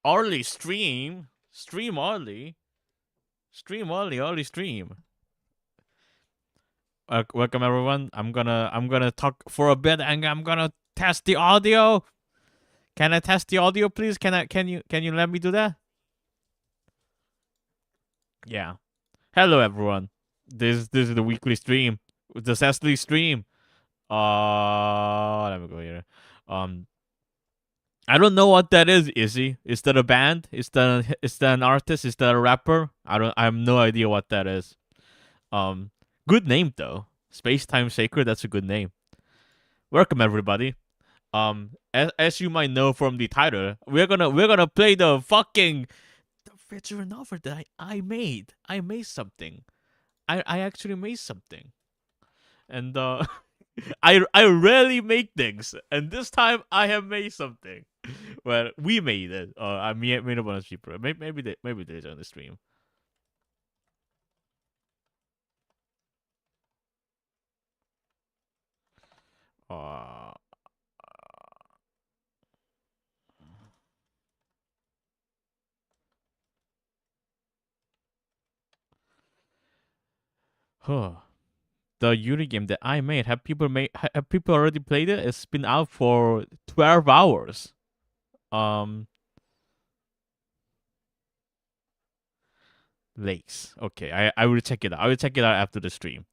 Early stream. Stream early. Stream early. Early stream. Welcome everyone. I'm gonna talk for a bit and I'm gonna test the audio. Can I test the audio, please? Can you let me do that? Yeah. Hello everyone. This is the weekly stream. The Cecily stream. Let me go here. I don't know what that is, Izzy. Is that a band? Is that an artist? Is that a rapper? I have no idea what that is. Good name though. Space Time Sacred, that's a good name. Welcome everybody. As you might know from the title, we're gonna play the visual novel that I made. I made something. I actually made something. And I rarely make things, and this time I have made something. Well, we made it. I made a bunch of people. Maybe they're on the stream. The Yuri game that I made, have people already played it? It's been out for 12 hours. Lakes. Okay, I will check it out. I will check it out after the stream.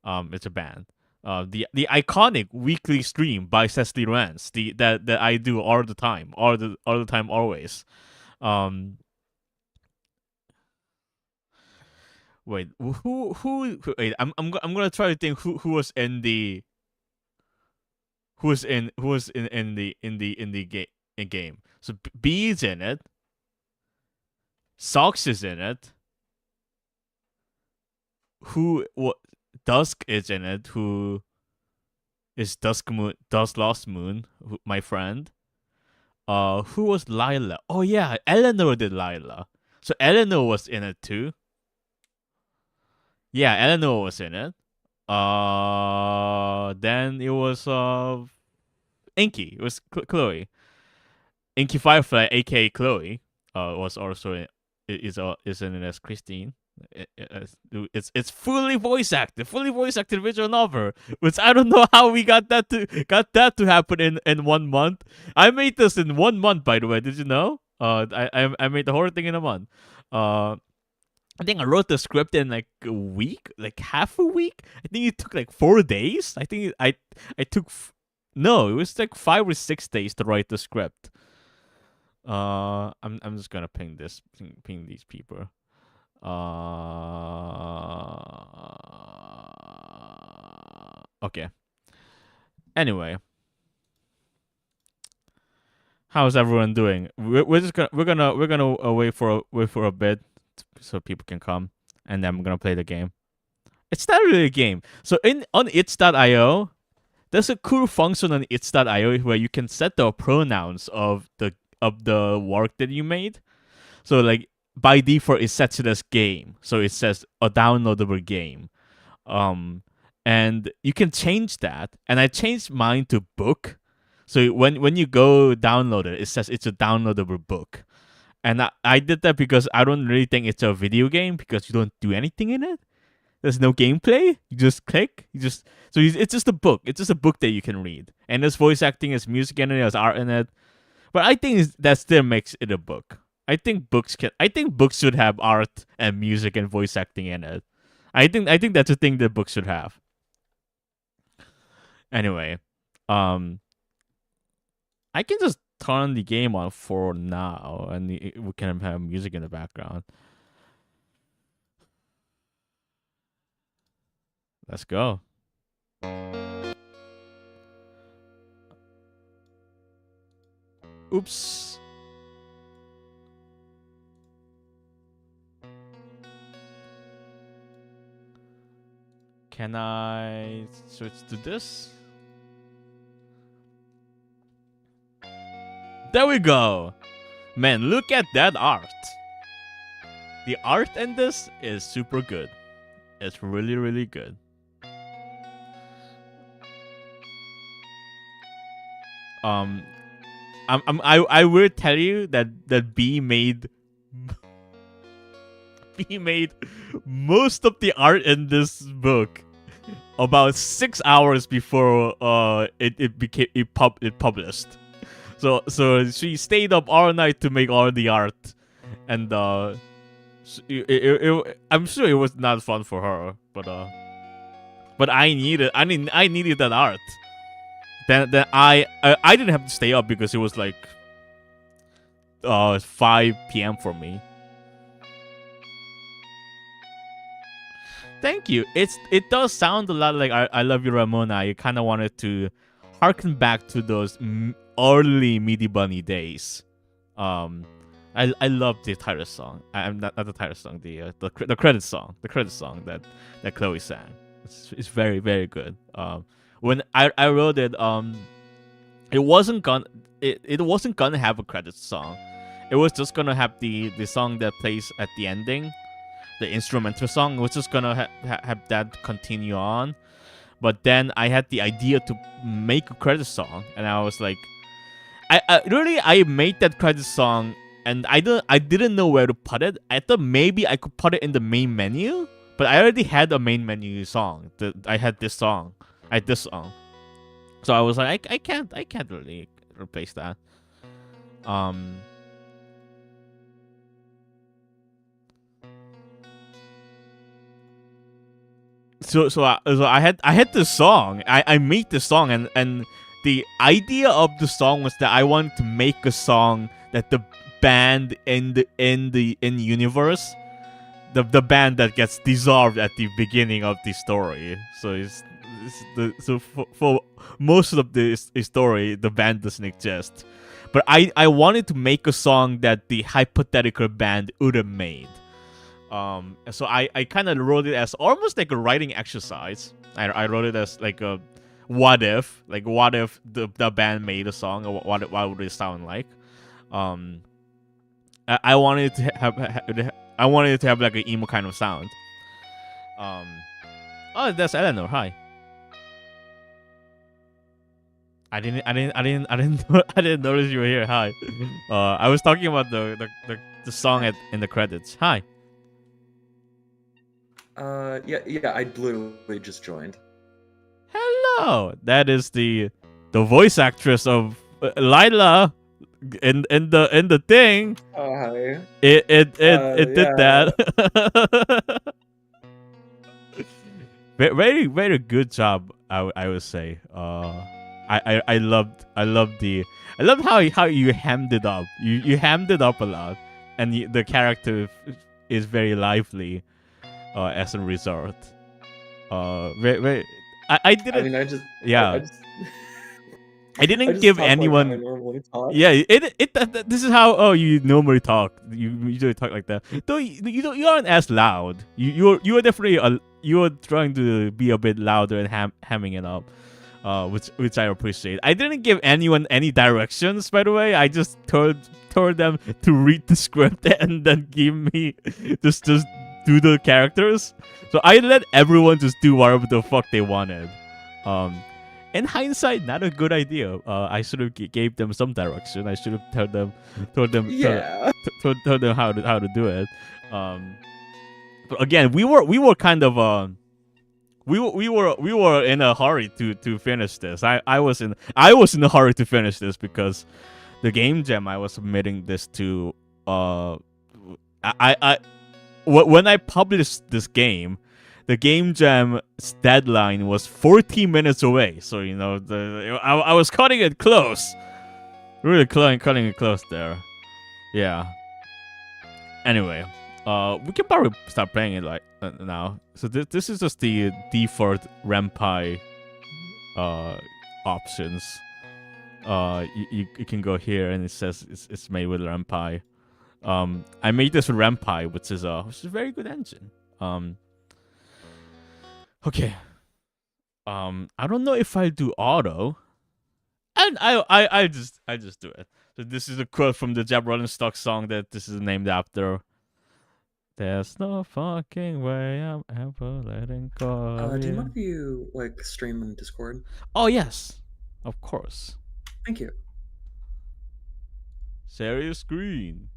It's a band. The iconic weekly stream by Cecily Rance, that I do all the time, always. Wait, who wait, I'm gonna try to think who was in the game. So B's in it. Socks is in it. Dusk is in it. Who is Dusk Lost Moon, my friend. Who was Lila? Oh yeah, Eleanor did Lila. So Eleanor was in it too. Yeah, Eleanor was in it. Then it was Inky. It was Chloe. Inky Firefly, aka Chloe, was also is in it as Christine. It's fully voice acted visual novel, which I don't know how we got that to happen in 1 month. I made this in 1 month, by the way. Did you know? I made the whole thing in a month. I think I wrote the script in like a week, like half a week. I think it took like 4 days. I think I took no, it was like 5 or 6 days to write the script. I'm just gonna ping these people. Okay. Anyway. How's everyone doing? We're just gonna wait for a bit so people can come, and then I'm gonna play the game. It's not really a game. So on its.io, there's a cool function on its.io where you can set the pronouns of the work that you made. So like by default, it sets it as game. So it says a downloadable game. Um, and you can change that. And I changed mine to book. So when you go download it, it says it's a downloadable book. And I did that because I don't really think it's a video game because you don't do anything in it. There's no gameplay. You just click. It's just a book. It's just a book that you can read. And there's voice acting, there's music in it, there's art in it. But I think that still makes it a book. I think books should have art and music and voice acting in it. I think that's a thing that books should have. Anyway, um, I can just turn the game on for now, and we can have music in the background. Let's go. Oops. Can I switch to this? There we go. Man, look at that art. The art in this is super good. It's really, really good. I will tell you that B made most of the art in this book about 6 hours before it published. So she stayed up all night to make all the art, and I'm sure it was not fun for her, but I needed that art. Then I didn't have to stay up because it was like 5 p.m. for me. Thank you. It does sound a lot like I Love You, Ramona. You kind of wanted to harken back to those early MIDI Bunny days. I love the title song. I'm not the title song. The credit song. The credit song that Chloe sang. It's very, very good. When I wrote it, it wasn't gonna have a credit song. It was just gonna have the song that plays at the ending, the instrumental song. It was just gonna have that continue on. But then I had the idea to make a credit song, and I was like, I made that credit song, and I didn't know where to put it. I thought maybe I could put it in the main menu, but I already had a main menu song. I had this song. So I was like, I can't really replace that. So I had this song. I made this song, and the idea of the song was that I wanted to make a song that the band in universe, the band that gets dissolved at the beginning of the story. So for most of the story, the band doesn't exist. But I wanted to make a song that the hypothetical band would have made. So I kind of wrote it as almost like a writing exercise. I wrote it as like a what if the band made a song, or what would it sound like. I wanted to have like an emo kind of sound. Oh, that's Eleanor. Hi. I didn't notice you were here. Hi. I was talking about the song in the credits. Hi. Yeah, I literally just joined. Hello. That is the voice actress of Lila in the thing. Oh, hi. It did that. Very, very good job, I would say. I loved how you hammed it up. You hammed it up a lot, and the character is very lively. As a result, I didn't. I mean, I just yeah. I I didn't just give talk like how I anyone. normally talk. Yeah, this is how you normally talk. You usually talk like that. Though you aren't as loud. You are definitely you are trying to be a bit louder and hamming it up. Which I appreciate. I didn't give anyone any directions, by the way. I just told them to read the script and then give me just do the characters. So I let everyone just do whatever the fuck they wanted. In hindsight, not a good idea. I should have gave them some direction. I should have Yeah. told them how to do it. But again, we were kind of we were in a hurry to finish this. I was in a hurry to finish this because the game jam I was submitting this to when I published this game, the game jam's deadline was 40 minutes away. So I was cutting it close, really cutting it close there. Yeah. Anyway, we can probably start playing it like now. So this is just the default Renpai options. You can go here and it says it's made with Renpai. I made this with Renpai, which is a very good engine. Okay. I don't know if I do auto, and I just do it. So this is a quote from the Jab Rolling Stock song that this is named after. There's no fucking way I'm ever letting go. Do you mind if you like stream in Discord? Oh yes, of course. Thank you. Share your screen.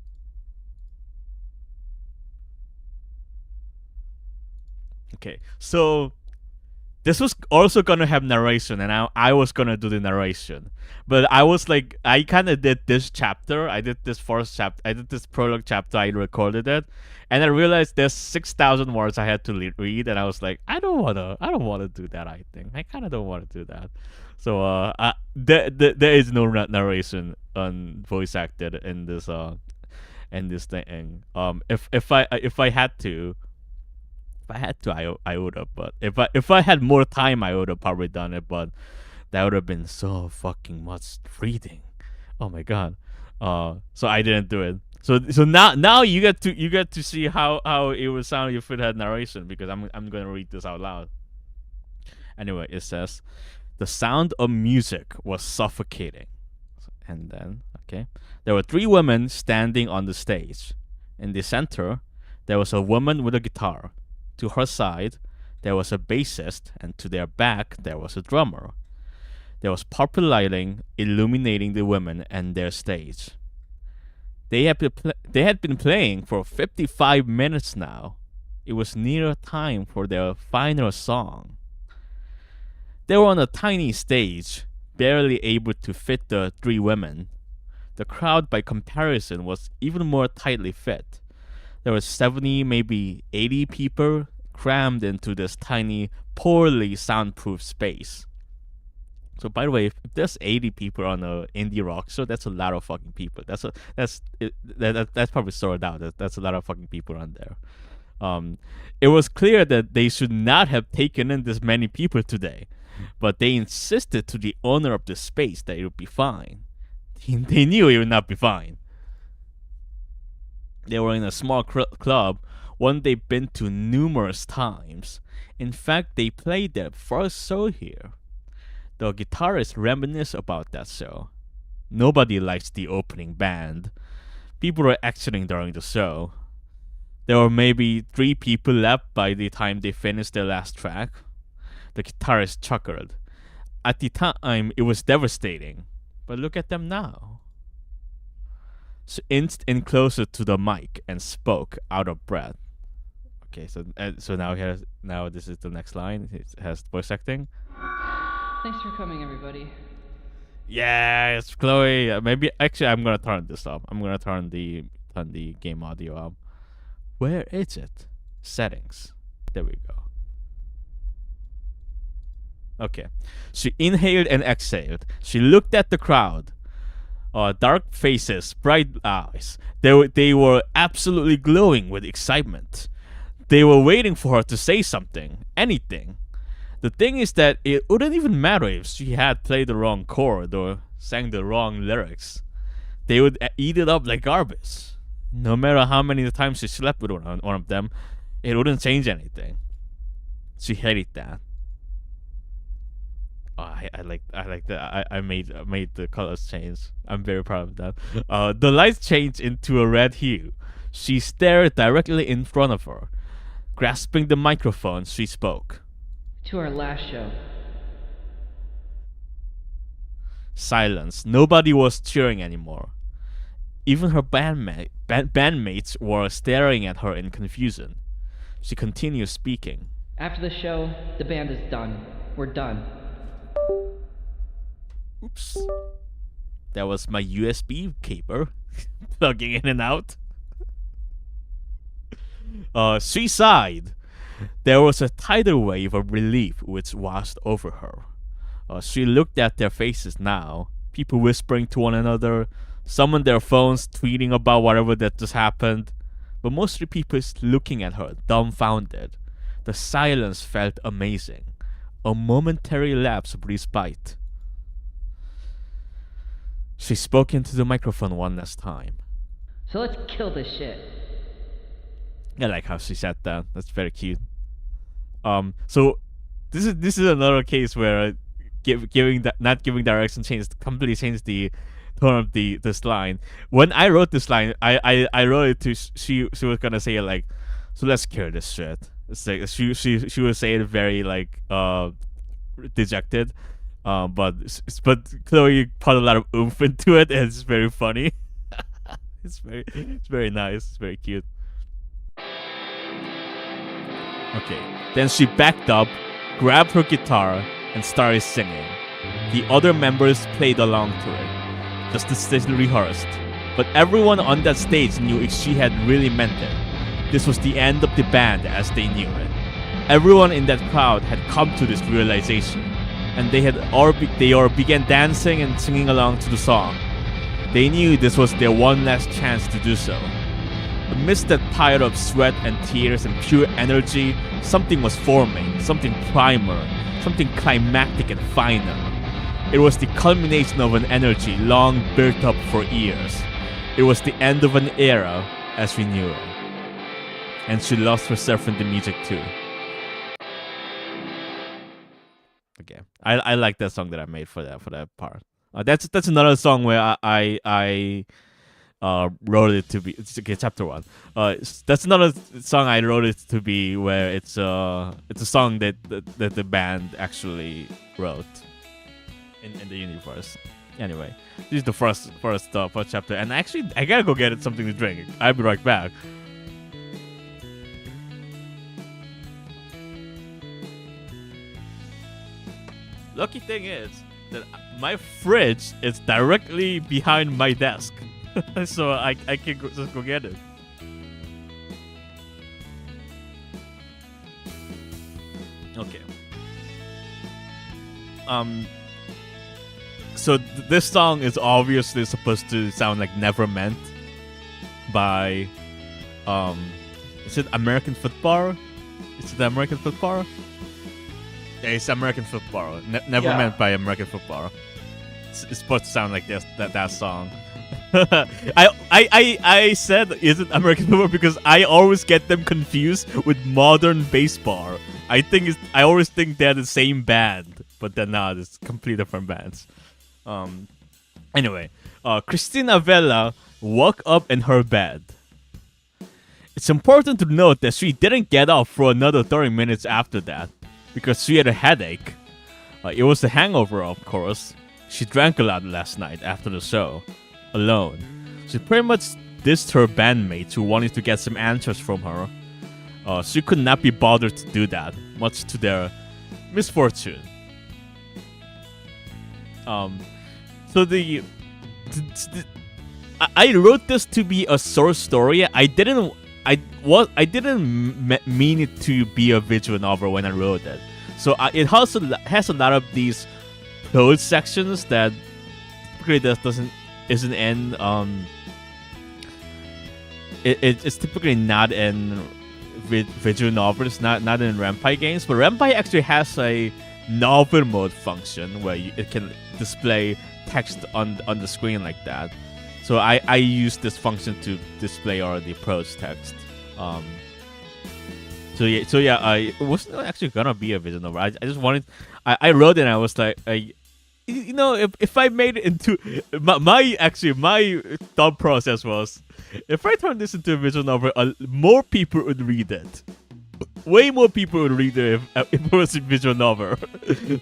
Okay, so this was also gonna have narration, and I was gonna do the narration, but I was like, I kind of did this chapter. I did this first chapter. I did this prologue chapter. I recorded it, and I realized there's 6,000 words I had to read, and I was like, I don't wanna do that. I think I kind of don't want to do that. So there is no narration voice acted in this thing. If I had to. I would have. But if I had more time, I would have probably done it. But that would have been so fucking much reading. Oh my god. So I didn't do it. So now you get to see how it would sound if it had narration, because I'm gonna read this out loud. Anyway, it says the sound of music was suffocating, and then there were 3 women standing on the stage. In the center, there was a woman with a guitar. To her side, there was a bassist, and to their back, there was a drummer. There was purple lighting illuminating the women and their stage. They had been playing for 55 minutes now. It was near time for their final song. They were on a tiny stage, barely able to fit the 3 women. The crowd, by comparison, was even more tightly fit. There were 70, maybe 80 people crammed into this tiny, poorly soundproof space. So, by the way, if there's 80 people on an indie rock show, that's a lot of fucking people. That's probably sorted out. That's a lot of fucking people on there. It was clear that they should not have taken in this many people today, but they insisted to the owner of the space that it would be fine. They knew it would not be fine. They were in a small club, one they've been to numerous times. In fact, they played their first show here. The guitarist reminisced about that show. Nobody likes the opening band. People were exiting during the show. There were maybe 3 people left by the time they finished their last track. The guitarist chuckled. At the time, it was devastating. But look at them now. She inched in closer to the mic and spoke out of breath. Okay, so now this is the next line. It has voice acting. Thanks for coming, everybody. Yeah, it's Chloe. Maybe actually I'm gonna turn this up. I'm gonna turn the game audio up. Where is it? Settings. There we go. Okay. She inhaled and exhaled. She looked at the crowd. Dark faces, bright eyes. They were absolutely glowing with excitement. They were waiting for her to say something, anything. The thing is that it wouldn't even matter if she had played the wrong chord or sang the wrong lyrics. They would eat it up like garbage. No matter how many times she slept with one of them, it wouldn't change anything. She hated that. Oh, I like that. I made the colors change. I'm very proud of that. The lights changed into a red hue. She stared directly in front of her. Grasping the microphone, she spoke. To our last show. Silence. Nobody was cheering anymore. Even her bandmates were staring at her in confusion. She continued speaking. After the show, the band is done. We're done. Oops. That was my USB cable plugging in and out. She sighed. There was a tidal wave of relief which washed over her. She looked at their faces now, people whispering to one another, some on their phones tweeting about whatever that just happened, but mostly people looking at her, dumbfounded. The silence felt amazing, a momentary lapse of respite. She spoke into the microphone one last time. So let's kill this shit. I like how she said that. That's very cute. So this is another case where not giving direction completely changed the tone of this line. When I wrote this line, I wrote it to she was gonna say like, so let's kill this shit. It's like she would say it very like dejected, but Chloe put a lot of oomph into it, and it's very funny. It's very nice. It's very cute. Okay, then she backed up, grabbed her guitar, and started singing. The other members played along to it, just as they rehearsed. But everyone on that stage knew if she had really meant it. This was the end of the band as they knew it. Everyone in that crowd had come to this realization, and they all began dancing and singing along to the song. They knew this was their one last chance to do so. Amidst that pile of sweat and tears and pure energy, something was forming, something primal, something climactic and final. It was the culmination of an energy long built up for years. It was the end of an era as we knew it. And she lost herself in the music too. Okay, I like that song that I made for that part. That's another song where I wrote it to be. It's okay, chapter 1. That's another song I wrote it to be where it's a song that the band actually wrote in the universe. Anyway, this is the first chapter, and actually I gotta go get something to drink. I'll be right back. Lucky thing is that my fridge is directly behind my desk. So I can just go get it. Okay. So this song is obviously supposed to sound like Never Meant by is it American Football? Is it American Football? Yeah, it's American Football. Never Meant by American Football. It's supposed to sound like that song. I said is it American Football because I always get them confused with Modern Baseball. I always think they're the same band, but they're not. It's completely different bands. Anyway, Christina Vela woke up in her bed. It's important to note that she didn't get up for another 30 minutes after that because she had a headache. It was a hangover, of course. She drank a lot last night after the show, alone. She pretty much dissed her bandmates who wanted to get some answers from her. She could not be bothered to do that, much to their misfortune. So I wrote this to be a short story. I didn't mean it to be a visual novel when I wrote it. So it also has a lot of these closed sections that typically isn't in it's typically not in visual novels, not in Renpai games, but Renpai actually has a novel mode function where it can display text on the screen like that. So I use this function to display already prose text. So yeah, it wasn't actually gonna be a visual novel. I just wanted, I wrote it and I was like, if I made it into my thought process was, if I turn this into a visual novel, more people would read it. Way more people would read it if it was a visual novel.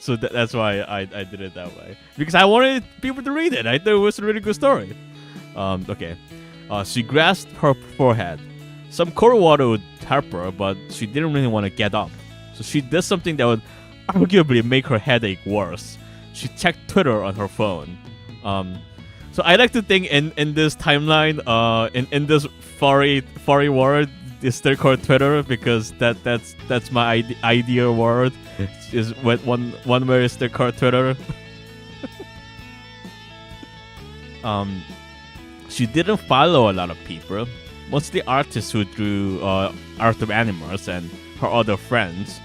So that's why I did it that way, because I wanted people to read it. I thought it was a really good story. Okay. She grasped her forehead. Some cold water would help her, but she didn't really want to get up. So she did something that would arguably make her headache worse. She checked Twitter on her phone. So I like to think in this timeline, in this furry world, is still called Twitter, because that's my ideal world. Is one where it's still called Twitter. She didn't follow a lot of people, mostly artists who drew art of animals and her other friends.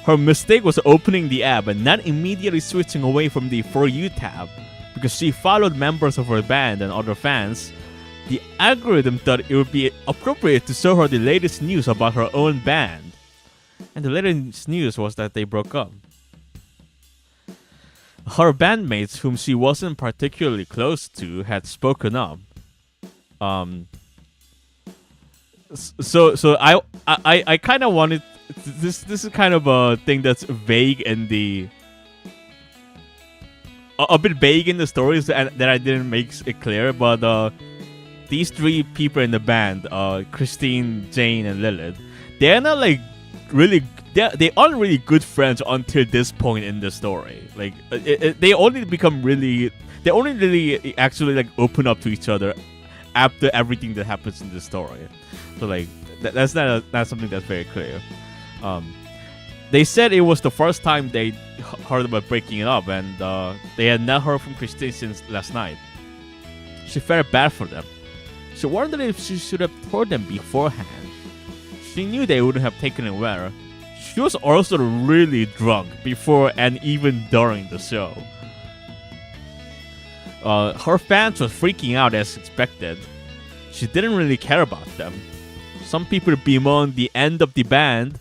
Her mistake was opening the app and not immediately switching away from the For You tab, because she followed members of her band and other fans. The algorithm thought it would be appropriate to show her the latest news about her own band. And the latest news was that they broke up. Her bandmates, whom she wasn't particularly close to, had spoken up. So I kind of wanted this is kind of a thing that's vague in the a bit vague in the stories that I didn't make it clear, but these three people in the band, Christine, Jane, and Lilith, they're not like really. They aren't really good friends until this point in the story. Like they only become really. They only really actually like open up to each other after everything that happens in the story. So like that's not something that's very clear. They said it was the first time they heard about breaking it up, and they had not heard from Christine since last night. She felt bad for them. She wondered if she should have told them beforehand. She knew they wouldn't have taken it well. She was also really drunk before and even during the show. Her fans were freaking out as expected. She didn't really care about them. Some people bemoaned the end of the band,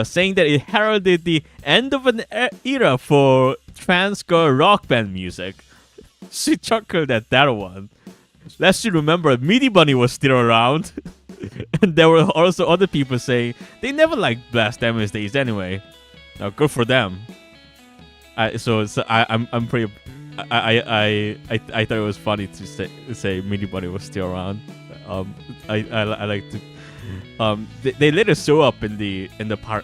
saying that it heralded the end of an era for trans girl rock band music. She chuckled at that one. Lest you remember, Meaty Bunny was still around. And there were also other people saying they never liked Blast Damage Days anyway. Good for them. I'm pretty. I thought it was funny to say Meaty Bunny was still around. I like to. They later show up in the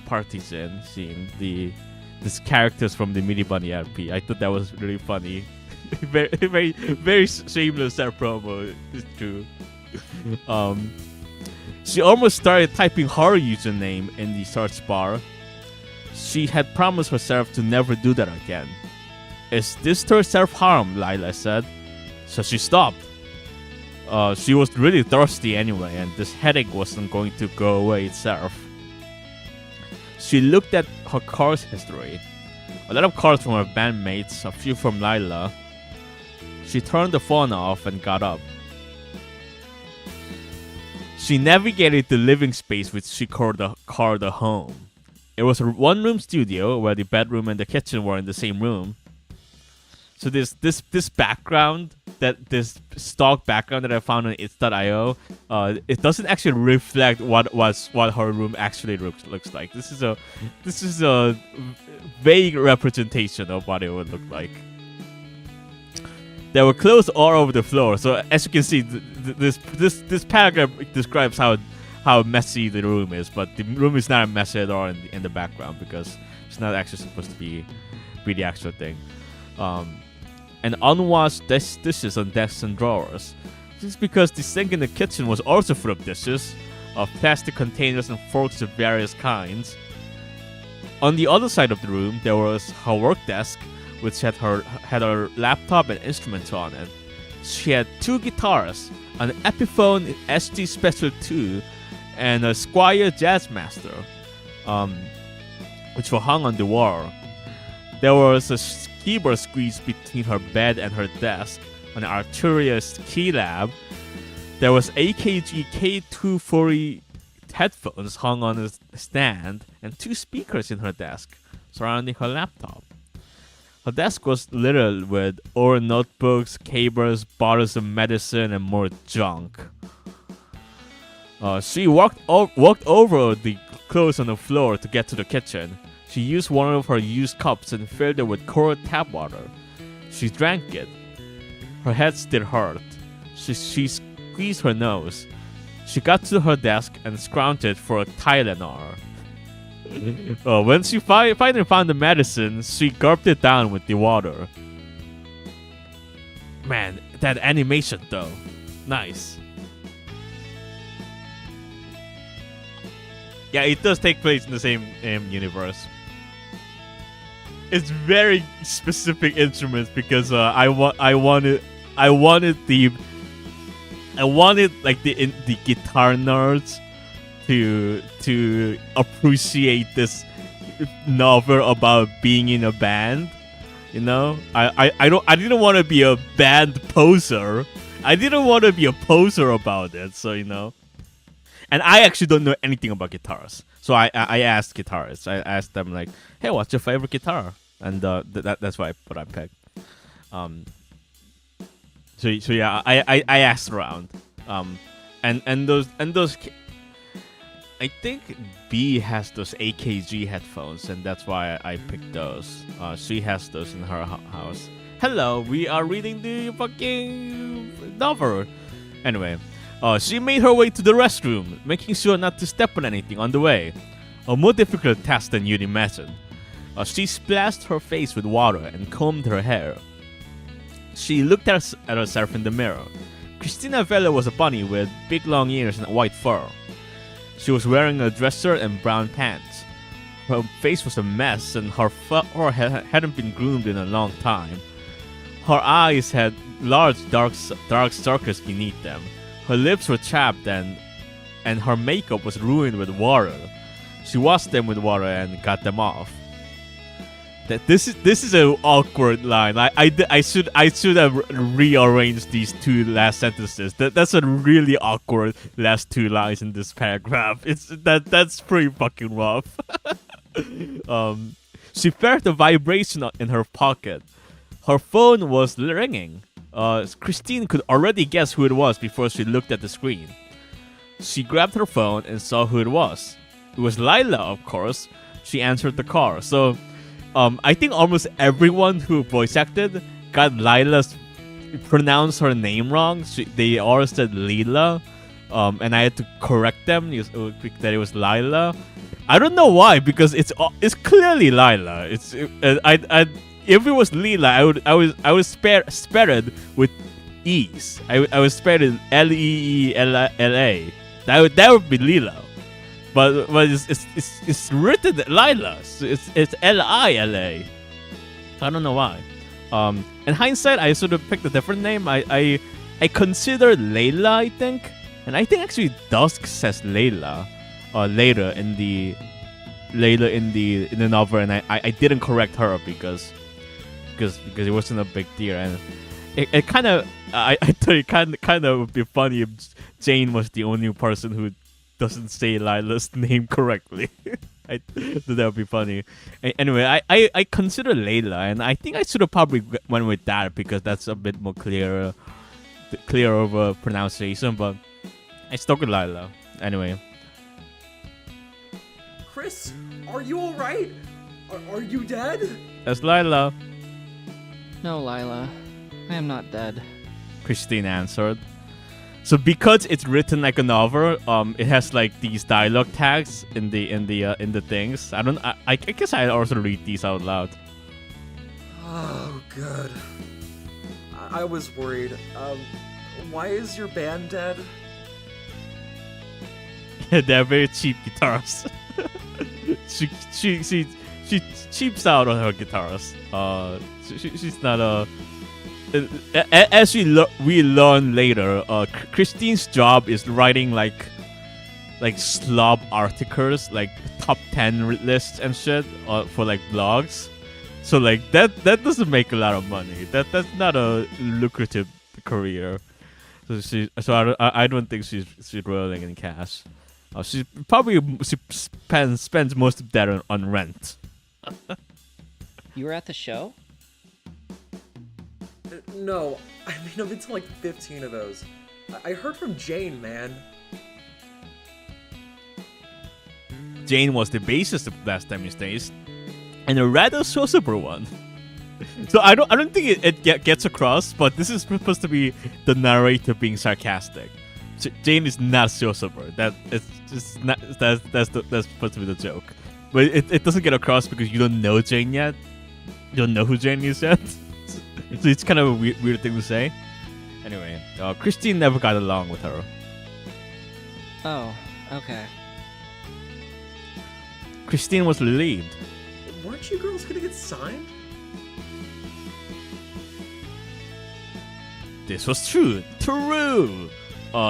party scene. These characters from the Meaty Bunny LP. I thought that was really funny. very shameless that promo. It's true. She almost started typing her username in the search bar. She had promised herself to never do that again. Is this to self-harm? Lila said. So she stopped. She was really thirsty anyway, and this headache wasn't going to go away itself. She looked at her cards history. A lot of cards from her bandmates, a few from Lila. She turned the phone off and got up. She navigated the living space, which she called the home. It was a one-room studio where the bedroom and the kitchen were in the same room. So this background, this stock background that I found on its.io, it doesn't actually reflect what her room actually looks like. This is a vague representation of what it would look like. There were clothes all over the floor. So as you can see, this paragraph describes how messy the room is, but the room is not messy at all in the background, because it's not actually supposed to be the actual thing. And unwashed dishes on desks and drawers. This is because the sink in the kitchen was also full of dishes, of plastic containers and forks of various kinds. On the other side of the room, there was her work desk, which had her laptop and instruments on it. She had 2 guitars, an Epiphone SG Special 2, and a Squire Jazzmaster, which were hung on the wall. There was a keyboard squeeze between her bed and her desk, an Arturia's key lab. There was AKG K240 headphones hung on a stand, and 2 speakers in her desk surrounding her laptop. Her desk was littered with old notebooks, cables, bottles of medicine, and more junk. She walked over the clothes on the floor to get to the kitchen. She used one of her used cups and filled it with cold tap water. She drank it. Her head still hurt. She squeezed her nose. She got to her desk and scrounged for a Tylenol. When she finally found the medicine, she gulped it down with the water. Man, that animation though. Nice. Yeah, it does take place in the same universe. It's very specific instruments because I wanted like the guitar nerds to appreciate this novel about being in a band. You know, I didn't want to be a band poser. I didn't want to be a poser about it. So you know, and I actually don't know anything about guitars. So I asked guitarists. I asked them like, hey, what's your favorite guitar? And that's what I picked. So yeah, I asked around. And those I think B has those AKG headphones, and that's why I picked those. She has those in her house. Hello, we are reading the fucking novel. Anyway, she made her way to the restroom, making sure not to step on anything on the way. A more difficult task than you'd imagine. She splashed her face with water and combed her hair. She looked at herself in the mirror. Christina Vela was a bunny with big long ears and white fur. She was wearing a dresser and brown pants. Her face was a mess and her hadn't been groomed in a long time. Her eyes had large dark circles beneath them. Her lips were chapped and her makeup was ruined with water. She washed them with water and got them off. This is an awkward line. I should have rearranged these 2 last sentences. That's a really awkward last 2 lines in this paragraph. That's pretty fucking rough. She felt a vibration in her pocket. Her phone was ringing. Christine could already guess who it was before she looked at the screen. She grabbed her phone and saw who it was. It was Lila, of course. She answered the call. So I think almost everyone who voice acted got Lila's pronounced her name wrong. They all said Lila, and I had to correct them that it was Lila. I don't know why, because it's clearly Lila. If it was Lila, I was spared with ease. I was spared Leela. That would be Lila. But it's written Lila. It's Lila. I don't know why. In hindsight, I sort of picked a different name. I considered Layla, I think, and I think actually Dusk says Layla, later in the novel, and I didn't correct her because it wasn't a big deal, and it kind of I thought it kind of would be funny if Jane was the only person who doesn't say Lila's name correctly. I thought that would be funny. Anyway, I consider Layla, and I think I should have probably went with that because that's a bit more clear of a pronunciation, but I stuck with Lila. Anyway. Chris, are you alright? Are you dead? That's Lila. No, Lila. I am not dead. Christine answered. So because it's written like a novel, it has like these dialogue tags in the things. I guess I also read these out loud. Oh, good. I was worried. Why is your band dead? They're very cheap guitars. she cheaps out on her guitars. She's not a. As we learn later, Christine's job is writing like like slob articles, like top 10 lists and shit for like blogs. So like that doesn't make a lot of money. That's not a lucrative career. So I don't think she's rolling in cash. She probably spends most of that on rent. You were at the show? No, I mean, I've been to like 15 of those. I heard from Jane, man. Jane was the bassist of Last Time Days, and a rather sociable one. So I don't think it gets across, but this is supposed to be the narrator being sarcastic. Jane is not sociable. That it's just not. That's supposed to be the joke, but it doesn't get across because you don't know Jane yet. You don't know who Jane is yet. So it's kind of a weird thing to say. Anyway, Christine never got along with her. Oh, okay. Christine was relieved. Weren't you girls gonna get signed? This was true.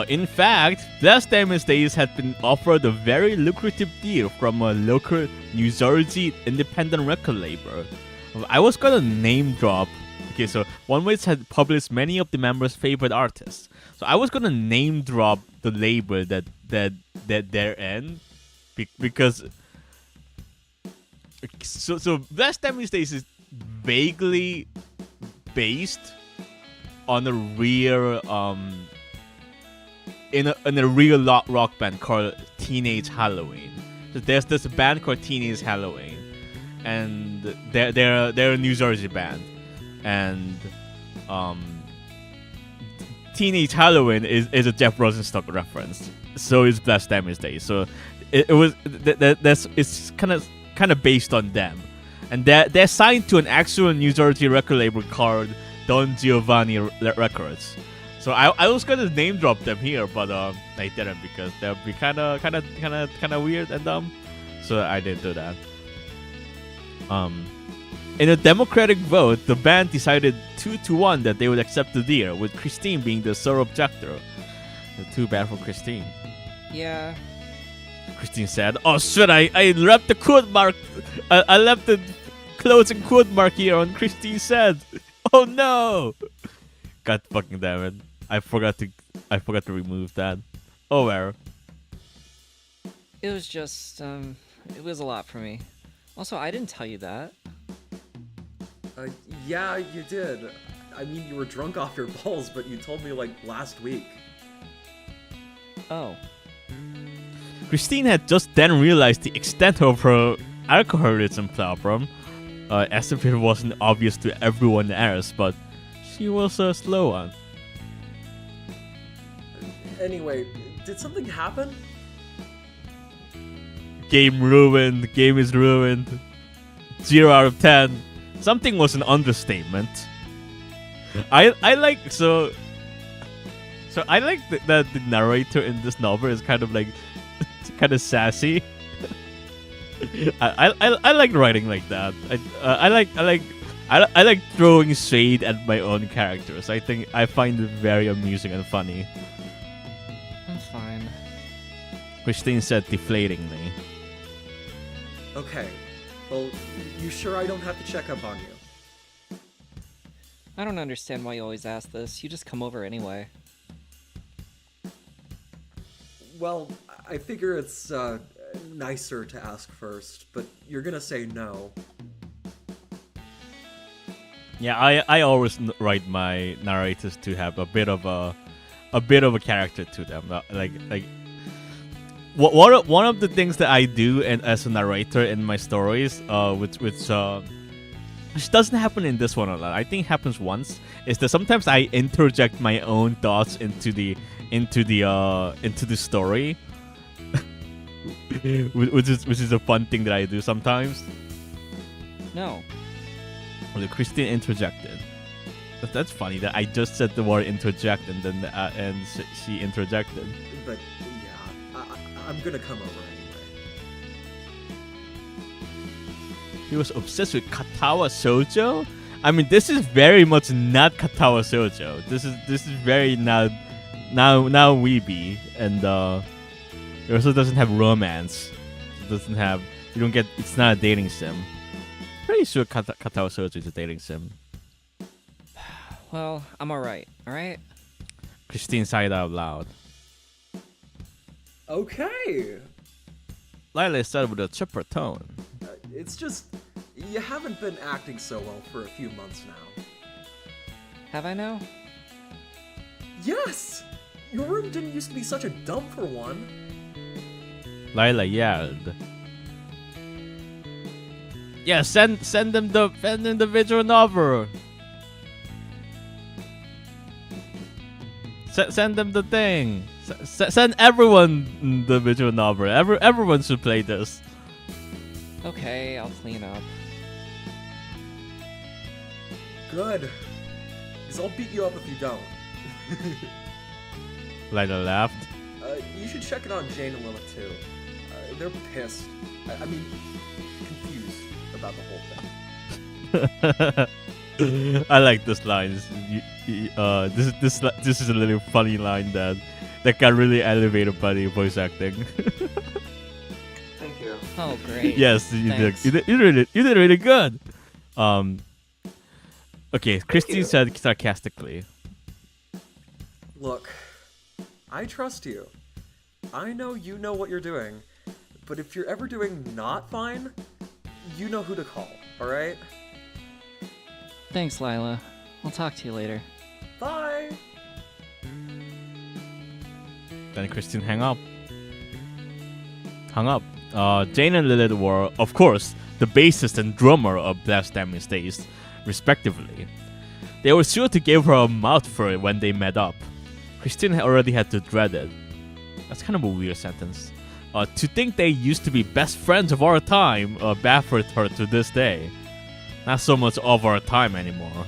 In fact, Last Diamond Days had been offered a very lucrative deal from a local New Jersey independent record label. I was gonna name drop. Okay, so One Ways had published many of the members' favorite artists. So I was gonna name drop the label that they're in, because so Last Diamond Days is vaguely based on a real in a real rock band called Teenage Halloween. So there's this band called Teenage Halloween, and they're a New Jersey band, and Teenage Halloween is a Jeff Rosenstock reference. So is Last Diamond Days. So it was it's kind of based on them, and they're signed to an actual New Jersey record label called Don Giovanni Records. So I was gonna name drop them here, but I didn't because that would be kind of weird and dumb. So I didn't do that. In a democratic vote, the band decided 2-1 that they would accept the deal, with Christine being the sole objector. Too bad for Christine. Yeah. Christine said, "Oh shit! I left the quote mark. I left the closing quote mark here." And Christine said, "Oh no! God fucking damn it! I forgot to remove that. Oh well." It was just, it was a lot for me. Also, I didn't tell you that. Yeah, you did. I mean, you were drunk off your balls, but you told me like last week. Oh. Christine had just then realized the extent of her alcoholism problem, as if it wasn't obvious to everyone else, but she was a slow one. Anyway, did something happen? Game ruined. Game is ruined. 0 out of 10. Something was an understatement. I like I like that the narrator in this novel is kind of like kind of sassy. I like writing like that. I like throwing shade at my own characters. I find it very amusing and funny. I'm fine. Christine said deflatingly. Okay. Well, you sure I don't have to check up on you? I don't understand why you always ask this. You just come over anyway. Well, I figure it's nicer to ask first, but you're gonna say no. Yeah, I always write my narrators to have a bit of a character to them. One of the things that I do as a narrator in my stories, which doesn't happen in this one a lot. I think it happens once. Is that sometimes I interject my own thoughts into the story, which is a fun thing that I do sometimes. No. Well, Christine interjected. That's funny that I just said the word interject and then she interjected. But yeah, I'm gonna come over anyway. He was obsessed with Katawa Shoujo? I mean, this is very much not Katawa Shoujo. This is very now weeby, and It also doesn't have romance. It doesn't have. You don't get. It's not a dating sim. Pretty sure Katao Soju is a dating sim. Well, I'm alright, alright? Christine sighed out loud. Okay. Lila said with a chipper tone. It's just, you haven't been acting so well for a few months now. Have I now? Yes! Your room didn't used to be such a dump for one. Lila yelled. Yeah, send them the visual novel. Send them the thing. Send everyone the visual novel. Everyone should play this. Okay, I'll clean up. Good. Because I'll beat you up if you don't. Lila laughed. You should check it on Jane and Lilith too. They're pissed. I mean, confused about the whole thing. I like this line. This is a little funny line that got really elevated by the voice acting. Thank you. Oh, great. Yes, Thanks. you did really good. Okay, Christine said sarcastically. Look, I trust you. I know you know what you're doing, but if you're ever doing not fine, you know who to call, alright? Thanks, Lila. I'll talk to you later. Bye! Then Christine hung up. Jane and Lilith were, of course, the bassist and drummer of Blast Damage Days, respectively. They were sure to give her a mouth for it when they met up. Christine already had to dread it. That's kind of a weird sentence. To think they used to be best friends of our time baffled her to this day. Not so much of our time anymore.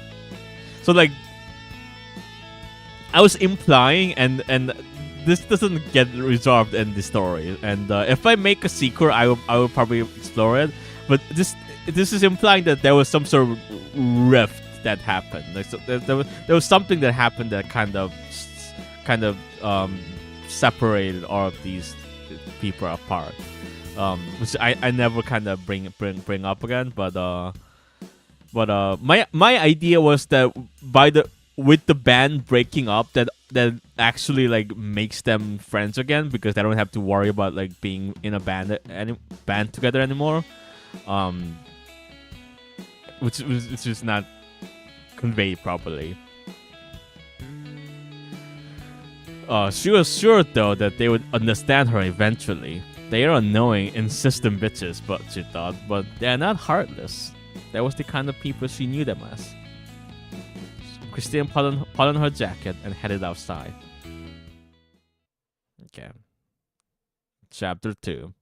So like, I was implying, and this doesn't get resolved in the story. And if I make a sequel, I will probably explore it. But this is implying that there was some sort of rift that happened. Like, so there was something that happened that kind of separated all of these people apart. Which I never kind of bring up again. But my idea was that with the band breaking up, that actually like makes them friends again, because they don't have to worry about like being in a band together anymore. Which is not conveyed properly. She was sure though that they would understand her eventually. They are annoying, insistent bitches, but she thought, but they're not heartless. That was the kind of people she knew them as. Christine put on her jacket and headed outside. Okay. Chapter 2.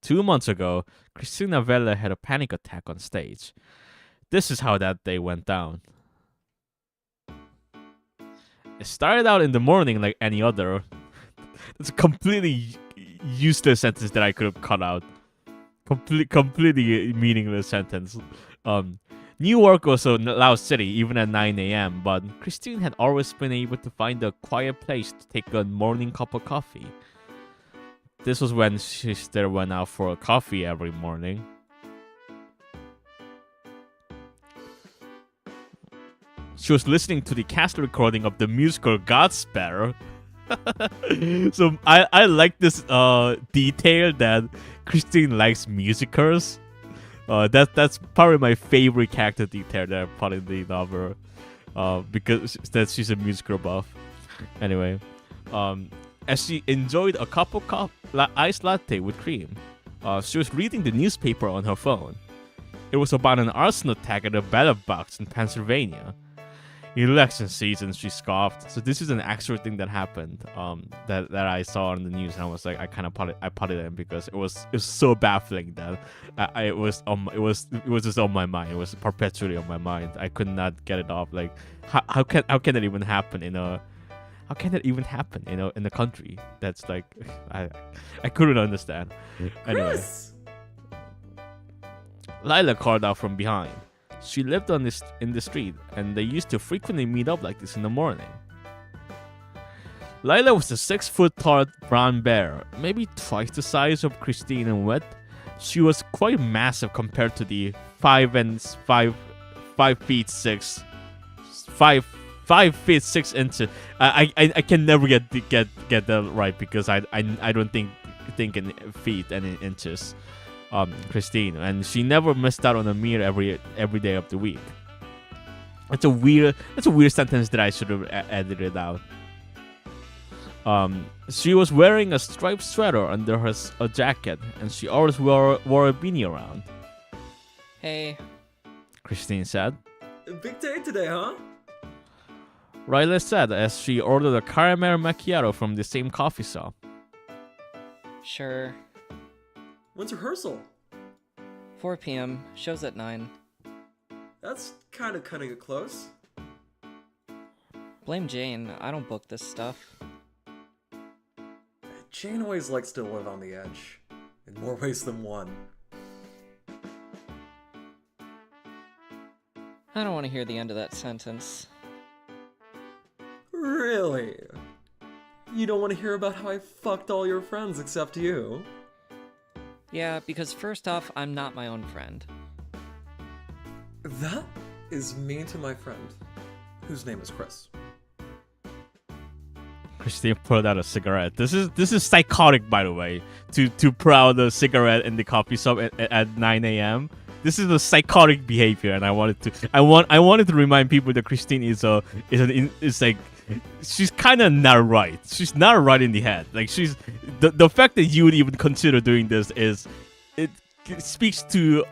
2 months ago, Christina Vella had a panic attack on stage. This is how that day went down. It started out in the morning like any other. It's a completely useless sentence that I could have cut out. Completely meaningless sentence. New York was a loud city even at 9 a.m., but Christine had always been able to find a quiet place to take a morning cup of coffee. This was when she still went out for a coffee every morning. She was listening to the cast recording of the musical Godspell. So I like this detail that Christine likes musicals. That's probably my favorite character detail that I put in the novel, because that she's a musical buff. Anyway, as she enjoyed a cup of iced latte with cream, she was reading the newspaper on her phone. It was about an arson attack at a ballot box in Pennsylvania. Election season, she scoffed. So this is an actual thing that happened. That I saw on the news, and I was like, I put it in because it was so baffling that it was just on my mind. It was perpetually on my mind. I could not get it off. Like, how can that even happen in a country that's like, I couldn't understand. Anyway, Chris! Lila called out from behind. She lived in the street, and they used to frequently meet up like this in the morning. Lila was a 6-foot tall brown bear, maybe twice the size of Christine in width. She was quite massive compared to the 5 feet 6 inches. I can never get that right because I don't think in feet and in inches. Christine, and she never missed out on a meal every day of the week. That's a weird sentence that I should have edited out. She was wearing a striped sweater under her jacket, and she always wore a beanie around. Hey. Christine said. Big day today, huh? Riley said as she ordered a caramel macchiato from the same coffee shop. Sure. When's rehearsal? 4 p.m. Show's at 9. That's kind of cutting it close. Blame Jane. I don't book this stuff. Jane always likes to live on the edge, in more ways than one. I don't want to hear the end of that sentence. Really? You don't want to hear about how I fucked all your friends except you? Yeah, because first off, I'm not my own friend. That is mean to my friend, whose name is Chris. Christine pulled out a cigarette. This is psychotic, by the way. To pull out a cigarette in the coffee shop at 9 a.m. This is a psychotic behavior, and I wanted to remind people that Christine is like, she's kind of not right. She's not right in the head. Like she's the fact that you would even consider doing this is it speaks to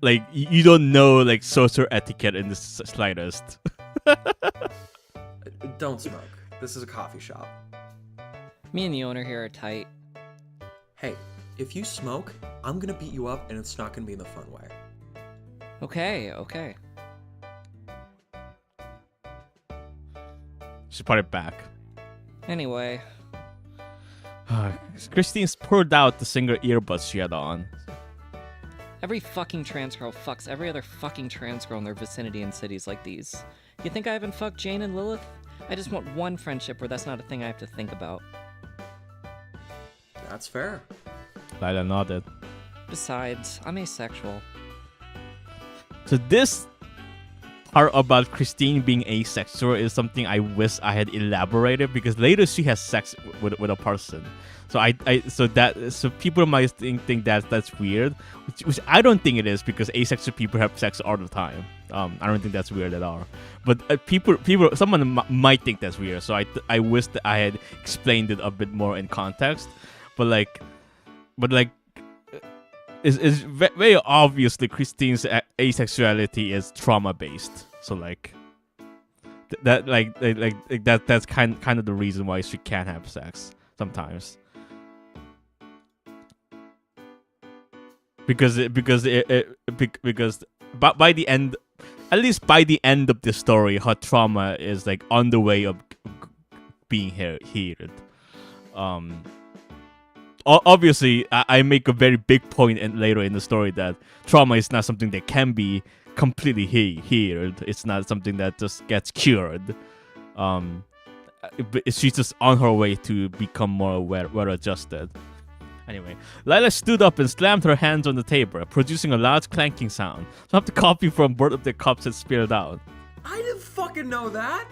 like you don't know like social etiquette in the slightest. Don't smoke. This is a coffee shop. Me and the owner here are tight. Hey, if you smoke, I'm gonna beat you up and it's not gonna be in the fun way. Okay. She put it back. Anyway. Christine's pulled out the single earbuds she had on. Every fucking trans girl fucks every other fucking trans girl in their vicinity in cities like these. You think I haven't fucked Jane and Lilith? I just want one friendship where that's not a thing I have to think about. That's fair. Lila nodded. Besides, I'm asexual. So this part about Christine being asexual is something I wish I had elaborated because later she has sex with a person. So people might think that's weird, which I don't think it is because asexual people have sex all the time. I don't think that's weird at all. But someone might think that's weird. So I wish that I had explained it a bit more in context. But it's very obviously Christine's asexuality is trauma based. So that's kind of the reason why she can't have sex sometimes. Because by the end, at least by the end of the story, her trauma is like on the way of being healed. Obviously, I make a very big point later in the story that trauma is not something that can be completely healed. It's not something that just gets cured. She's just on her way to become more well adjusted. Anyway, Lila stood up and slammed her hands on the table, producing a loud clanking sound. Some of the coffee from both of the cups had spilled out. I didn't fucking know that!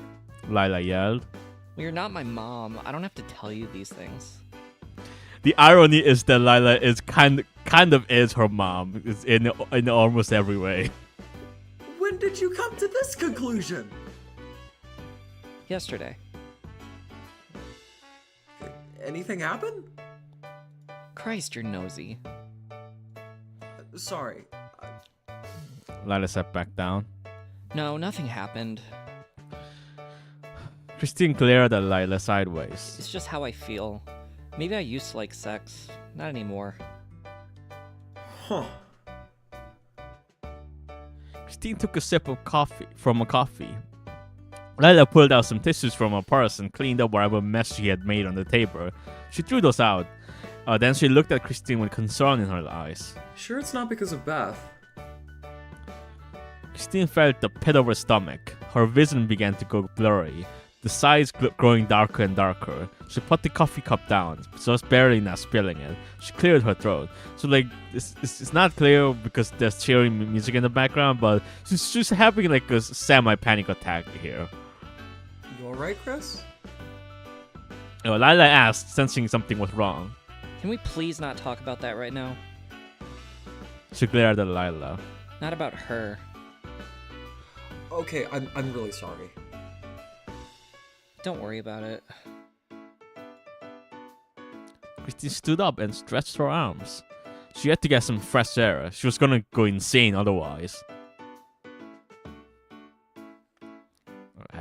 Lila yelled. Well, you're not my mom. I don't have to tell you these things. The irony is that Lila is kind of is her mom in almost every way. When did you come to this conclusion? Yesterday. Anything happen? Christ, you're nosy. Sorry. Lila sat back down. No, nothing happened. Christine glared at Lila sideways. It's just how I feel. Maybe I used to like sex. Not anymore. Huh. Christine took a sip of coffee from a coffee. Lila pulled out some tissues from her purse and cleaned up whatever mess she had made on the table. She threw those out. Then she looked at Christine with concern in her eyes. Sure it's not because of Beth? Christine felt the pit of her stomach. Her vision began to go blurry. the sides growing darker and darker. She put the coffee cup down, just barely not spilling it. She cleared her throat. So like it's not clear because there's cheering music in the background, but she's having like a semi-panic attack here. You alright, Chris? Lila asked, sensing something was wrong. Can we please not talk about that right now? She glared at Lila. Not about her. Okay, I'm really sorry. Don't worry about it. Christine stood up and stretched her arms. She had to get some fresh air. She was gonna go insane otherwise.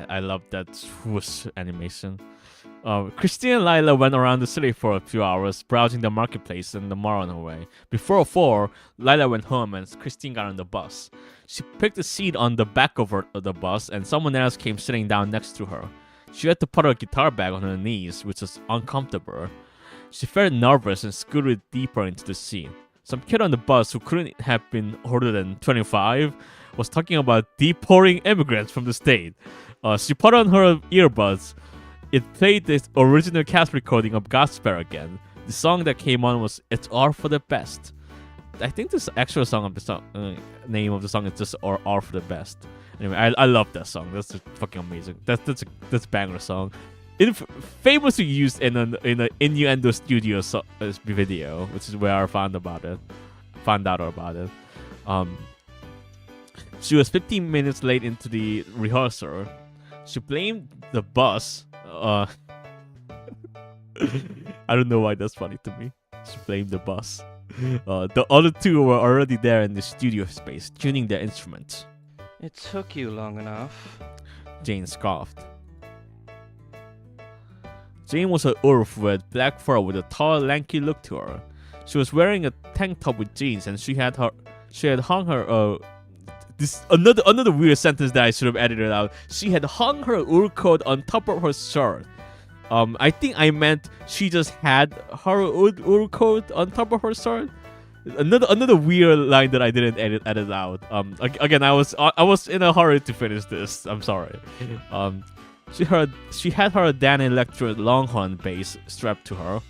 I love that swoosh animation. Christine and Lila went around the city for a few hours, browsing the marketplace and the mall on her way. Before 4, Lila went home and Christine got on the bus. She picked a seat on the back of the bus and someone else came sitting down next to her. She had to put her guitar bag on her knees, which was uncomfortable. She felt nervous and scooted deeper into the seat. Some kid on the bus who couldn't have been older than 25 was talking about deporting immigrants from the state. She put on her earbuds. It played the original cast recording of Gospel again. The song that came on was "It's All for the Best." I think this actual song of the song, name of the song is just "All for the Best." Anyway, I love that song. That's fucking amazing. That's a banger song. It famously used in an Innuendo Studio video, which is where I found out about it. She was 15 minutes late into the rehearsal. She blamed the bus. I don't know why that's funny to me. She blamed the bus. The other two were already there in the studio space, tuning their instruments. It took you long enough. Jane scoffed. Jane was an elf with black fur with a tall, lanky look to her. She was wearing a tank top with jeans, and she had hung her this another weird sentence that I should have edited out. She had hung her wool coat on top of her shirt. I think I meant she just had her wool coat on top of her shirt. Another weird line that I didn't edit out. Again, I was in a hurry to finish this. I'm sorry. She had her Dan Electro Longhorn bass strapped to her.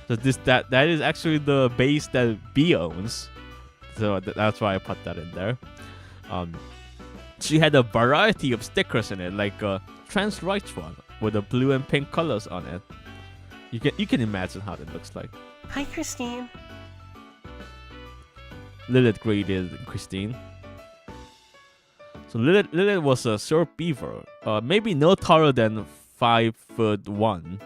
So that is actually the bass that B owns. So that's why I put that in there. She had a variety of stickers in it, like a trans rights one with a blue and pink colors on it. You can imagine how it looks like. Hi, Christine. Lilith greeted Christine. So Lilith was a short beaver, maybe no taller than 5'1",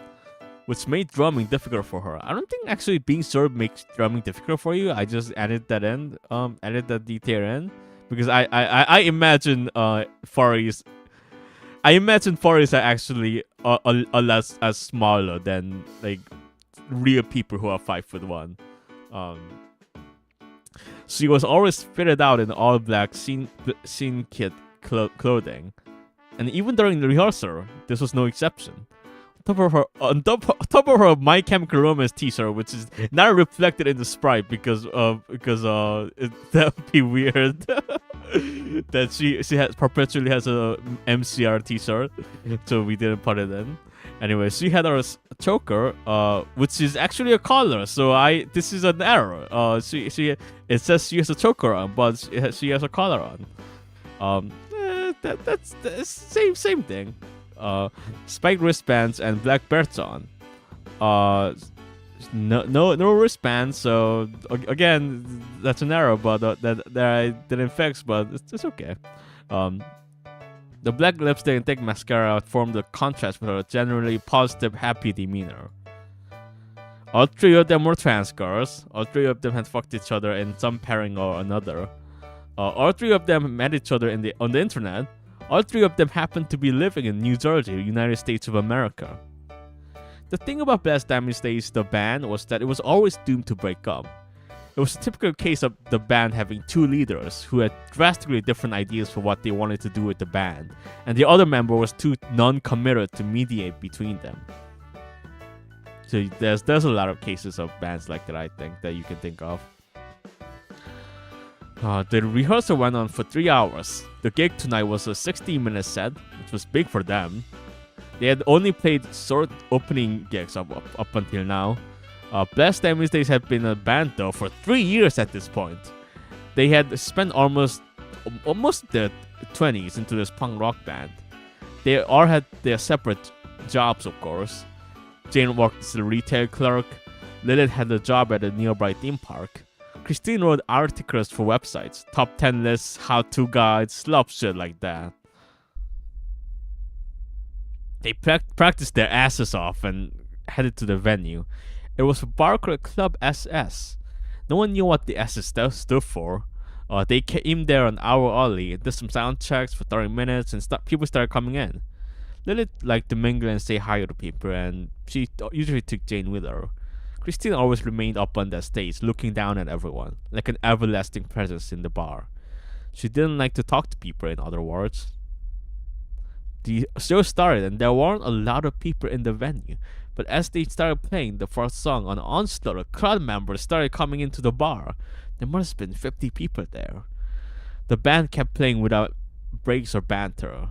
which made drumming difficult for her. I don't think actually being short makes drumming difficult for you. I just added that in, added that detail in, because I imagine furries. I imagine furries are actually a less as smaller than like real people who are 5'1". She was always fitted out in all black scene kit clothing, and even during the rehearsal, this was no exception. On top of her My Chemical Romance t-shirt, which is not reflected in the sprite because that would be weird. That she perpetually has a MCR t-shirt, so we didn't put it in. Anyway, she had her choker, which is actually a collar. So this is an error. It says she has a choker on, but she has a collar on. That's same thing. Spiked wristbands and black belts on. No wristbands. So again, that's an error, but that I didn't fix. But it's okay. The black lipstick and thick mascara formed a contrast with her generally positive, happy demeanor. All three of them were trans girls. All three of them had fucked each other in some pairing or another. All three of them met each other on the internet. All three of them happened to be living in New Jersey, United States of America. The thing about Blast Diamond Days, the band, was that it was always doomed to break up. It was a typical case of the band having two leaders who had drastically different ideas for what they wanted to do with the band, and the other member was too non-committed to mediate between them. So there's a lot of cases of bands like that, I think, that you can think of. The rehearsal went on for 3 hours. The gig tonight was a 60-minute set, which was big for them. They had only played short opening gigs up until now. Blessed Wednesdays had been a band though for 3 years at this point. They had spent almost their 20s into this punk rock band. They all had their separate jobs, of course. Jane worked as a retail clerk. Lilith had a job at a nearby theme park. Christine wrote articles for websites, top 10 lists, how-to guides, love shit like that. They practiced their asses off and headed to the venue. It was a bar called Club SS. No one knew what the SS stood for. They came there an hour early, did some sound checks for 30 minutes, and people started coming in. Lilith liked to mingle and say hi to people, and she usually took Jane with her. Christine always remained up on the stage, looking down at everyone, like an everlasting presence in the bar. She didn't like to talk to people, in other words. The show started, and there weren't a lot of people in the venue, but as they started playing the first song on Onslaught, a crowd members started coming into the bar. There must have been 50 people there. The band kept playing without breaks or banter.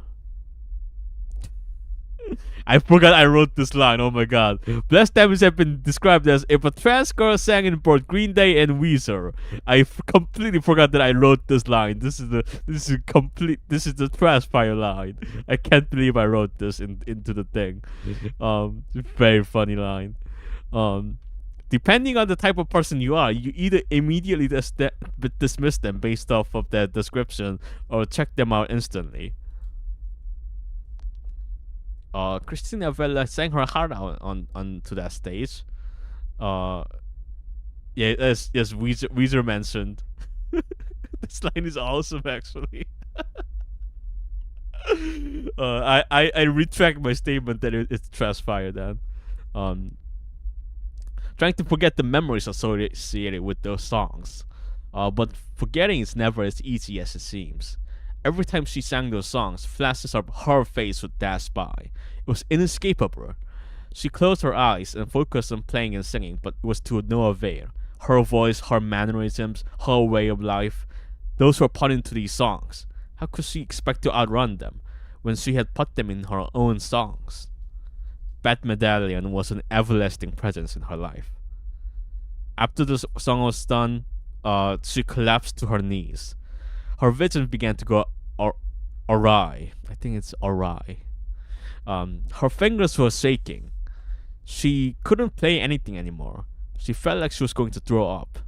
I forgot I wrote this line, oh my god. Blessed Diamonds have been described as if a trans girl sang in both Green Day and Weezer. I completely forgot that I wrote this line. This is the trash fire line. I can't believe I wrote this into the thing. Very funny line. Depending on the type of person you are, you either immediately dismiss them based off of their description or check them out instantly. Christina Vela sang her heart out onto that stage. Yeah, as Weezer mentioned. This line is awesome, actually. I retract my statement that it's trash fire then. Trying to forget the memories associated with those songs. But forgetting is never as easy as it seems. Every time she sang those songs, flashes of her face would dash by. It was inescapable. She closed her eyes and focused on playing and singing, but it was to no avail. Her voice, her mannerisms, her way of life, those were put into these songs. How could she expect to outrun them when she had put them in her own songs? Bat Medallion was an everlasting presence in her life. After the song was done, she collapsed to her knees. Her vision began to go awry. I think it's awry. Her fingers were shaking. She couldn't play anything anymore. She felt like she was going to throw up.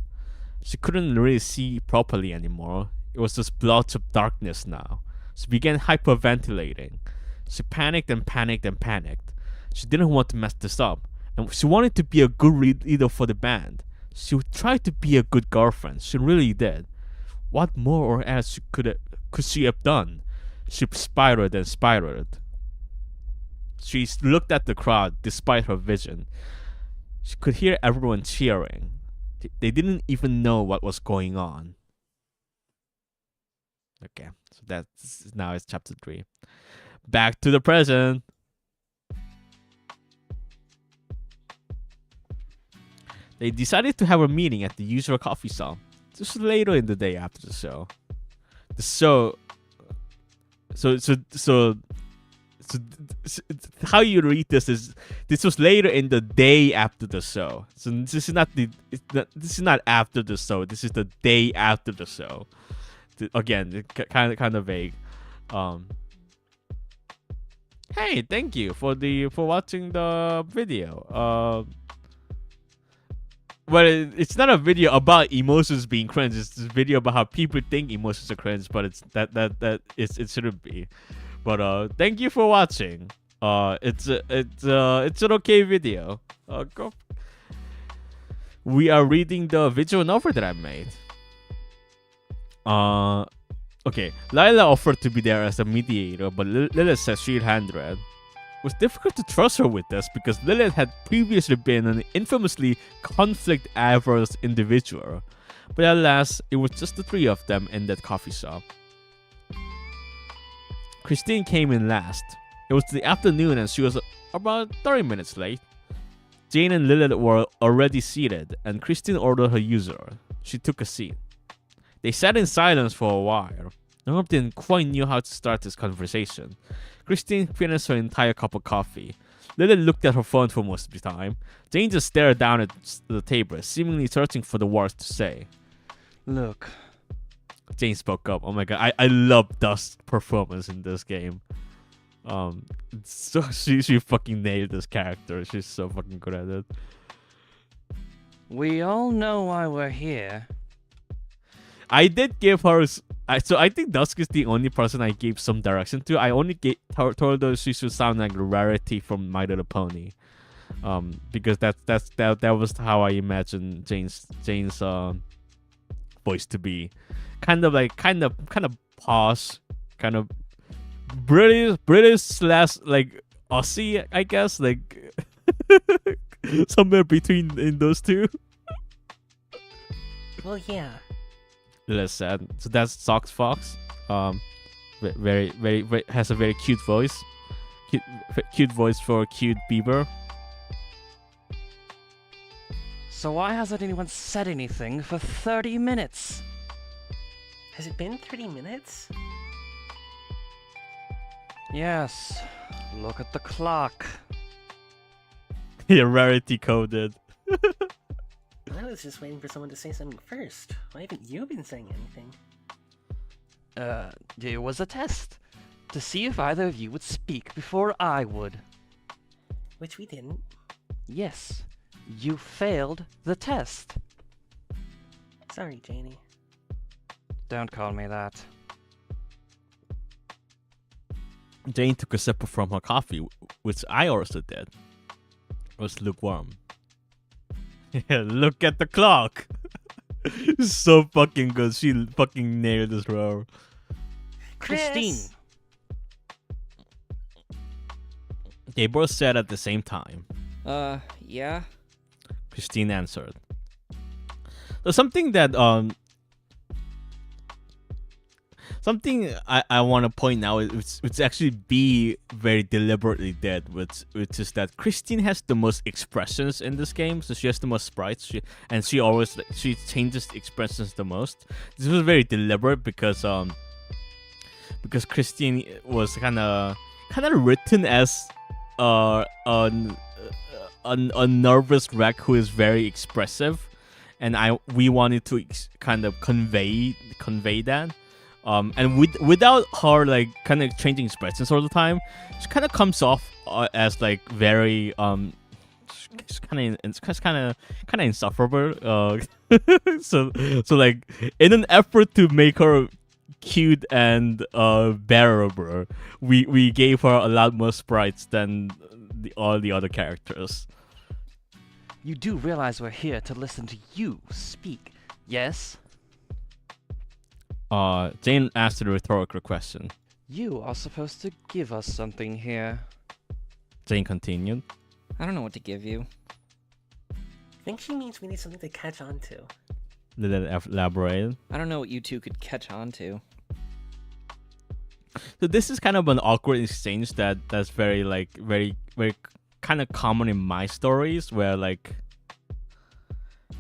She couldn't really see properly anymore. It was just blotch of darkness now. She began hyperventilating. She panicked and panicked and panicked. She didn't want to mess this up, and she wanted to be a good leader for the band. She tried to be a good girlfriend. She really did. What more or else could she have done? She spiraled and spiraled. She looked at the crowd despite her vision. She could hear everyone cheering. They didn't even know what was going on. Okay, so now it's chapter 3. Back to the present. They decided to have a meeting at the usual coffee shop. This was later in the day after the show. So how you read this is this was later in the day after the show. So this is not after the show. This is the day after the show. Again, kind of vague. Hey, thank you for watching the video. Well, it's not a video about emotions being cringe. It's a video about how people think emotions are cringe, but it shouldn't be. But thank you for watching. It's an okay video. We are reading the visual novel that I made. Okay. Lila offered to be there as a mediator, but Lilith said she'd handle it. It was difficult to trust her with this because Lilith had previously been an infamously conflict-averse individual. But alas, it was just the three of them in that coffee shop. Christine came in last. It was the afternoon and she was about 30 minutes late. Jane and Lilith were already seated and Christine ordered her user. She took a seat. They sat in silence for a while. Lilith didn't quite knew how to start this conversation. Christine finished her entire cup of coffee. Lilith looked at her phone for most of the time. Jane just stared down at the table, seemingly searching for the words to say. Look, Jane spoke up. Oh my god, I love Dust's performance in this game. So she fucking nailed this character. She's so fucking good at it. we all know why we're here. I did give her. So I think Dusk is the only person I gave some direction to. I only told her she should sound like Rarity from My Little Pony, because that was how I imagined Jane's voice to be, kind of posh, kind of British slash like Aussie, I guess, like somewhere between in those two. Well, yeah. Less sad. So that's Sox Fox. Very has a very cute voice. Cute voice for a cute beaver. So why hasn't anyone said anything for 30 minutes? Has it been 30 minutes? Yes, look at the clock. Yeah, Rarity coded. I was just waiting for someone to say something first. Why haven't you been saying anything? It was a test. To see if either of you would speak before I would. Which we didn't. Yes, you failed the test. Sorry, Janie. Don't call me that. Jane took a sip from her coffee, which I also did. It was lukewarm. Yeah, look at the clock. So fucking good. She fucking nailed this role. Christine! They both said at the same time. Yeah? Christine answered. So something that something I want to point out is it's actually B very deliberately did, which is that Christine has the most expressions in this game, so she has the most sprites. She always she changes the expressions the most. This was very deliberate because Christine was kind of written as a nervous wreck who is very expressive, and we wanted to kind of convey that. And without her like kind of changing expressions all the time, she kind of comes off as like very it's kind of insufferable. So like in an effort to make her cute and bearable, we gave her a lot more sprites than all the other characters. You do realize we're here to listen to you speak, yes? Jane asked a rhetorical question. You are supposed to give us something here. Jane continued. I don't know what to give you. I think she means we need something to catch on to. Lilith elaborated. I don't know what you two could catch on to. So this is kind of an awkward exchange that's very kind of common in my stories, where like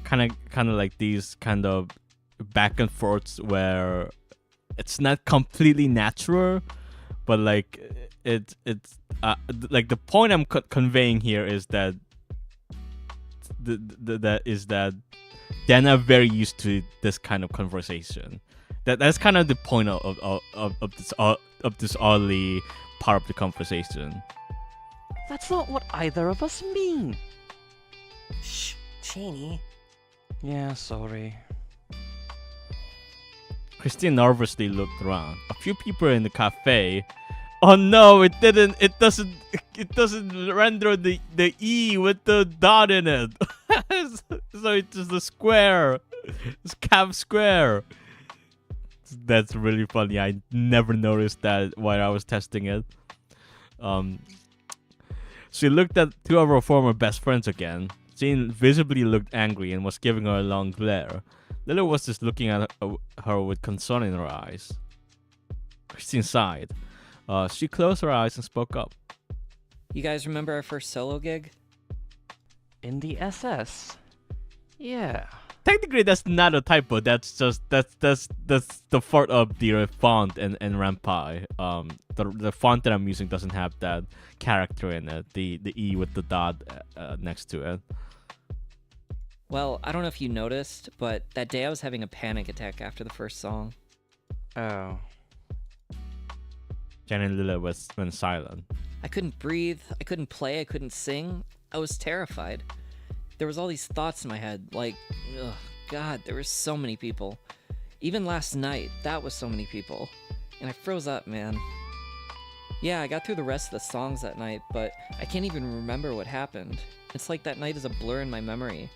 kind of like these kind of back and forths where it's not completely natural, but like it's like the point I'm conveying here is that that they're not very used to this kind of conversation. That's kind of the point of this early part of the conversation. That's not what either of us mean. Shh, Janie. Yeah, sorry. Christine nervously looked around. A few people in the cafe. Oh no, it doesn't render the E with the dot in it. So it's just a square. It's cap square. That's really funny. I never noticed that while I was testing it. She looked at two of her former best friends again. Jane visibly looked angry and was giving her a long glare. Lily was just looking at her with concern in her eyes. Christine sighed. She closed her eyes and spoke up. You guys remember our first solo gig? In the SS? Yeah. technically that's not a typo. That's just that's the fault of the font and Rampai. The font that I'm using doesn't have that character in it. The E with the dot next to it. Well, I don't know if you noticed, but that day I was having a panic attack after the first song. Oh. Jen and Lila went silent. I couldn't breathe, I couldn't play, I couldn't sing. I was terrified. There was all these thoughts in my head, like, ugh, God, there were so many people. Even last night, that was so many people. And I froze up, man. Yeah, I got through the rest of the songs that night, but I can't even remember what happened. It's like that night is a blur in my memory.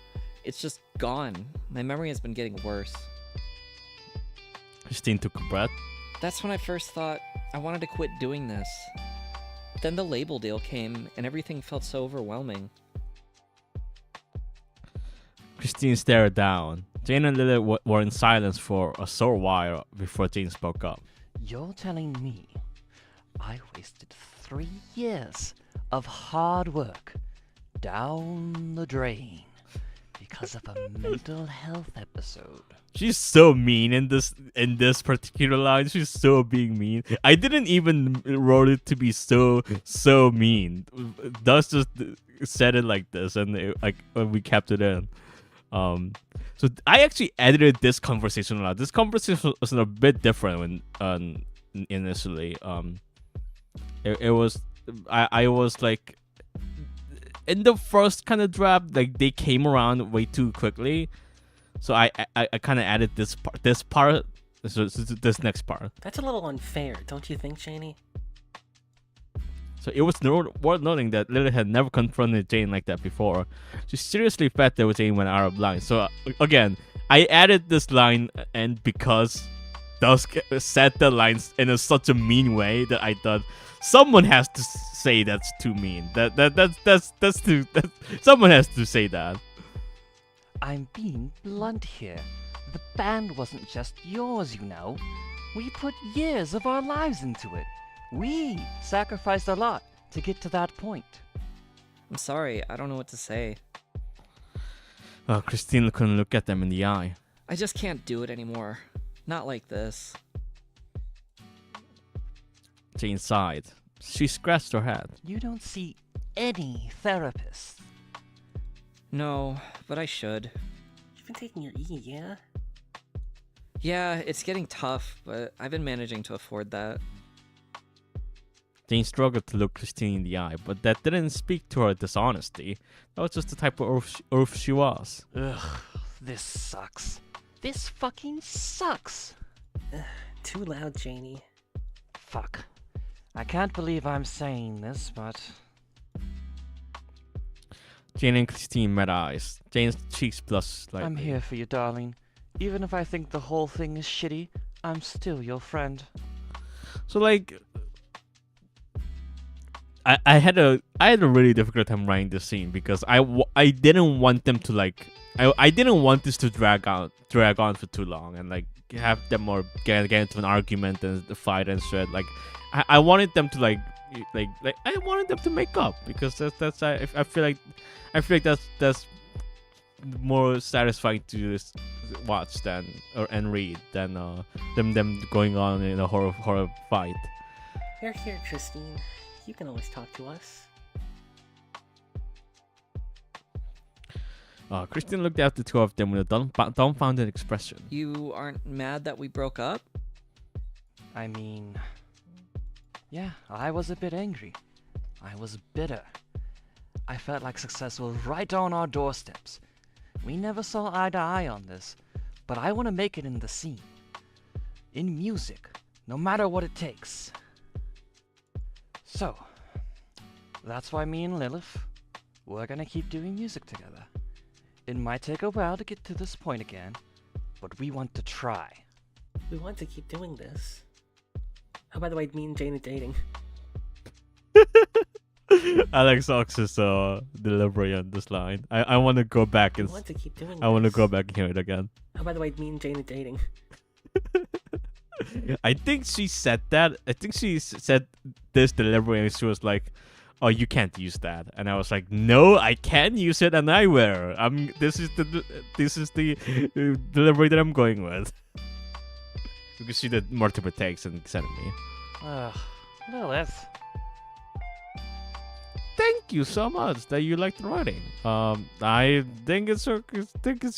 It's just gone. My memory has been getting worse. Christine took a breath. That's when I first thought I wanted to quit doing this. Then the label deal came, and everything felt so overwhelming. Christine stared down. Jane and Lily were in silence for a short while before Jane spoke up. You're telling me I wasted 3 years of hard work down the drain because of a mental health episode? She's so mean in this particular line. She's so being mean. I didn't even wrote it to be so mean. Dust just said it like this, and we kept it in. So I actually edited this conversation a lot. This conversation was a bit different when initially. It was I was like in the first kind of draft, like they came around way too quickly. So I kind of added this part, this next part. That's a little unfair, don't you think, Janie? So it was worth noting that Lily had never confronted Jane like that before. She seriously felt that Jane went out of line. So again, I added this line, and because Dusk said the lines in such a mean way that I thought someone has to say that's too mean. That's too. Someone has to say that. I'm being blunt here. The band wasn't just yours, you know. We put years of our lives into it. We sacrificed a lot to get to that point. I'm sorry, I don't know what to say. Christine couldn't look at them in the eye. I just can't do it anymore. Not like this. Jane sighed. She scratched her head. You don't see any therapists. No, but I should. You've been taking your E, yeah? Yeah, it's getting tough, but I've been managing to afford that. Jane struggled to look Christine in the eye, but that didn't speak to her dishonesty. That was just the type of oaf she was. Ugh, this sucks. This fucking sucks. Too loud, Janie. Fuck. I can't believe I'm saying this, but... Jane and Christine met eyes. Jane's cheeks blushed slightly. I'm here for you, darling. Even if I think the whole thing is shitty, I'm still your friend. So like, I had a really difficult time writing this scene because I didn't want them to like I didn't want this to drag on for too long and like have them or get into an argument and the fight and shit. Like I wanted them to like I wanted them to make up because that's I feel like that's more satisfying to just watch than and read than them going on in a horror fight. Here, Christine. You can always talk to us. Christine looked at the two of them with a dumbfounded expression. You aren't mad that we broke up? I mean... yeah, I was a bit angry. I was bitter. I felt like success was right on our doorsteps. We never saw eye to eye on this, but I want to make it in the scene. In music, no matter what it takes. So, that's why me and Lilith, we're gonna keep doing music together. It might take a while to get to this point again, but we want to try. We want to keep doing this. How by the way, me and Jane are dating. Alex Ox's delivery on this line. I want to go back and We want to keep doing I want to this. go back and hear it again. How by the way, me and Jane are dating. I think she said that. I think she said this delivery and she was like, "Oh, you can't use that." And I was like, "No, I can use it, and I will. This is the delivery that I'm going with." Because she did multiple takes and sent it me. Lilith. Thank you so much that you liked the writing. I think it's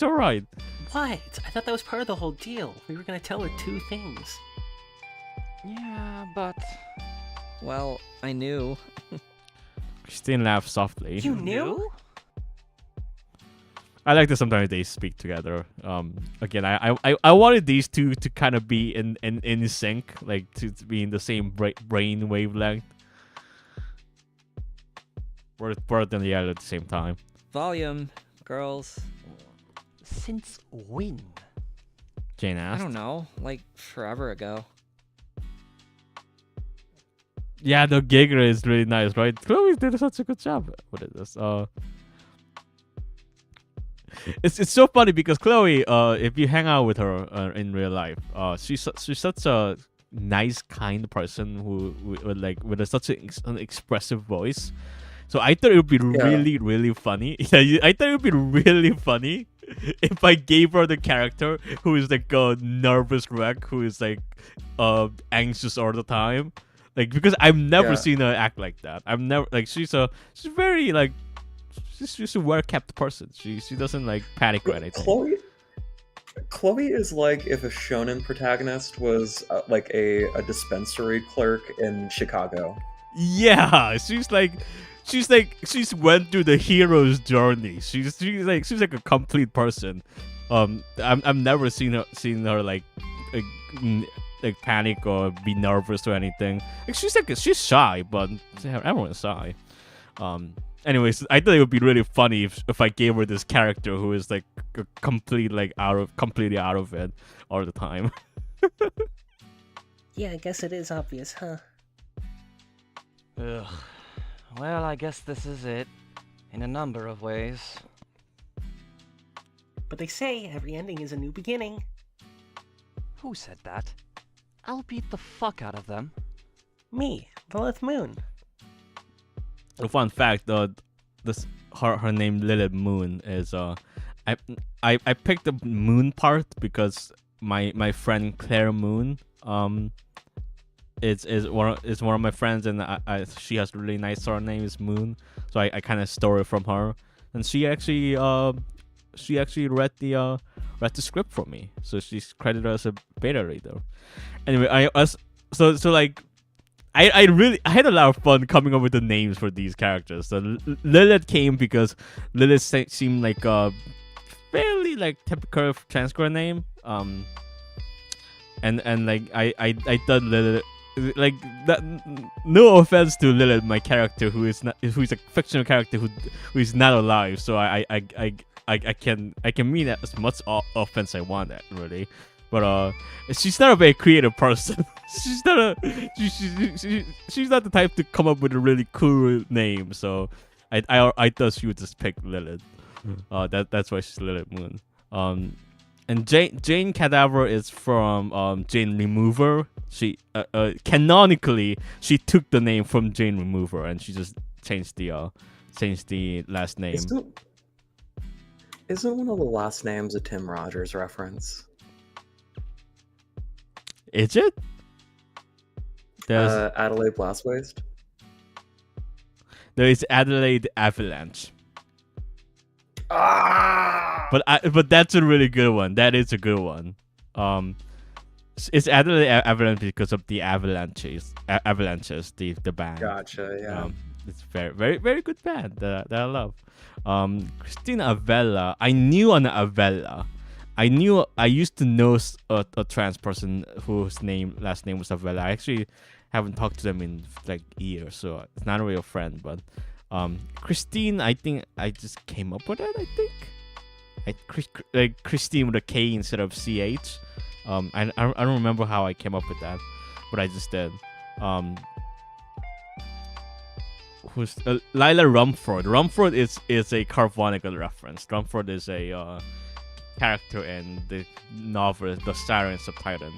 alright. What? I thought that was part of the whole deal. We were gonna tell her 2 things. Yeah, but Well, I knew. Christine laughed softly. You knew? I like that sometimes they speak together. Again, I wanted these two to kind of be in sync, like to be in the same brain wavelength. Both and yellow at the same time. Volume, girls. since when? Jane I asked. don't know, like forever ago. Yeah, the Giger is really nice, right? Chloe did such a good job with it. It's so funny because Chloe, if you hang out with her in real life, she's such a nice, kind person who with such an expressive voice. So I thought it would be really funny. Yeah, I thought it would be really funny if I gave her the character who is like a nervous wreck, who is like anxious all the time. Like, because I've never seen her act like that. I've never she's very like she's a well kept person. She doesn't like panic or anything. Chloe is like if a shonen protagonist was like a dispensary clerk in Chicago. Yeah, she's went through the hero's journey. She's like a complete person. I've never seen her like panic or be nervous or anything. Like she's shy, but everyone's shy. Anyways, I thought it would be really funny if I gave her this character who is like completely out of it all the time. Yeah, I guess it is obvious, huh? Ugh. Well, I guess this is it. In a number of ways. But they say every ending is a new beginning. Who said that? I'll beat the fuck out of them. Me, Lilith Moon. A fun fact, her name Lilith Moon is I picked the Moon part because my friend Claire Moon is one of my friends, and she has a really nice surname is Moon, so I kind of stole it from her, and she actually read the script for me, so she's credited as a beta reader. Anyway, I had a lot of fun coming up with the names for these characters. So Lilith came because Lilith seemed like a fairly like typical transcript name. And like I thought Lilith, like that. No offense to Lilith, my character who's a fictional character who is not alive. So I can mean as much offense I want that really. But she's not a very creative person. she's not the type to come up with a really cool name. So I thought she would just pick Lilith. That's why she's Lilith Moon. And Jane Cadaver is from Jane Remover. She canonically she took the name from Jane Remover and she just changed the last name. Isn't one of the last names a Tim Rogers reference? Is it? There's Adelaide Blastwaste. there is Adelaide Avalanche. Ah! But that's a really good one. That is a good one. It's Adelaide Avalanche because of the Avalanches, the band. Gotcha. Yeah. It's very, very, very good band that I love. Christina Avella. I knew an Avella. I used to know a trans person whose last name was Avella. I actually haven't talked to them in like years, so it's not a real friend. But Christine, I think I just came up with it. I think like Christine with a K instead of CH. I don't remember how I came up with that, but I just did. Who's Lila Rumford? Rumford is a Carbonical reference. Rumford is a character in the novel The Sirens of Titan.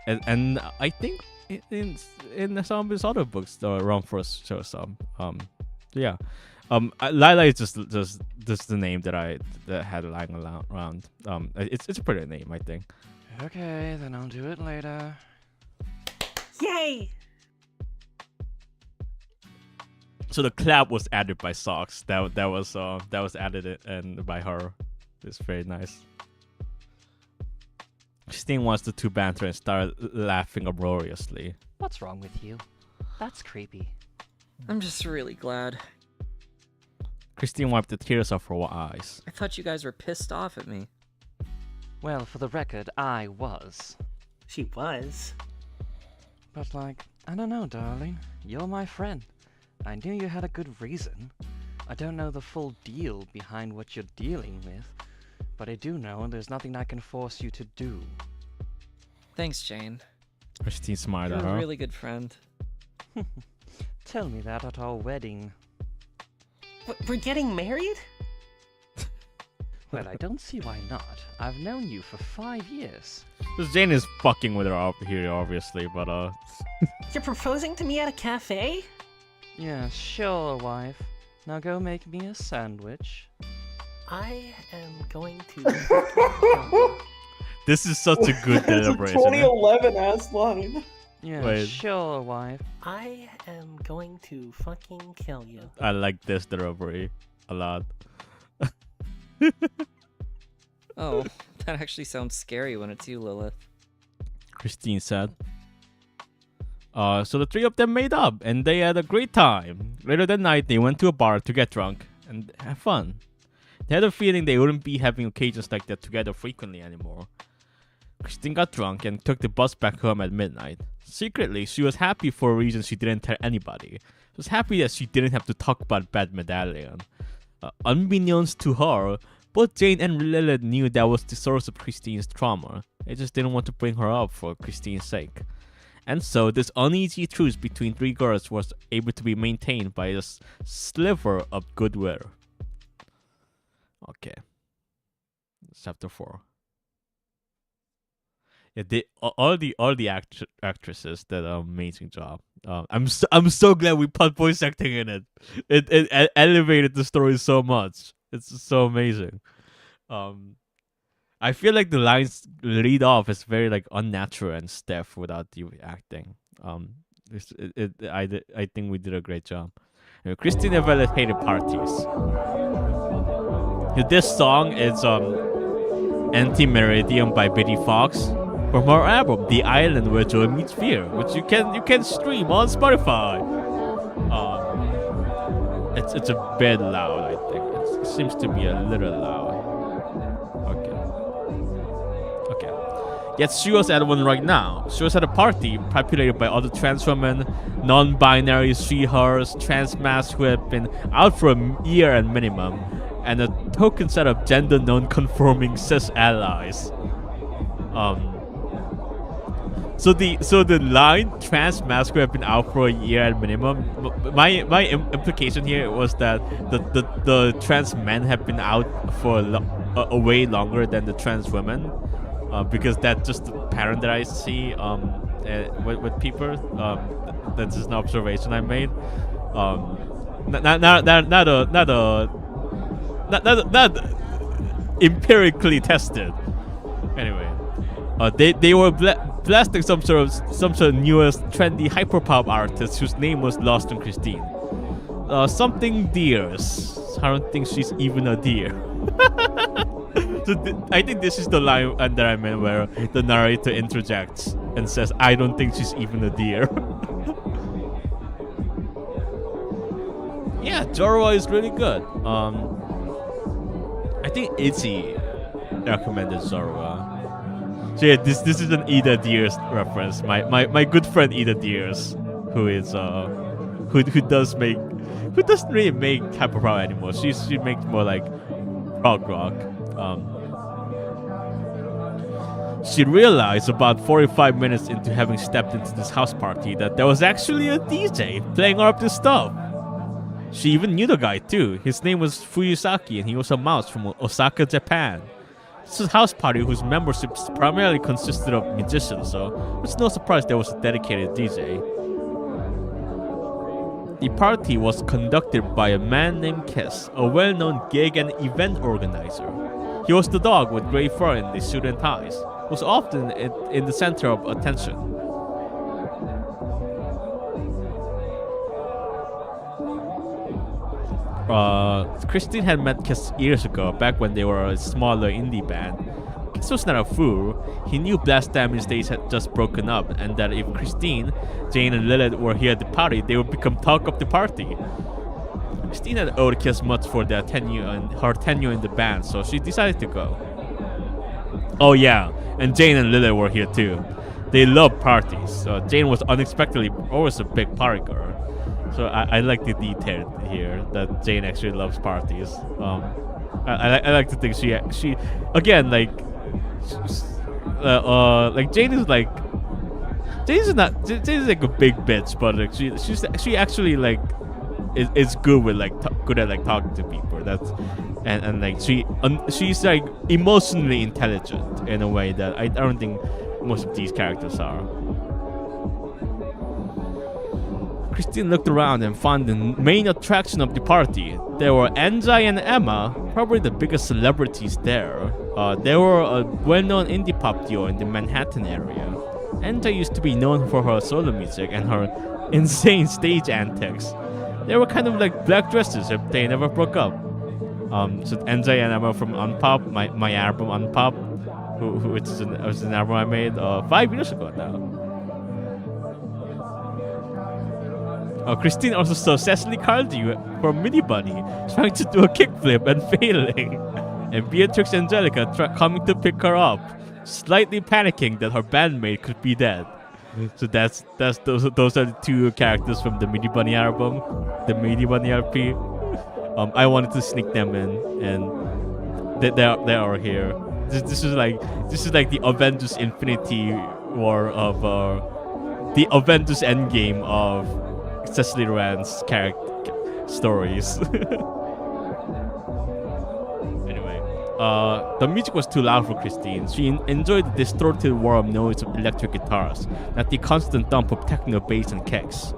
And I think in some of his other books, the Run First shows some. Yeah. Lila is just the name that I had lying around. It's a pretty name, I think. Okay, then I'll do it later. Yay! So the clap was added by Socks. That was added and by her. It's very nice. Christine wants the two banter and start laughing uproariously. What's wrong with you? That's creepy. I'm just really glad. Christine wiped the tears off her eyes. I thought you guys were pissed off at me. Well, for the record, I was. She was. But like, I don't know, darling. You're my friend. I knew you had a good reason. I don't know the full deal behind what you're dealing with, but I do know there's nothing I can force you to do. Thanks, Jane. Christine smiled You're at her. a really good friend. Tell me that at our wedding. We're getting married? Well, I don't see why not. I've known you for 5 years. Because Jane is fucking with her up here, obviously, but You're proposing to me at a cafe? Yeah, sure, wife. Now go make me a sandwich. I am going to. this is such a good It's a deliberation. 2011 ass line. Yeah, Wait. sure, wife. I am going to fucking kill you. I like this delivery a lot. Oh, that actually sounds scary when it's you, Lilith. Christine said. So the three of them made up, and they had a great time. Later that night, they went to a bar to get drunk and have fun. They had a feeling they wouldn't be having occasions like that together frequently anymore. Christine got drunk and took the bus back home at midnight. Secretly, she was happy for a reason she didn't tell anybody. She was happy that she didn't have to talk about Bad Medallion. Unbeknownst to her, both Jane and Lilith knew that was the source of Christine's trauma. They just didn't want to bring her up for Christine's sake. And so, this uneasy truce between three girls was able to be maintained by a sliver of goodwill. Okay. Chapter 4. Yeah, all the actresses did an amazing job. I'm so glad we put voice acting in it. It elevated the story so much. It's so amazing. I feel like the lines lead off is very like unnatural and stiff without the acting. I think we did a great job. Anyway, Christine Evelet hated parties. This song is Anti-Meridian by Betty Fox from her album The Island Where Joy Meets Fear, which you can stream on Spotify. It's a bit loud, I think. It seems to be a little loud. Okay. Yet she was at one right now. She was at a party populated by other trans women, non-binary she/hers, trans masc who had been out for a year at minimum, and a token set of gender non-conforming cis allies. So the line trans masc who have been out for a year at minimum. My implication here was that the trans men have been out for a way longer than the trans women, because that's just the pattern that I see with people. That's just an observation I made. Not empirically tested. Anyway, they were blasting some sort of newest trendy hyperpop artist whose name was lost on Christine. Something deers. I don't think she's even a deer. So I think this is the line that I meant where the narrator interjects and says, "I don't think she's even a deer." Yeah, Jorah is really good. I think Izzy recommended Zorua. So yeah, this is an Ida Deers reference. My good friend Ida Deers, who is who doesn't really make hyperpop anymore. She makes more like prog rock. She realized about 45 minutes into having stepped into this house party that there was actually a DJ playing all of this stuff. She even knew the guy too. His name was Fuyusaki and he was a mouse from Osaka, Japan. This was a house party whose membership primarily consisted of musicians, so it's no surprise there was a dedicated DJ. The party was conducted by a man named Kiss, a well-known gig and event organizer. He was the dog with gray fur and the suit and ties, was often in the center of attention. Christine had met Kiss years ago, back when they were a smaller indie band. Kiss was not a fool. He knew Blast Damage Days had just broken up, and that if Christine, Jane, and Lilith were here at the party, they would become talk of the party. Christine had owed Kiss much for their her tenure in the band, so she decided to go. Oh yeah, and Jane and Lilith were here too. They love parties. Jane was unexpectedly always a big party girl. So I like the detail here that Jane actually loves parties. I like to think she again like Jane is like Jane is like a big bitch, but like she actually like is good with like good at like talking to people. That's and like she's like emotionally intelligent in a way that I don't think most of these characters are. Christine looked around and found the main attraction of the party. There were Anjay and Emma, probably the biggest celebrities there. They were a well-known indie pop duo in the Manhattan area. Anjay used to be known for her solo music and her insane stage antics. They were kind of like black dresses if they never broke up. So Anjay and Emma from Unpop, my album Unpop, which is an album I made 5 years ago now. Christine also saw Cecily Cardew from Mini Bunny trying to do a kickflip and failing, and Beatrix Angelica coming to pick her up, slightly panicking that her bandmate could be dead. So those are the two characters from the Mini Bunny album, the Mini Bunny LP. I wanted to sneak them in, and they are here. This is like the Avengers Infinity War of the Avengers Endgame of Cecily Rand's character stories. Anyway, the music was too loud for Christine. She enjoyed the distorted warm noise of electric guitars, not the constant dump of techno bass and kicks.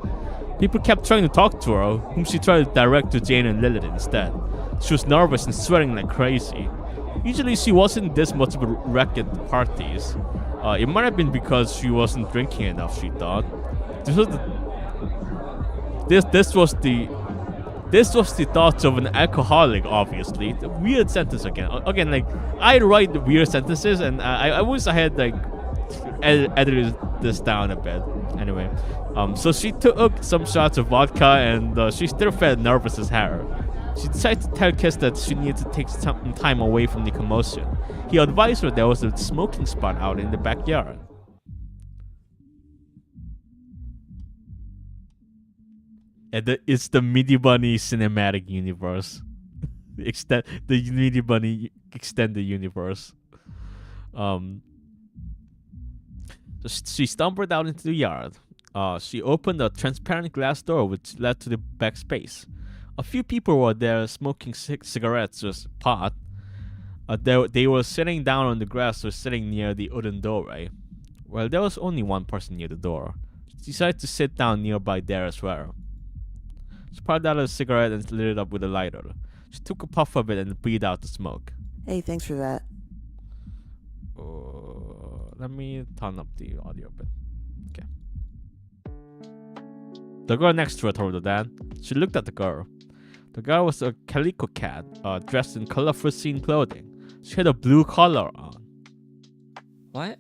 People kept trying to talk to her, whom she tried to direct to Jane and Lilith instead. She was nervous and sweating like crazy. Usually she wasn't this much of a wreck at the parties. It might have been because she wasn't drinking enough, she thought. This was the thoughts of an alcoholic, obviously. The weird sentence again. Again, like, I write the weird sentences, and I wish I had, like, edited this down a bit. Anyway, so she took some shots of vodka, and she still felt nervous as hell. She decided to tell Kiss that she needed to take some time away from the commotion. He advised her there was a smoking spot out in the backyard. And it's the Mini Bunny cinematic universe. The Mini Bunny extended universe. So she stumbled out into the yard. She opened a transparent glass door which led to the back space. A few people were there smoking cigarettes with pot. They were sitting down on the grass or sitting near the wooden doorway. Well, there was only one person near the door. She decided to sit down nearby there as well. She pulled out a cigarette and lit it up with a lighter. She took a puff of it and breathed out the smoke. Hey, thanks for that. Let me turn up the audio a bit. Okay. The girl next to her told her that. She looked at the girl. The girl was a calico cat, dressed in colorful scene clothing. She had a blue collar on. What?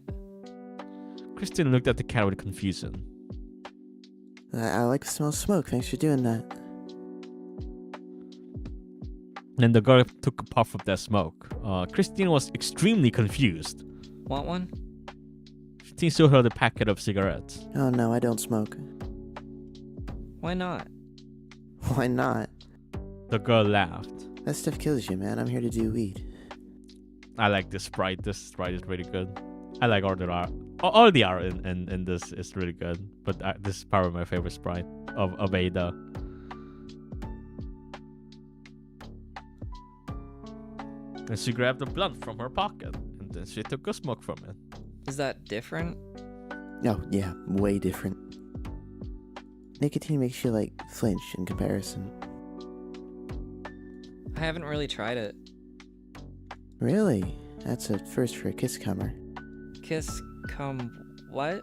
Christine looked at the cat with confusion. I like the smell of smoke. Thanks for doing that. Then the girl took a puff of that smoke. Christine was extremely confused. Want one? Christine showed her the packet of cigarettes. Oh no, I don't smoke. Why not? Why not? The girl laughed. That stuff kills you, man. I'm here to do weed. I like this sprite. This sprite is really good. I like all the art. All the art in this is really good. But this is probably my favorite sprite of Ada. And she grabbed a blunt from her pocket, and then she took a smoke from it. Is that different? Oh, yeah, way different. Nicotine makes you, like, flinch in comparison. I haven't really tried it. Really? That's a first for a kiss comer. Kiss come what?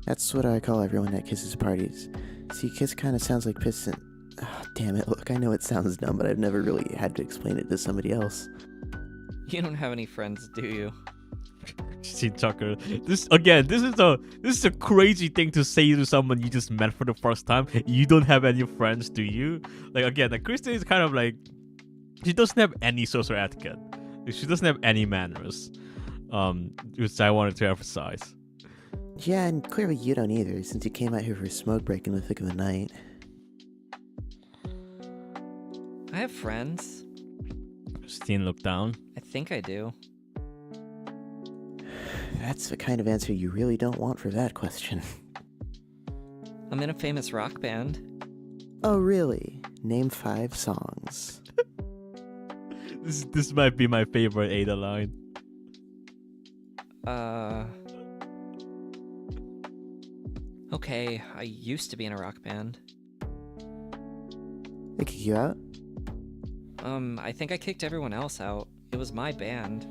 That's what I call everyone at kisses parties. See, kiss kind of sounds like piss and... Oh, damn it, look, I know it sounds dumb, but I've never really had to explain it to somebody else. You don't have any friends, do you? Christine Tucker. This is a crazy thing to say to someone you just met for the first time. You don't have any friends, do you? Like again, like Christine is kind of like she doesn't have any social etiquette. She doesn't have any manners. Which I wanted to emphasize. Yeah, and clearly you don't either, since you came out here for a smoke break in the thick of the night. I have friends. Christine looked down. I think I do. That's the kind of answer you really don't want for that question. I'm in a famous rock band. Oh, really? Name 5 songs. This might be my favorite Ada line. Okay, I used to be in a rock band. They kick you out? I think I kicked everyone else out. It was my band.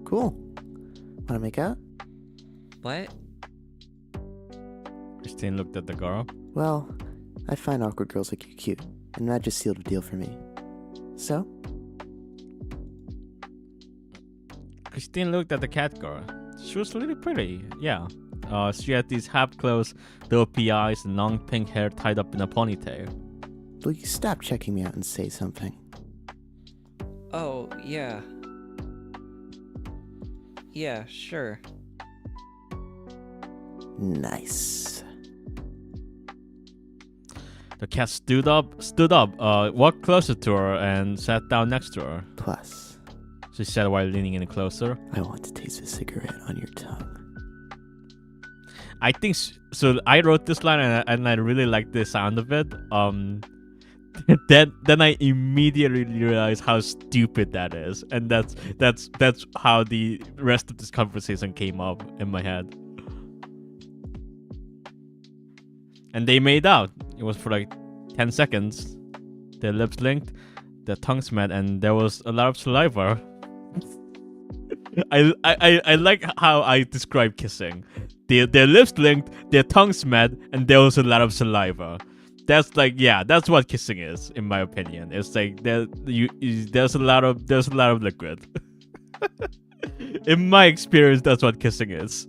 Cool. Wanna make out? What? Christine looked at the girl. Well, I find awkward girls like you cute, and that just sealed the deal for me. So? Christine looked at the cat girl. She was really pretty, yeah. She had these half-closed, dopey eyes and long pink hair tied up in a ponytail. Will you stop checking me out and say something? Oh, yeah. Yeah, sure. Nice. The cat stood up, walked closer to her and sat down next to her. Plus, She said while leaning in closer. I want to taste the cigarette on your tongue. I think so. I wrote this line and I really like the sound of it. Then I immediately realized how stupid that is, and that's how the rest of this conversation came up in my head. And they made out. It was for like 10 seconds. Their lips linked, their tongues met, and there was a lot of saliva. I like how I describe kissing. Their lips linked, their tongues met, and there was a lot of saliva. That's like, yeah, that's what kissing is, in my opinion. It's like there's a lot of liquid. In my experience, that's what kissing is.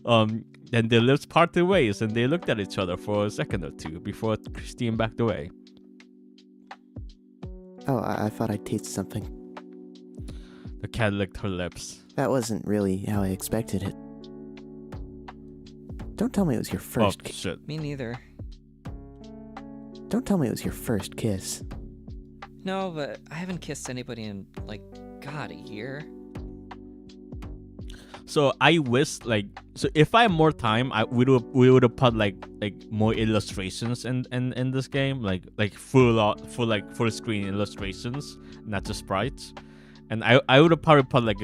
And their lips parted ways, and they looked at each other for a second or two before Christine backed away. Oh, I thought I'd taste something. The cat licked her lips. That wasn't really how I expected it. Don't tell me it was your first Oh, shit. Me neither. Don't tell me it was your first kiss. No, but I haven't kissed anybody in, like, God, a year. So I wish, like, so if I had more time, we would have put like more illustrations in this game, like full screen illustrations, not just sprites. And I would have probably put like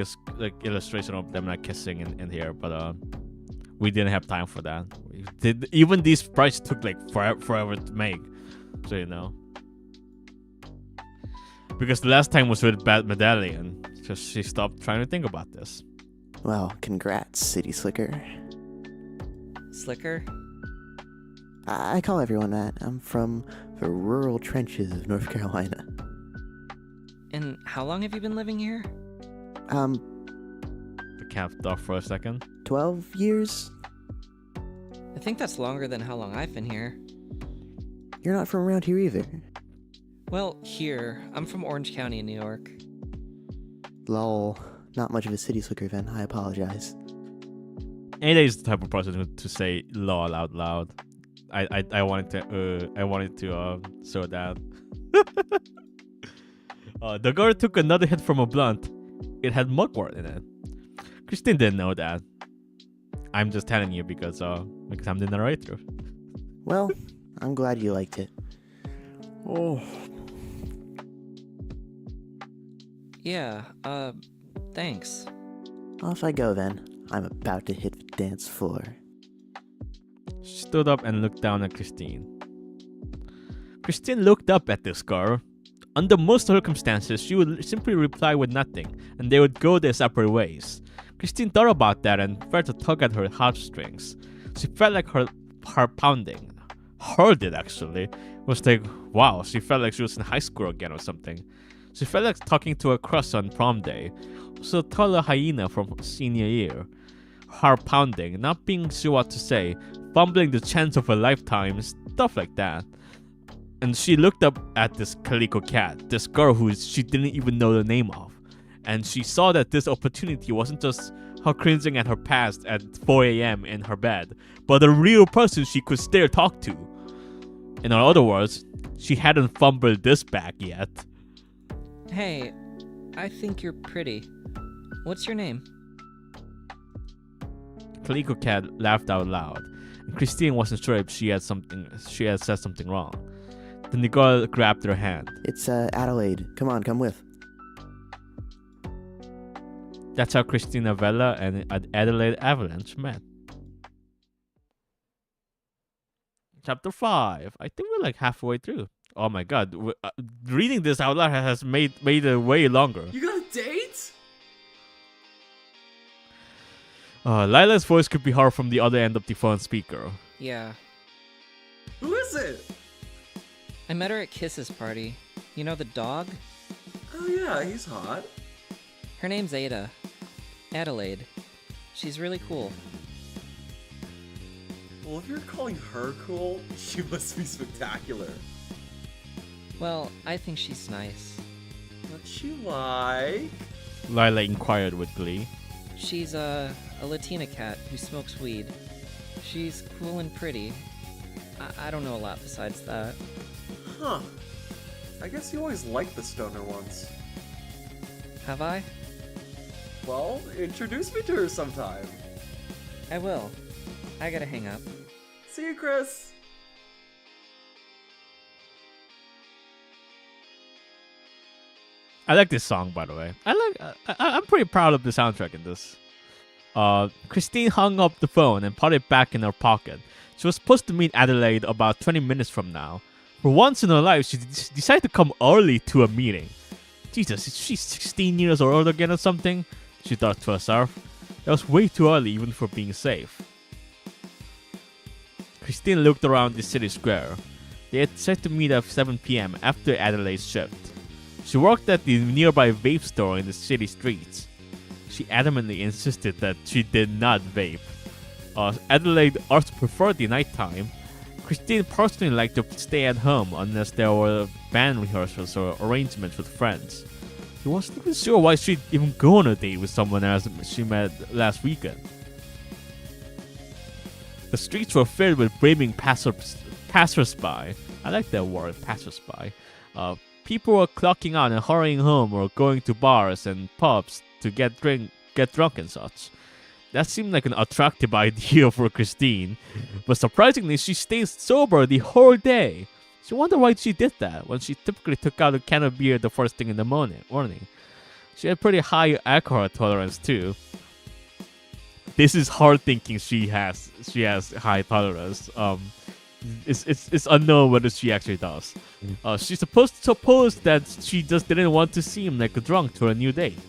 illustration of them like kissing in here, but we didn't have time for that. Even these sprites took like forever to make, so you know. Because the last time was with Bad Medallion, so she stopped trying to think about this. Well, congrats, City Slicker. Slicker? I call everyone that. I'm from the rural trenches of North Carolina. And how long have you been living here? The cat thought for a second. 12 years? I think that's longer than how long I've been here. You're not from around here either. Well, here. I'm from Orange County in New York. Lol. Not much of a City Slicker then, I apologize. Ada is the type of person to say lol out loud. I wanted to show that. The girl took another hit from a blunt. It had mugwort in it. Christine didn't know that. I'm just telling you because I'm the narrator. Well, I'm glad you liked it. Oh. Yeah, thanks. Off I go then. I'm about to hit the dance floor. She stood up and looked down at Christine. Christine looked up at this girl. Under most circumstances, she would simply reply with nothing, and they would go their separate ways. Christine thought about that and felt a tug at her heartstrings. She felt like her heart pounding. Heard it, actually. It was like, wow, she felt like she was in high school again or something. She felt like talking to a crush on prom day. So taller hyena from senior year. Heart pounding, not being sure what to say, fumbling the chance of a lifetime, stuff like that. And she looked up at this calico cat, this girl who she didn't even know the name of. And she saw that this opportunity wasn't just her cringing at her past at 4 a.m. in her bed, but a real person she could still talk to. In other words, she hadn't fumbled this bag yet. Hey, I think you're pretty. What's your name? Calico cat laughed out loud, and Christine wasn't sure if she had said something wrong. Then the girl grabbed her hand. It's Adelaide. Come on, come with. That's how Christina Vella and Adelaide Avalanche met. Chapter 5. I think we're like halfway through. Oh my god. Reading this out loud has made it way longer. You got a date? Lila's voice could be heard from the other end of the phone speaker. Yeah. Who is it? I met her at Kiss's party. You know the dog? Oh yeah, he's hot. Her name's Ada. Adelaide. She's really cool. Well, if you're calling her cool, she must be spectacular. Well, I think she's nice. What's she like? Lila inquired with glee. She's a Latina cat who smokes weed. She's cool and pretty. I don't know a lot besides that. Huh. I guess you always liked the stoner ones. Have I? Well, introduce me to her sometime. I will. I gotta hang up. See you, Chris. I like this song, by the way. I'm pretty proud of the soundtrack in this. Christine hung up the phone and put it back in her pocket. She was supposed to meet Adelaide about 20 minutes from now. For once in her life, she decided to come early to a meeting. Jesus, is she 16 years old again or something? She thought to herself. That was way too early even for being safe. Christine looked around the city square. They had set to meet at 7 p.m. after Adelaide's shift. She worked at the nearby vape store in the city streets. She adamantly insisted that she did not vape. Adelaide also preferred the nighttime. Christine personally liked to stay at home unless there were band rehearsals or arrangements with friends. She wasn't even sure why she'd even go on a date with someone else she met last weekend. The streets were filled with braving passersby. I like that word, passersby. People were clocking out and hurrying home or going to bars and pubs to get drunk and such. That seemed like an attractive idea for Christine, but surprisingly, she stayed sober the whole day. She wondered why she did that when she typically took out a can of beer the first thing in the morning. She had pretty high alcohol tolerance too. This is hard thinking she has high tolerance. It's unknown whether she actually does. She's supposed to suppose that she just didn't want to seem like a drunk to a new date.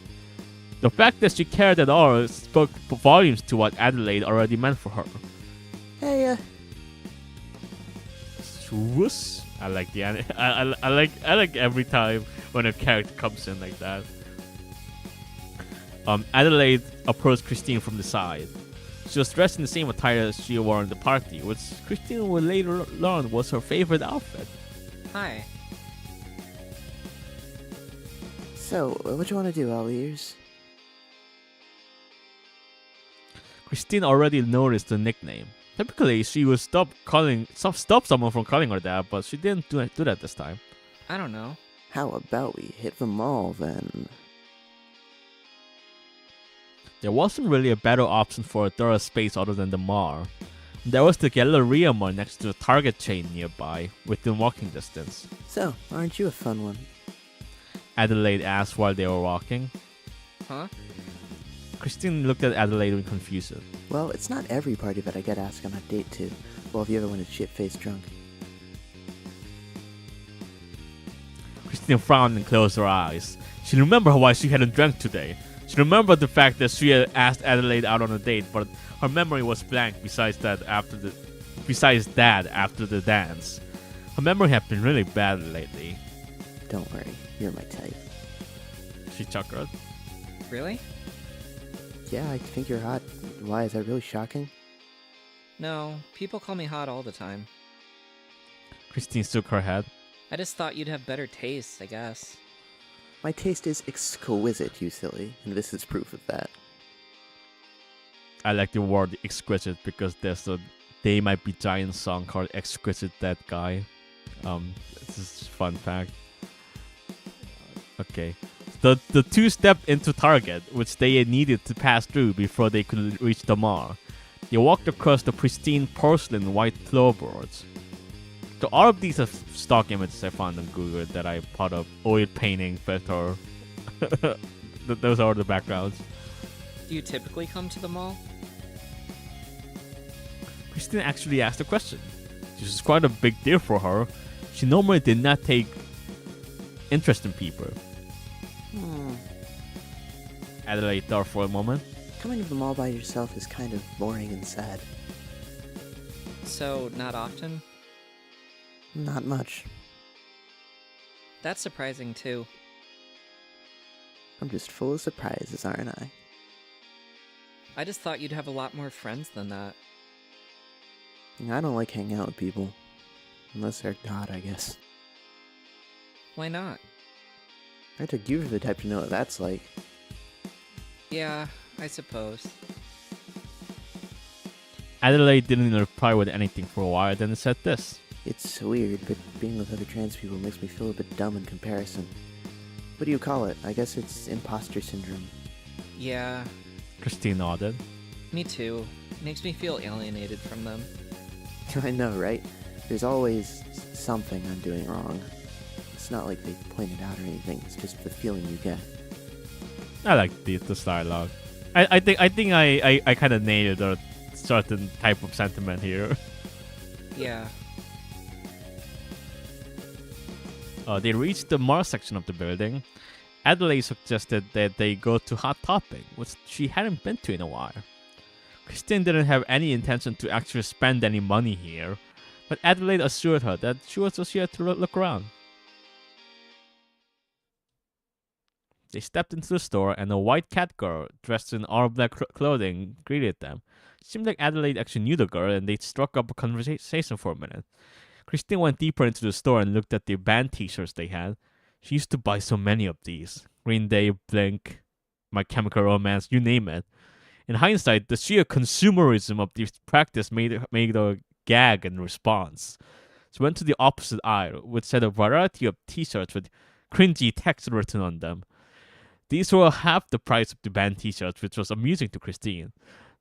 The fact that she cared at all spoke volumes to what Adelaide already meant for her. Hey, Whoosh. I like the I like every time when a character comes in like that. Adelaide approached Christine from the side. She was dressed in the same attire as she wore in the party, which Christine would later learn was her favorite outfit. Hi. so what you want to do, all ears? Christine already noticed the nickname. Typically, she would stop someone from calling her that, but she didn't do that this time. I don't know. How about we hit the mall then? There wasn't really a better option for a thorough space other than the mall. There was the Galleria Mall next to the Target chain nearby, within walking distance. So, aren't you a fun one? Adelaide asked while they were walking. Huh? Christine looked at Adelaide in confusion. Well, it's not every party that I get asked on a date to. Well, if you ever went shit-faced drunk. Christine frowned and closed her eyes. She remembered why she hadn't drank today. She remembered the fact that she had asked Adelaide out on a date, but her memory was blank besides that after the dance. Her memory had been really bad lately. Don't worry, you're my type. She chuckled. Really? Yeah, I think you're hot. Why, is that really shocking? No, people call me hot all the time. Christine shook her head. I just thought you'd have better taste, I guess. My taste is exquisite, you silly, and this is proof of that. I like the word exquisite because there's a They Might Be Giant song called Exquisite That Guy. This is a fun fact. Okay. The two stepped into Target, which they needed to pass through before they could reach the mall. They walked across the pristine porcelain white floorboards. So all of these are stock images I found on Google that I put up. Oil painting, filter. Those are the backgrounds. Do you typically come to the mall? Christine actually asked a question. This is quite a big deal for her. She normally did not take interest in people. Adelaide thought for a moment. Coming to the mall by yourself is kind of boring and sad. So, not often? Not much. That's surprising, too. I'm just full of surprises, aren't I? I just thought you'd have a lot more friends than that. I don't like hanging out with people. Unless they're hot, I guess. Why not? I took you for the type to know what that's like. Yeah, I suppose. Adelaide didn't reply with anything for a while, then said this. It's weird, but being with other trans people makes me feel a bit dumb in comparison. What do you call it? I guess it's imposter syndrome. Yeah, Christine nodded. me too. Makes me feel alienated from them. I know, right? There's always something I'm doing wrong. It's not like they point it out or anything, it's just the feeling you get. I like this dialogue. I think I kind of nailed a certain type of sentiment here. Yeah. They reached the mall section of the building. Adelaide suggested that they go to Hot Topic, which she hadn't been to in a while. Christine didn't have any intention to actually spend any money here, but Adelaide assured her that she was just here to look around. They stepped into the store, and a white cat girl dressed in all black clothing greeted them. It seemed like Adelaide actually knew the girl, and they struck up a conversation for a minute. Christine went deeper into the store and looked at the band t-shirts they had. She used to buy so many of these. Green Day, Blink, My Chemical Romance, you name it. In hindsight, the sheer consumerism of this practice made her gag in response. She went to the opposite aisle, which had a variety of t-shirts with cringy text written on them. These were half the price of the band t-shirts, which was amusing to Christine.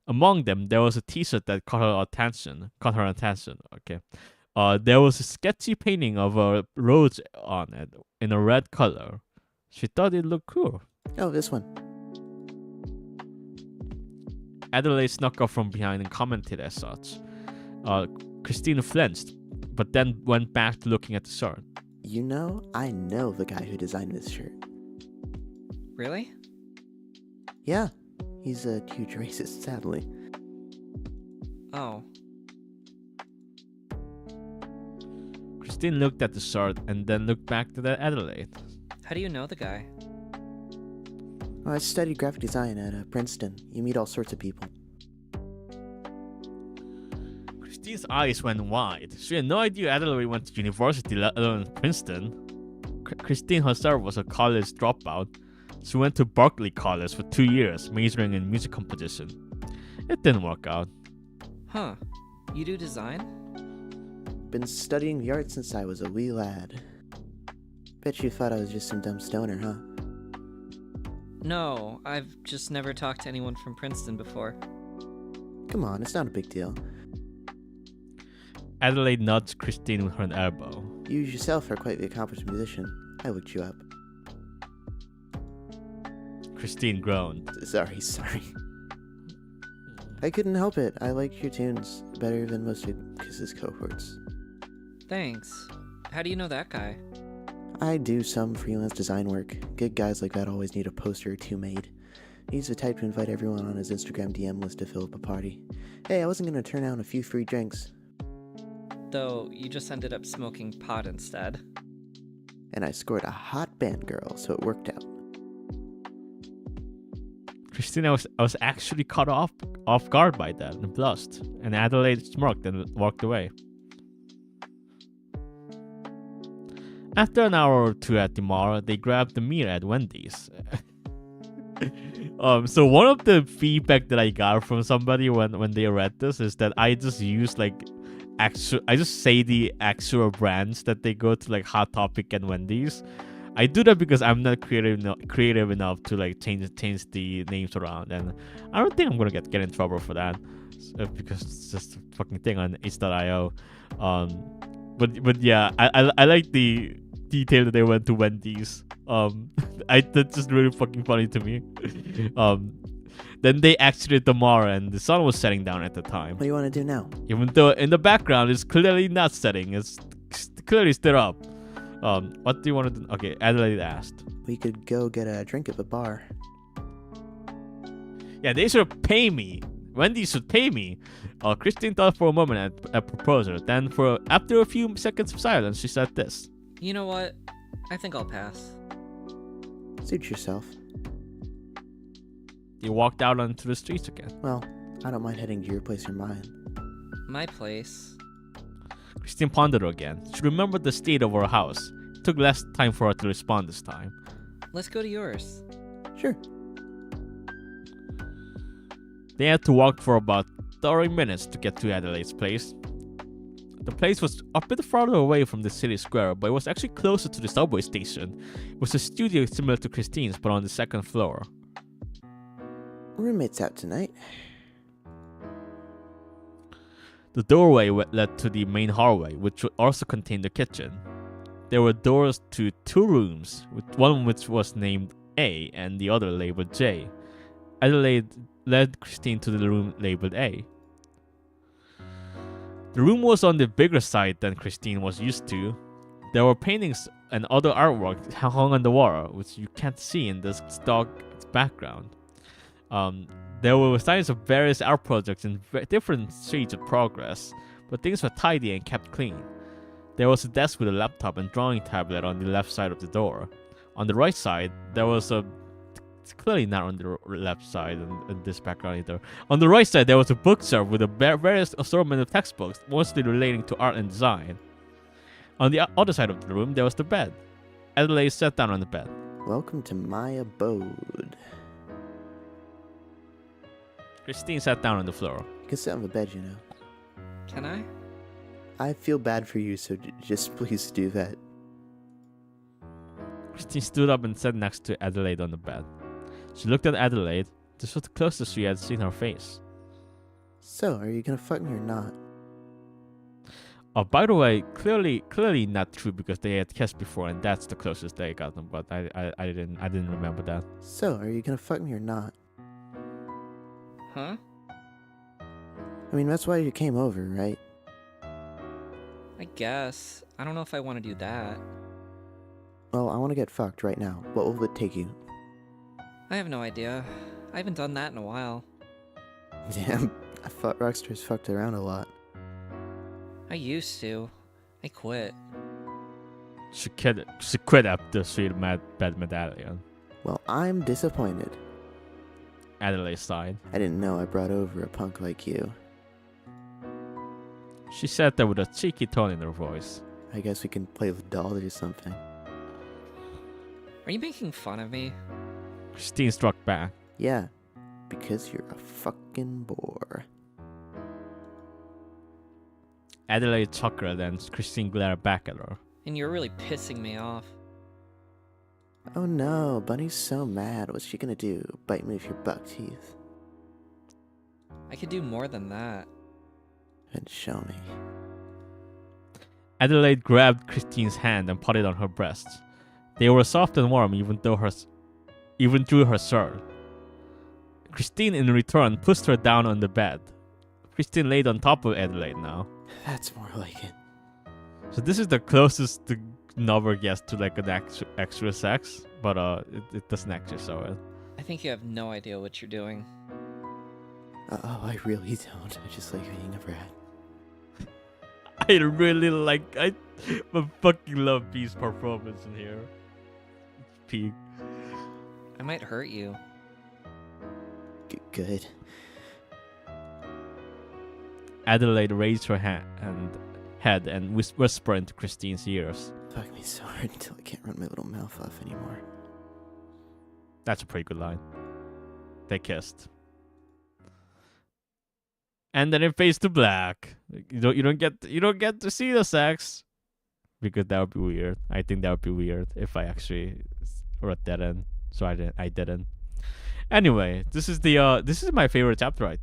Among them, there was a t-shirt that caught her attention. Okay. There was a sketchy painting of a rose on it in a red color. She thought it looked cool. Oh, this one. Adelaide snuck up from behind and commented as such. Christine flinched, but then went back to looking at the shirt. You know, I know the guy who designed this shirt. Really? Yeah, he's a huge racist, sadly. Oh. Christine looked at the shirt and then looked back to Adelaide. How do you know the guy? Well, I studied graphic design at Princeton. You meet all sorts of people. Christine's eyes went wide. She had no idea Adelaide went to university, let alone Princeton. Christine herself was a college dropout. She went to Berkeley College for 2 years, majoring in music composition. It didn't work out. Huh. You do design? Been studying the arts since I was a wee lad. Bet you thought I was just some dumb stoner, huh? No, I've just never talked to anyone from Princeton before. Come on, it's not a big deal. Adelaide nudged Christine with her elbow. You yourself are quite the accomplished musician. I looked you up. Christine groaned. Sorry. I couldn't help it. I like your tunes better than most of Kiss's cohorts. Thanks. How do you know that guy? I do some freelance design work. Good guys like that always need a poster or two made. He's the type to invite everyone on his Instagram DM list to fill up a party. Hey, I wasn't gonna turn down a few free drinks. Though you just ended up smoking pot instead. And I scored a hot band girl, so it worked out. Christina was actually caught off guard by that and blushed, and Adelaide smirked and walked away. After an hour or two at the mall, they grabbed the meal at Wendy's. So one of the feedback that I got from somebody when they read this is that I just use I just say the actual brands that they go to, like Hot Topic and Wendy's. I do that because I'm not creative enough to change the names around, and I don't think I'm gonna get in trouble for that because it's just a fucking thing on itch.io. But yeah, I like the detail that they went to Wendy's. That's just really fucking funny to me. Then they exited the mall and the sun was setting down at the time. What do you want to do now? Even though in the background it's clearly not setting, it's clearly still up. What do you want to do? Okay, Adelaide asked. We could go get a drink at the bar. Yeah, they should pay me. Wendy should pay me. Christine thought for a moment at a proposal. Then, after a few seconds of silence, she said this. You know what? I think I'll pass. Suit yourself. They walked out onto the streets again. Well, I don't mind heading to your place or mine. My place. Christine pondered again. She remembered the state of her house. It took less time for her to respond this time. Let's go to yours. Sure. They had to walk for about 30 minutes to get to Adelaide's place. The place was a bit farther away from the city square, but it was actually closer to the subway station. It was a studio similar to Christine's, but on the second floor. Roommates out tonight. The doorway led to the main hallway, which also contained the kitchen. There were doors to two rooms, with one which was named A and the other labeled J. Adelaide led Christine to the room labeled A. The room was on the bigger side than Christine was used to. There were paintings and other artwork hung on the wall, which you can't see in this stock background. There were signs of various art projects in different stages of progress, but things were tidy and kept clean. There was a desk with a laptop and drawing tablet on the left side of the door. On the right side, there was it's clearly not on the left side in this background either. On the right side, there was a bookshelf with a various assortment of textbooks, mostly relating to art and design. On the other side of the room, there was the bed. Adelaide sat down on the bed. Welcome to my abode. Christine sat down on the floor. You can sit on the bed, you know. Can I? I feel bad for you, so just please do that. Christine stood up and sat next to Adelaide on the bed. She looked at Adelaide. This was the closest she had seen her face. So, are you gonna fuck me or not? By the way, clearly not true because they had kissed before, and that's the closest they got them. But I didn't remember that. So, are you gonna fuck me or not? Huh? I mean, that's why you came over, right? I guess. I don't know if I want to do that. Well, I want to get fucked right now. What will it take you? I have no idea. I haven't done that in a while. Damn, I thought rockstars fucked around a lot. I used to. I quit. She quit after she met Medallion. Well, I'm disappointed. Adelaide sighed. I didn't know I brought over a punk like you. She said that with a cheeky tone in her voice. I guess we can play with dolls or something. Are you making fun of me? Christine struck back. Yeah, because you're a fucking bore. Adelaide chuckled and Christine glared back at her. And you're really pissing me off. Oh no, Bunny's so mad. What's she gonna do? Bite me with your buck teeth? I could do more than that. Then show me. Adelaide grabbed Christine's hand and put it on her breasts. They were soft and warm even though even through her shirt. Christine, in return, pushed her down on the bed. Christine laid on top of Adelaide now. That's more like it. So this is the closest the novel gets to like an extra sex, but it doesn't actually show it. I think you have no idea what you're doing. Oh, I really don't. I just like being a brat. I really like. I fucking love P's performance in here. P. I might hurt you. Good. Adelaide raised her head and whispered into Christine's ears. Fuck me so hard until I can't run my little mouth off anymore. That's a pretty good line. They kissed. And then it fades to black. You don't get to see the sex, because that would be weird. I think that would be weird if I actually wrote that in. So I didn't. Anyway, this is my favorite chapter.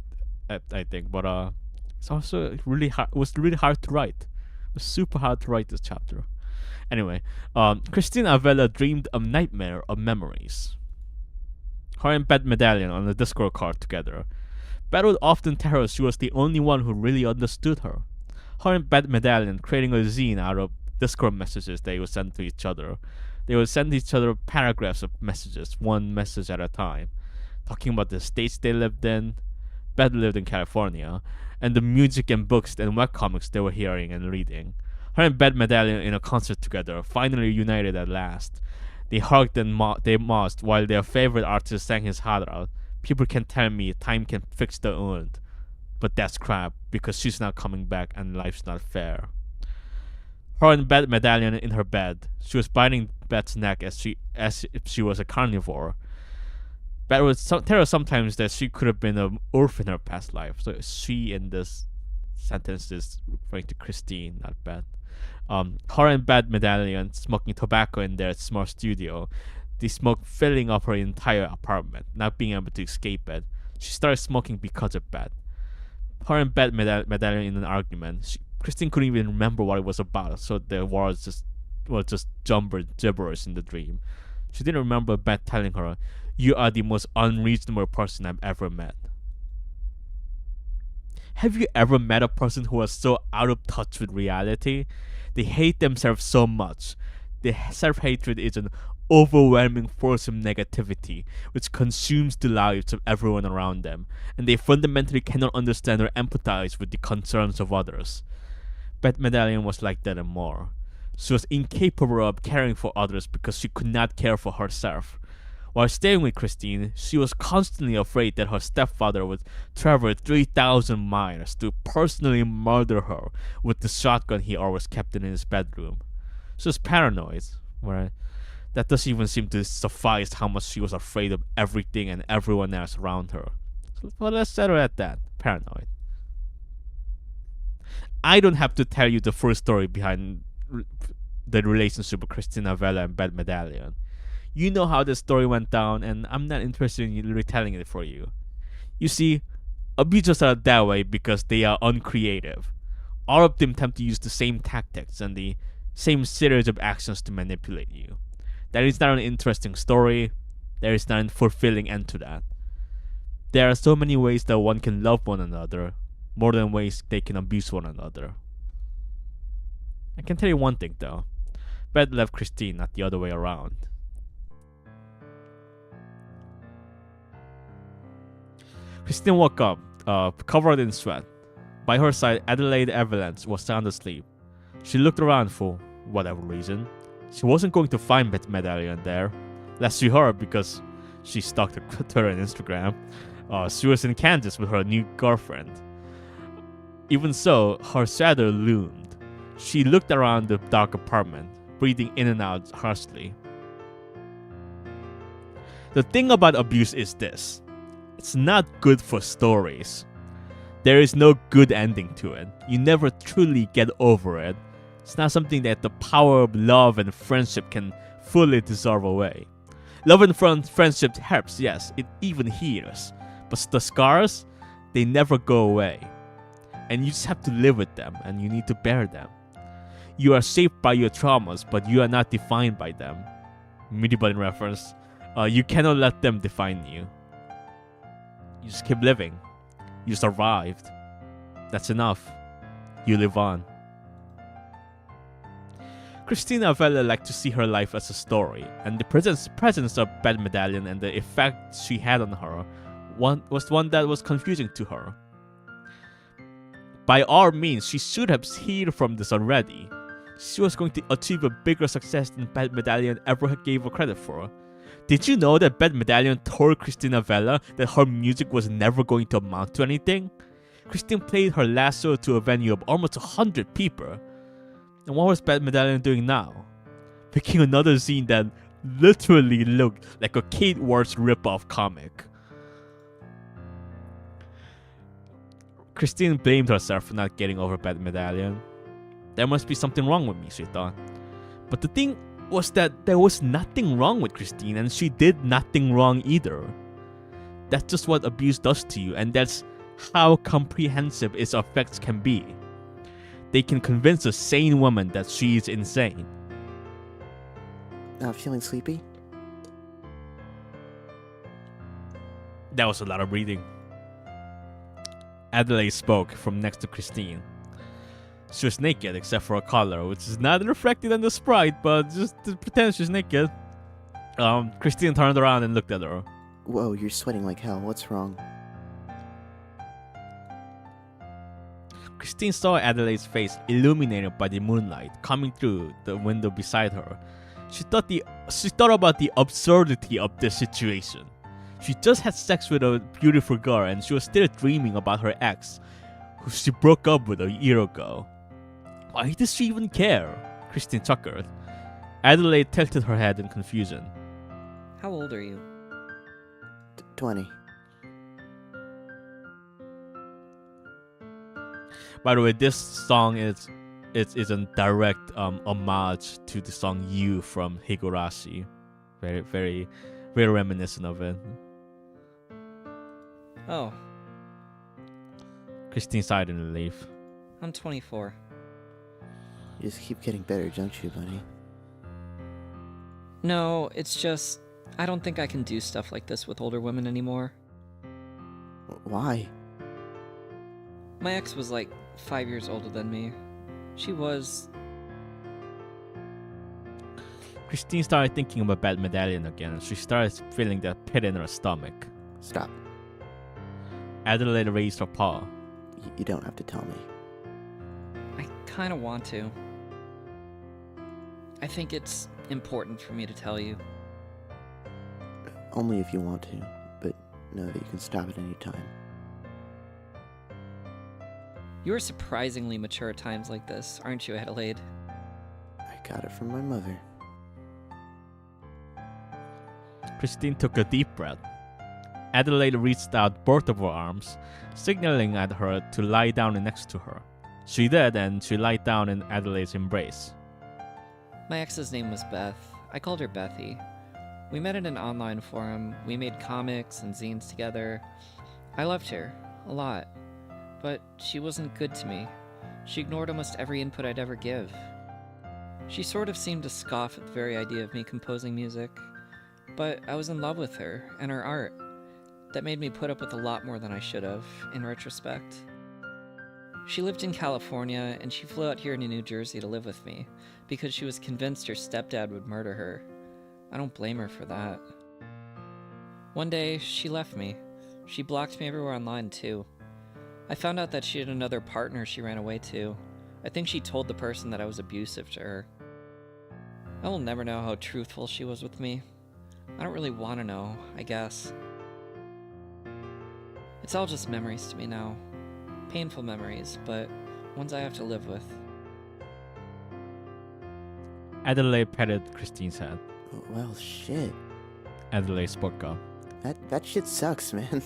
I think, but it's also really hard. It was really hard to write. It was super hard to write this chapter. Anyway, Christine Avella dreamed a nightmare of memories. Her and Beth Medallion on the Discord card together. Beth would often tell her she was the only one who really understood her. Her and Beth Medallion creating a zine out of Discord messages they would send to each other. They would send each other paragraphs of messages, one message at a time, talking about the states they lived in. Beth lived in California, and the music and books and webcomics they were hearing and reading. Her and Beth Medallion in a concert together, finally united at last. They hugged and they mossed while their favorite artist sang his heart out. People can tell me time can fix the wound, but that's crap because she's not coming back and life's not fair. Her and Beth Medallion in her bed. She was biting Beth's neck as if she was a carnivore. Beth would tell her sometimes that she could have been an orphan in her past life. So she in this sentence is referring to Christine, not Beth. Her and Beth Medallion smoking tobacco in their small studio. The smoke filling up her entire apartment, not being able to escape it. She started smoking because of Beth. Her and Beth Medallion in an argument. Christine couldn't even remember what it was about, so the words just jumbled gibberish in the dream. She didn't remember Beth telling her, "You are the most unreasonable person I've ever met." Have you ever met a person who was so out of touch with reality? They hate themselves so much. Their self-hatred is an overwhelming force of negativity which consumes the lives of everyone around them, and they fundamentally cannot understand or empathize with the concerns of others. Beth Medallion was like that and more. She was incapable of caring for others because she could not care for herself. While staying with Christine, she was constantly afraid that her stepfather would travel 3,000 miles to personally murder her with the shotgun he always kept in his bedroom. She was paranoid, right? That doesn't even seem to suffice how much she was afraid of everything and everyone else around her. So let's settle at that. Paranoid. I don't have to tell you the full story behind the relationship of Christine Avella and Beth Medallion. You know how the story went down, and I'm not interested in retelling it for you. You see, abusers are that way because they are uncreative. All of them tend to use the same tactics and the same series of actions to manipulate you. That is not an interesting story. There is not a fulfilling end to that. There are so many ways that one can love one another, more than ways they can abuse one another. I can tell you one thing though. Beth loved Christine, not the other way around. Christine woke up, covered in sweat. By her side, Adelaide Avalanche was sound asleep. She looked around for whatever reason. She wasn't going to find Beth Medallion there, lest she heard because she stalked her Twitter and Instagram. She was in Kansas with her new girlfriend. Even so, her shadow loomed. She looked around the dark apartment, breathing in and out harshly. The thing about abuse is this. It's not good for stories. There is no good ending to it. You never truly get over it. It's not something that the power of love and friendship can fully dissolve away. Love and friendship helps, yes, it even heals. But the scars, they never go away. And you just have to live with them, and you need to bear them. You are shaped by your traumas, but you are not defined by them. Midibun reference. You cannot let them define you. You just keep living. You survived. That's enough. You live on. Christina Avella liked to see her life as a story, and the presence of Bad Medallion and the effect she had on her was one that was confusing to her. By all means, she should have healed from this already. She was going to achieve a bigger success than Bad Medallion ever gave her credit for. Did you know that Bad Medallion told Christina Vella that her music was never going to amount to anything? Christine played her last show to a venue of almost 100 people. And what was Bad Medallion doing now? Picking another scene that literally looked like a Kate Wars ripoff comic. Christine blamed herself for not getting over Bad Medallion. There must be something wrong with me, she thought. But the thing was that there was nothing wrong with Christine, and she did nothing wrong either. That's just what abuse does to you, and that's how comprehensive its effects can be. They can convince a sane woman that she is insane. Feeling sleepy? That was a lot of breathing. Adelaide spoke from next to Christine. She was naked except for her collar, which is not reflected on the sprite, but just to pretend she's naked. Christine turned around and looked at her. Whoa, you're sweating like hell. What's wrong? Christine saw Adelaide's face illuminated by the moonlight coming through the window beside her. She thought about the absurdity of this situation. She just had sex with a beautiful girl, and she was still dreaming about her ex, who she broke up with a year ago. Why does she even care? Christine chuckled. Adelaide tilted her head in confusion. How old are you? 20. By the way, this song is a direct homage to the song "You" from Higurashi. Very, very, very reminiscent of it. Oh, Christine sighed in relief. I'm 24. You just keep getting better, don't you, buddy? No, it's just, I don't think I can do stuff like this with older women anymore. Why? My ex was like 5 years older than me. She was... Christine started thinking about Bad Medallion again, and she started feeling that pit in her stomach. Stop. Adelaide raised her paw. You don't have to tell me. I kind of want to. I think it's important for me to tell you. Only if you want to, but know that you can stop at any time. You're surprisingly mature at times like this, aren't you, Adelaide? I got it from my mother. Christine took a deep breath. Adelaide reached out both of her arms, signaling at her to lie down next to her. She did, and she lied down in Adelaide's embrace. My ex's name was Beth. I called her Bethy. We met in an online forum. We made comics and zines together. I loved her, a lot. But she wasn't good to me. She ignored almost every input I'd ever give. She sort of seemed to scoff at the very idea of me composing music. But I was in love with her and her art. That made me put up with a lot more than I should have, in retrospect. She lived in California, and she flew out here to New Jersey to live with me, because she was convinced her stepdad would murder her. I don't blame her for that. One day, she left me. She blocked me everywhere online, too. I found out that she had another partner she ran away to. I think she told the person that I was abusive to her. I will never know how truthful she was with me. I don't really want to know, I guess. It's all just memories to me now. Painful memories, but ones I have to live with. Adelaide patted Christine's head. Well, shit. Adelaide spoke up. That shit sucks, man.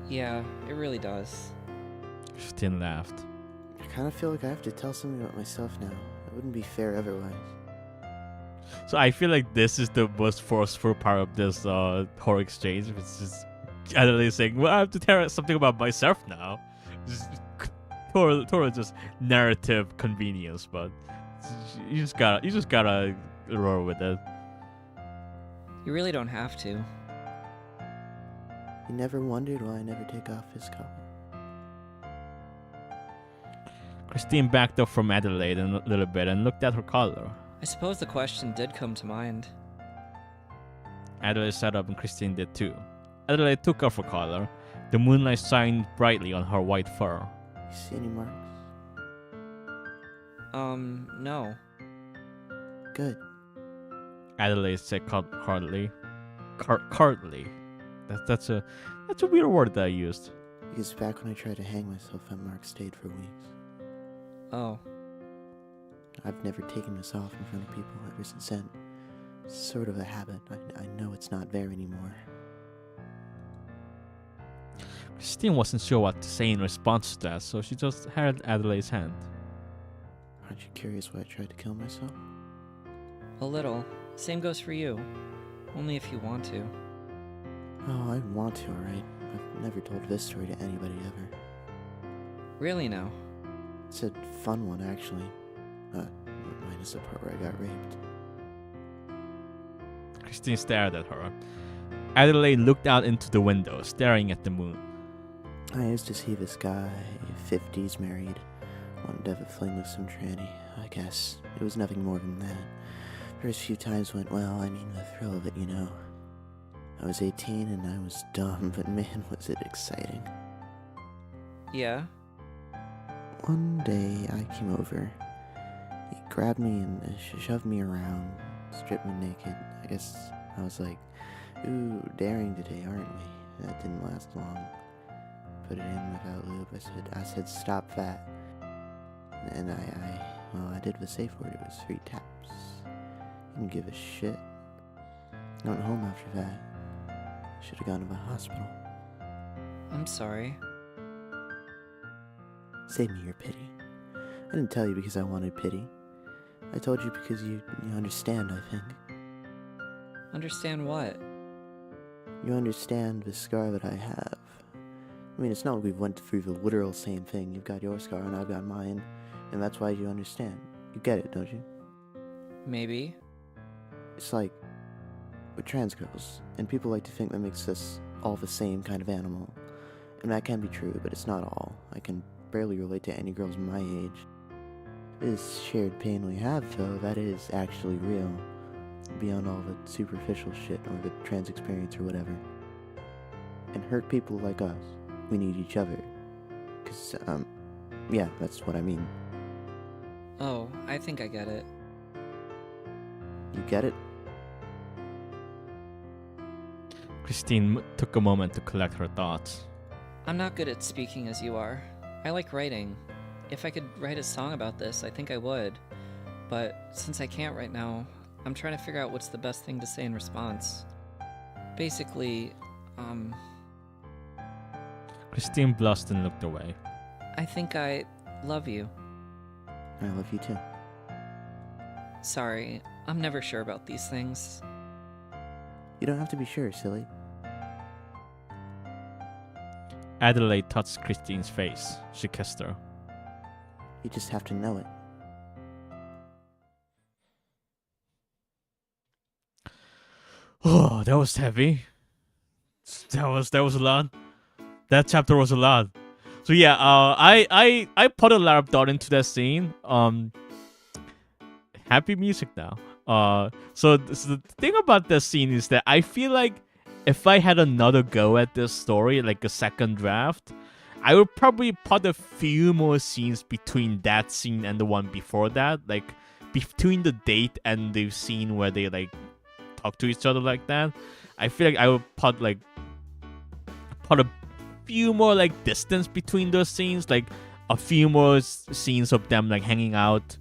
Yeah, it really does. Christine laughed. I kind of feel like I have to tell something about myself now. It wouldn't be fair otherwise. So I feel like this is the most forceful part of this whole exchange, which is Adelaide saying, "Well, I have to tell something about myself now." Just total just narrative convenience, but you just gotta roll with it. You really don't have to. You never wondered why I never take off his collar? Christine backed up from Adelaide a little bit and looked at her collar. I suppose the question did come to mind. Adelaide sat up and Christine did too. Adelaide took off her collar. The moonlight shined brightly on her white fur. You see any marks? No. Good. Adelaide said curtly. Curtly. That's a weird word that I used. Because back when I tried to hang myself, that mark stayed for weeks. Oh. I've never taken this off in front of people ever since then. It's sort of a habit. I know it's not there anymore. Christine wasn't sure what to say in response to that, so she just held Adelaide's hand. Aren't you curious why I tried to kill myself? A little. Same goes for you. Only if you want to. Oh, I want to, alright. I've never told this story to anybody ever. Really now? It's a fun one, actually. Minus the part where I got raped. Christine stared at her. Adelaide looked out into the window, staring at the moon. I used to see this guy, 50s, married, wanted to have a fling with some tranny, I guess. It was nothing more than that. First few times went well, I mean the thrill of it, you know. I was 18 and I was dumb, but man was it exciting. Yeah? One day I came over. He grabbed me and shoved me around, stripped me naked. I guess I was like, ooh, daring today, aren't we? That didn't last long. Put it in without lube. I said, stop that. And I did the safe word. It was 3 taps. Didn't give a shit. I went home after that. Should have gone to the hospital. I'm sorry. Save me your pity. I didn't tell you because I wanted pity. I told you because you understand, I think. Understand what? You understand the scar that I have. I mean, it's not like we went through the literal same thing. You've got your scar and I've got mine, and that's why you understand. You get it, don't you? Maybe. It's like with trans girls, and people like to think that makes us all the same kind of animal. And that can be true, but it's not all. I can barely relate to any girls my age. This shared pain we have, though, that is actually real. Beyond all the superficial shit or the trans experience or whatever. And hurt people like us, we need each other. 'Cause, yeah, that's what I mean. Oh, I think I get it. You get it? Christine took a moment to collect her thoughts. I'm not good at speaking as you are. I like writing. If I could write a song about this, I think I would. But since I can't right now, I'm trying to figure out what's the best thing to say in response. Basically, Christine blushed and looked away. I think I love you. I love you too. Sorry, I'm never sure about these things. You don't have to be sure, silly. Adelaide touched Christine's face. She kissed her. You just have to know it. Oh, that was heavy. That was a lot. That chapter was a lot. So yeah, I put a lot of thought into that scene. Happy music now. So the thing about this scene is that I feel like if I had another go at this story, like a second draft, I would probably put a few more scenes between that scene and the one before that, like between the date and the scene where they like talk to each other like that. I feel like I would put a few more like distance between those scenes, like a few more scenes of them like hanging out,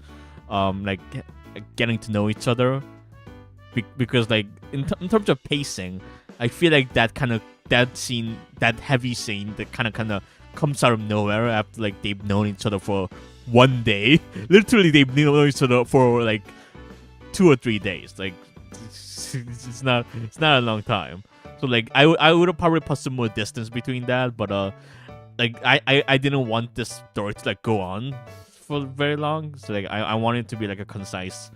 like getting to know each other, because like in terms of pacing, I feel like that scene, that heavy scene, that kind of comes out of nowhere after like they've known each other for one day. Literally, they've known each other for like 2 or 3 days. Like it's not a long time. So like I would have probably put some more distance between that, but like I didn't want this story to like go on for very long. So like I wanted it to be like a concise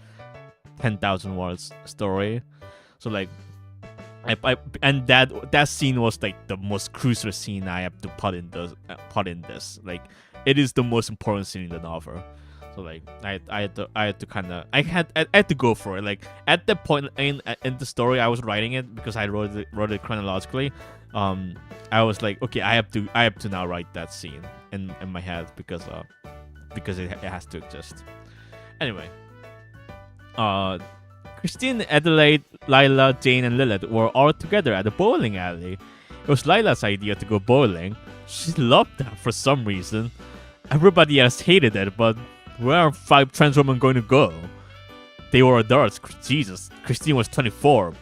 10,000 words story. So like And that scene was like the most crucial scene I have to put in this. Like, it is the most important scene in the novel. So like I had to go for it. Like at the point in the story I was writing it, because I wrote it chronologically. I was like, okay, I have to now write that scene in my head because it has to exist. Anyway, Christine, Adelaide, Lila, Jane, and Lilith were all together at a bowling alley. It was Lila's idea to go bowling. She loved that for some reason. Everybody else hated it, but where are 5 trans women going to go? They were adults. Jesus, Christine was 24,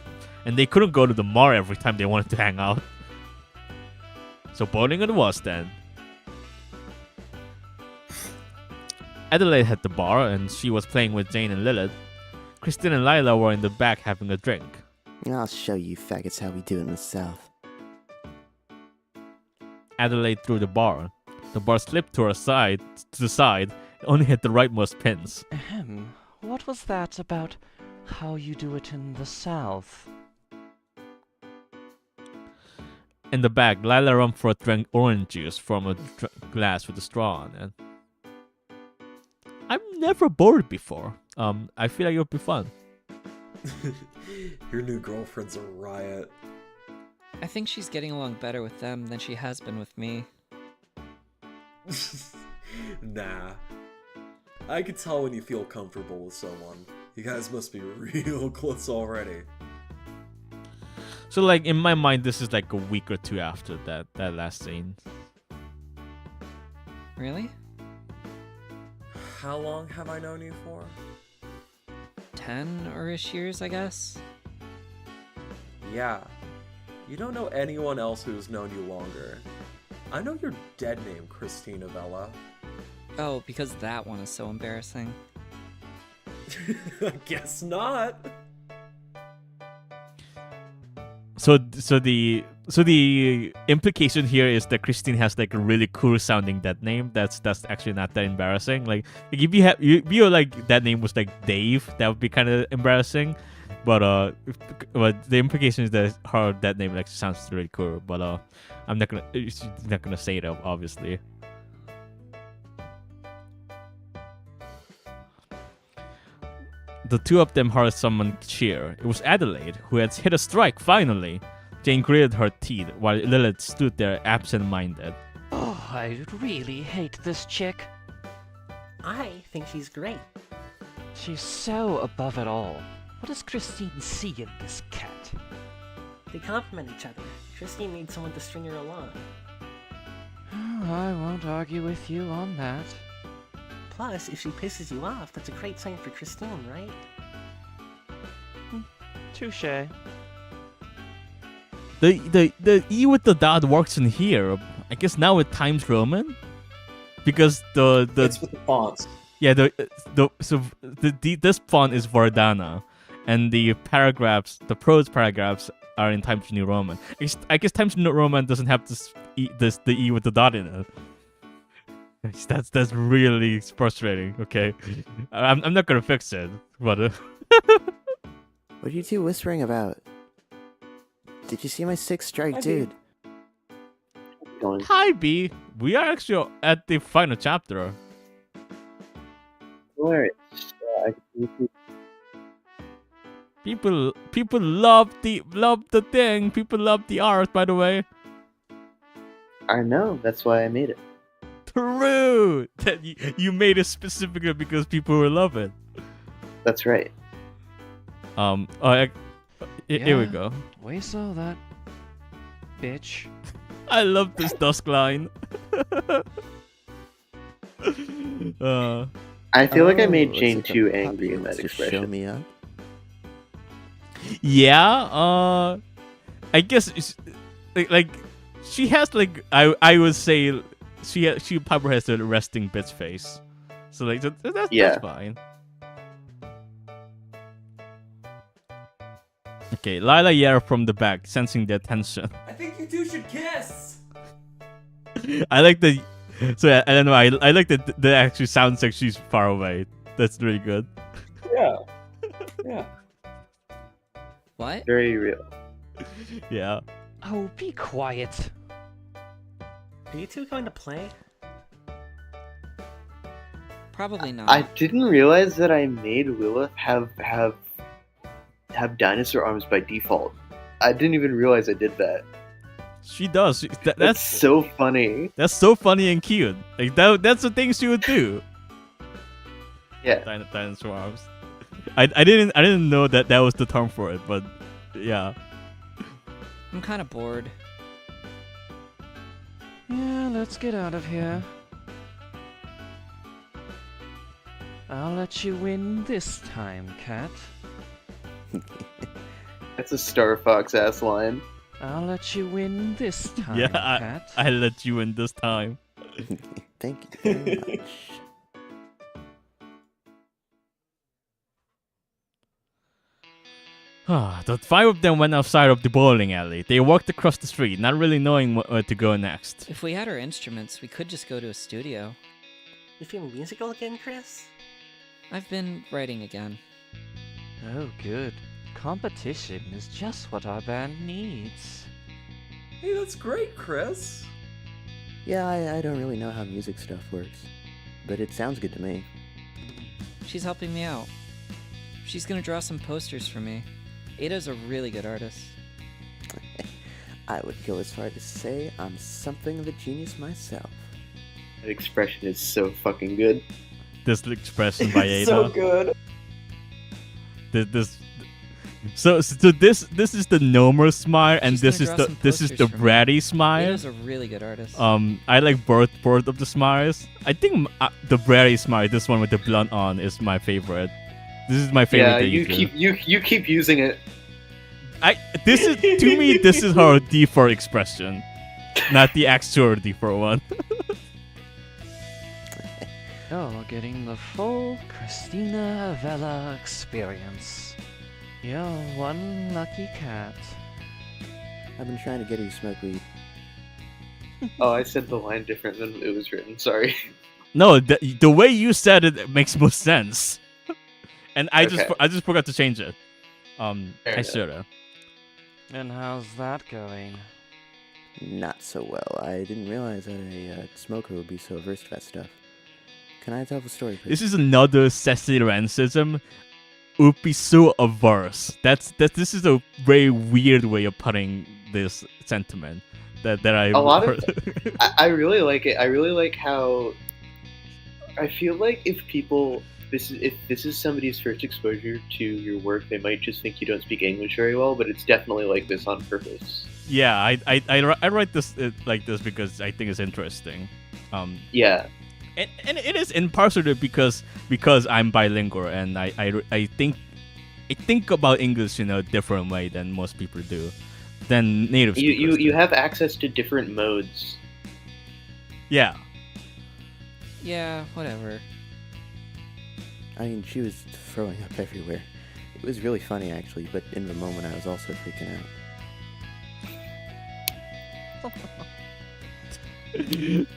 and they couldn't go to the mall every time they wanted to hang out. So bowling it was then. Adelaide had the bar, and she was playing with Jane and Lilith. Christine and Lila were in the back having a drink. I'll show you faggots how we do it in the South. Adelaide threw the bar. The bar slipped to the side, only hit the rightmost pins. Ahem. What was that about how you do it in the South? In the back, Lila Rumford drank orange juice from a glass with a straw on it. I've never bored before. I feel like it'll be fun. Your new girlfriend's a riot. I think she's getting along better with them than she has been with me. Nah. I could tell when you feel comfortable with someone. You guys must be real close already. So like in my mind, this is like a week or two after that last scene. Really? How long have I known you for? 10 or ish years, I guess. Yeah. You don't know anyone else who's known you longer. I know your dead name, Christina Vella. Oh, because that one is so embarrassing. I guess not. So the implication here is that Christine has like a really cool sounding dead name. That's actually not that embarrassing. Like if you like that name was like Dave, that would be kind of embarrassing. But the implication is that her dead name like sounds really cool. But I'm not gonna say it obviously. The two of them heard someone cheer. It was Adelaide, who had hit a strike finally. Jane gritted her teeth while Lilith stood there absent-minded. Oh, I really hate this chick. I think she's great. She's so above it all. What does Christine see in this cat? They complement each other. Christine needs someone to string her along. I won't argue with you on that. Plus, if she pisses you off, that's a great sign for Christine, right? Touché. The E with the dot works in here. I guess now with Times Roman, because It's with the fonts. yeah this font is Vardana, and the prose paragraphs are in Times New Roman. I guess Times New Roman doesn't have the E with the dot in it. That's really frustrating. Okay, I'm not gonna fix it, but What are you two whispering about? Did you see my 6th strike, I dude? Going. hi B, we are actually at the final chapter. Hilarious. People love the thing. People love the art, by the way. I know. That's why I made it. True. That you made it specifically because people will love it. That's right. Here we go. We saw that. Bitch. I love this dusk line. I feel like I Oh, made looks Jane like a too puppy angry in wants that to Show expression. me up. Yeah. I guess it's, like she has like I would say she probably has a resting bitch face. So like that's fine. Okay, Lila yelled from the back, sensing the attention. I think you two should kiss! I like the. So I don't know. I like that. That actually sounds like she's far away. That's really good. Yeah. Yeah. What? Very real. Yeah. Oh, be quiet. Are you two going to play? Probably not. I didn't realize that I made Lilith have dinosaur arms by default. I didn't even realize I did that. She does. That's That's so funny. that's so funny and cute. Like that's the thing she would do. Yeah. Dinosaur arms. I didn't know that was the term for it, but yeah. I'm kind of bored. Yeah, let's get out of here. I'll let you win this time, cat. That's a Star Fox ass line. I'll let you win this time, Yeah, cat. I let you in this time. Thank you very much. The five of them went outside of the bowling alley. They walked across the street, not really knowing where to go next. If we had our instruments, we could just go to a studio. You feeling musical again, Chris? I've been writing again. Oh, good. Competition is just what our band needs. Hey, that's great, Chris. Yeah, I don't really know how music stuff works, but it sounds good to me. She's helping me out. She's gonna draw some posters for me. Ada's a really good artist. I would go as far to say I'm something of a genius myself. That expression is so fucking good. This expression by Ada. So good. This. So this is the normal smile, and She's this gonna is draw the some this is posters the for me. bratty smile. Ada's a really good artist. I like both of the smiles. I think the bratty smile, this one with the blunt on, is my favorite. This is my favorite. Yeah, that you keep using it. This is to me. This is her default expression, not the actual default one. You're getting the full Christina Avella experience. You're one lucky cat. I've been trying to get her to smoke weed. Oh, I said the line different than it was written. Sorry. No, the way you said it makes more sense, and I just forgot to change it. Fair I enough. should've. And how's that going? Not so well. I didn't realize that a smoker would be so averse to that stuff. Can I tell the story, please? This is another Cecily Rancism. Would be so averse. This is a very weird way of putting this sentiment that I A lot of heard. I really like it. I really like how I feel like if this is somebody's first exposure to your work, they might just think you don't speak English very well, but it's definitely like this on purpose. Yeah, I write this like this because I think it's interesting. Yeah. And it is in partially because I'm bilingual and I think about English in a different way than most people do, than native speakers You do. have access to different modes. Yeah. Yeah, whatever. I mean, she was throwing up everywhere. It was really funny, actually, but in the moment I was also freaking out.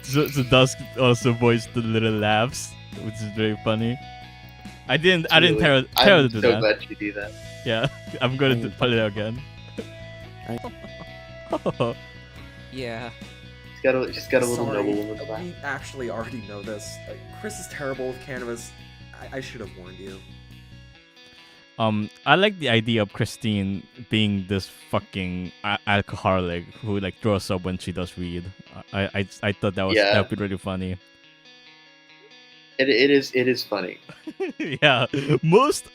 so Dusk also voiced the little laughs, which is very funny. I didn't tell her I'm to do so that. glad you do that. Yeah, I'm gonna put it again. Yeah. She's got a little Sorry, noble woman back. we actually already know this. Chris is terrible with cannabis. I should have warned you. I like the idea of Christine being this fucking alcoholic who like throws up when she does weed. I thought that would be really funny. It is funny. Yeah, most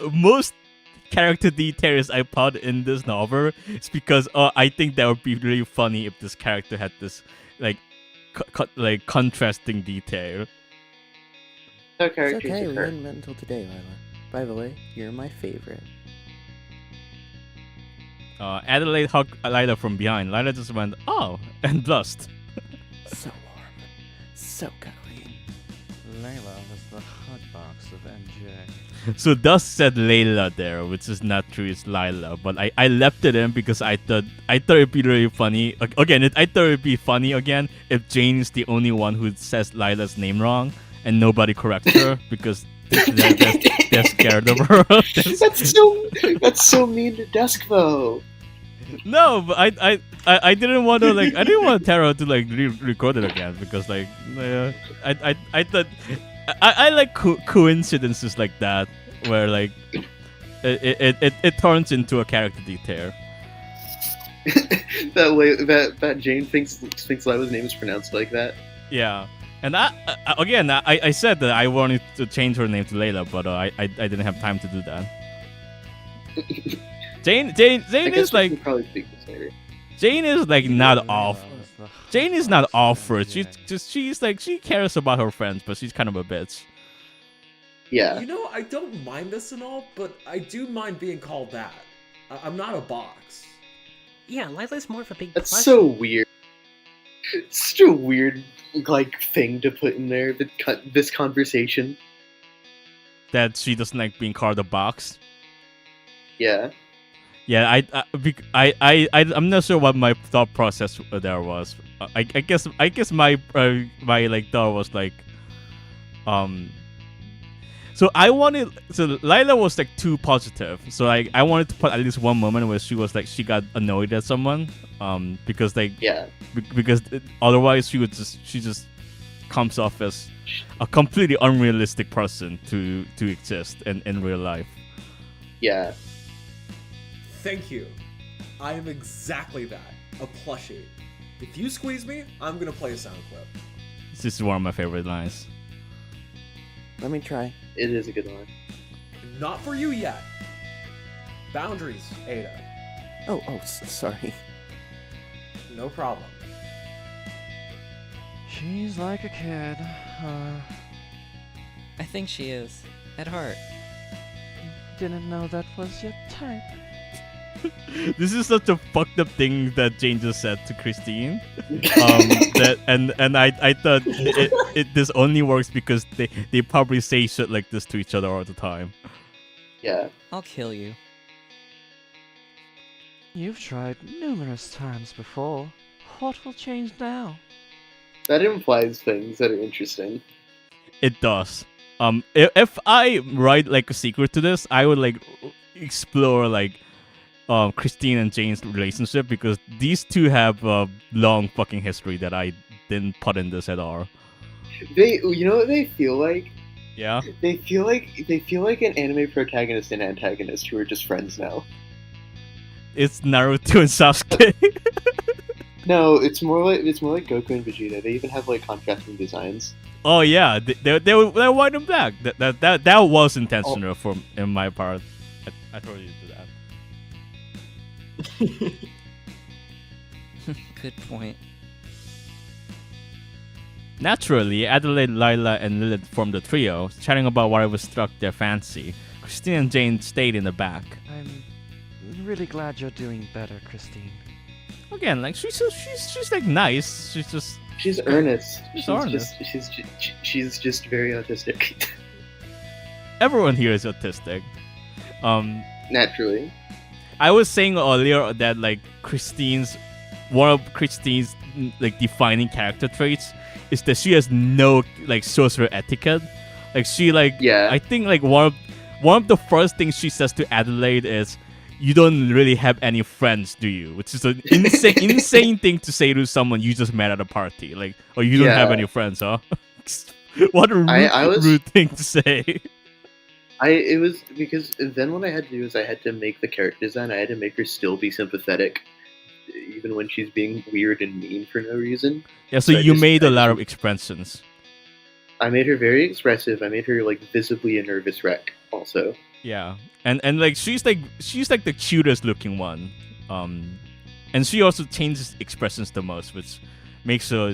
character details I put in this novel is because I think that would be really funny if this character had this like like contrasting detail. No It's characters okay, we occur. hadn't met until today, Lila. By the way, you're my favorite. Adelaide hugged Lila from behind. Lila just went, "Oh," and blushed. So warm. So cuddly. Layla was the hot box of MJ. So Dusk said Layla there, which is not true. It's Lila, but I left it in because I thought it'd be really funny. Again, I thought it'd be funny again if Jane is the only one who says Lila's name wrong and nobody corrects her because they're scared of her. That's so mean to Dusk though. No, but I didn't want to like I didn't want Taro to like record it again because like I thought I like coincidences like that where like it turns into a character detail. that Jane thinks Lila's name is pronounced like that. Yeah, and I said that I wanted to change her name to Layla, but I didn't have time to do that. Jane I guess is we like can probably speak this later. Jane is like not off. Jane is not off for it. She's like she cares about her friends, but she's kind of a bitch. Yeah. You know, I don't mind this and all, but I do mind being called that. I'm not a box. Yeah, Lila's more of a big That's plushie. so weird. It's such a weird like thing to put in there. This conversation. That she doesn't like being called a box. Yeah. Yeah, I'm not sure what my thought process there was. I guess my like thought was like, so Lila was like too positive. So like I wanted to put at least one moment where she was like she got annoyed at someone, because like Yeah. because otherwise she just comes off as a completely unrealistic person to exist in real life. Yeah. Thank you. I am exactly that. A plushie. If you squeeze me, I'm gonna play a sound clip. This is one of my favorite lines. Let me try. It is a good one. Not for you yet. Boundaries, Ada. Oh, sorry. No problem. She's like a kid. I think she is. At heart. Didn't know that was your type. This is such a fucked up thing that Jane just said to Christine. I thought this only works because they probably say shit like this to each other all the time. Yeah. I'll kill you. You've tried numerous times before. What will change now? That implies things that are interesting. It does. If I write like a secret to this, I would like explore like Christine and Jane's relationship because these two have a long fucking history that I didn't put in this at all. You know what they feel like? Yeah. They feel like an anime protagonist and antagonist who are just friends now. It's Naruto and Sasuke. No, it's more like Goku and Vegeta. They even have like contrasting designs. Oh yeah, they're white and black. That was intentional from in my part. I told you to do that. Good point. Naturally, Adelaide, Lila, and Lilith formed a trio, chatting about whatever struck their fancy. Christine and Jane stayed in the back. I'm really glad you're doing better, Christine. Again, like she's like nice. She's earnest. She's just very autistic. Everyone here is autistic. Naturally. I was saying earlier that like one of Christine's like defining character traits is that she has no like social etiquette. Like she like I think like one of the first things she says to Adelaide is, "You don't really have any friends, do you?" Which is an insane thing to say to someone you just met at a party. Like, "Oh, you don't have any friends, huh?" What a rude thing to say. It was because then what I had to do is I had to make the character design. I had to make her still be sympathetic, even when she's being weird and mean for no reason. Yeah, so you made a lot of expressions. I made her very expressive. I made her like visibly a nervous wreck. Also. Yeah, and like she's like the cutest looking one, and she also changes expressions the most, which makes her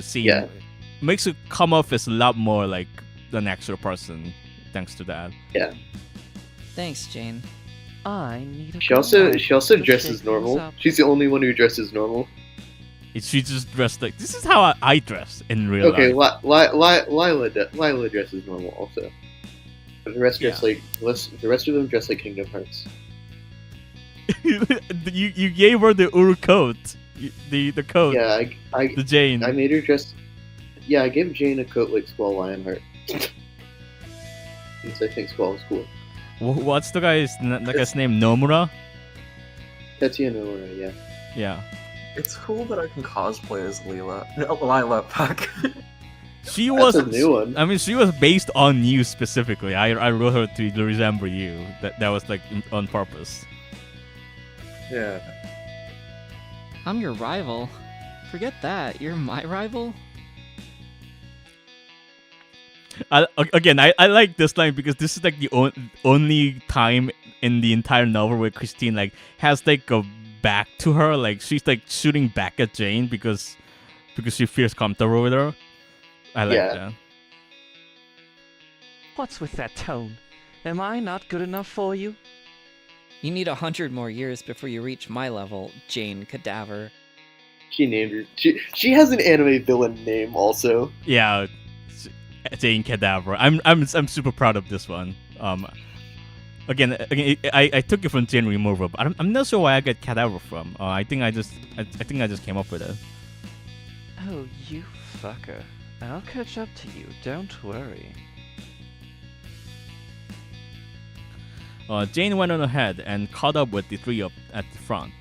makes her come off as a lot more like an actual person. Thanks to that. Yeah. Thanks, Jane. I need a She also dresses normal. She's the only one who dresses normal. She just dressed like this is how I dress in real life. Okay, Lila dresses normal also. But the rest dress like the rest of them dress like Kingdom Hearts. you gave her the Uru coat, the coat. Yeah, the Jane. I made her dress. Yeah, I gave Jane a coat like Squall Lionheart. Because I think Squall is cool. What's the guy's name? Nomura? Tetsuya Nomura, yeah. Yeah. It's cool that I can cosplay as Lila Puck. She That's was a new one. I mean, she was based on you specifically. I wrote her to resemble you. That was like on purpose. Yeah. I'm your rival. Forget that. You're my rival? I like this line because this is like the only time in the entire novel where Christine like has like a back to her, like she's like shooting back at Jane because she feels comfortable with her. I like that. What's with that tone? Am I not good enough for you? You need 100 more years before you reach my level, Jane Cadaver. She named her. She has an anime villain name also. Yeah, Jane Cadaver. I'm super proud of this one. Again, I took it from Jane Remover, but I'm not sure where I get Cadaver from. I think I just came up with it. Oh, you fucker. I'll catch up to you, don't worry. Jane went on ahead and caught up with the three up at the front.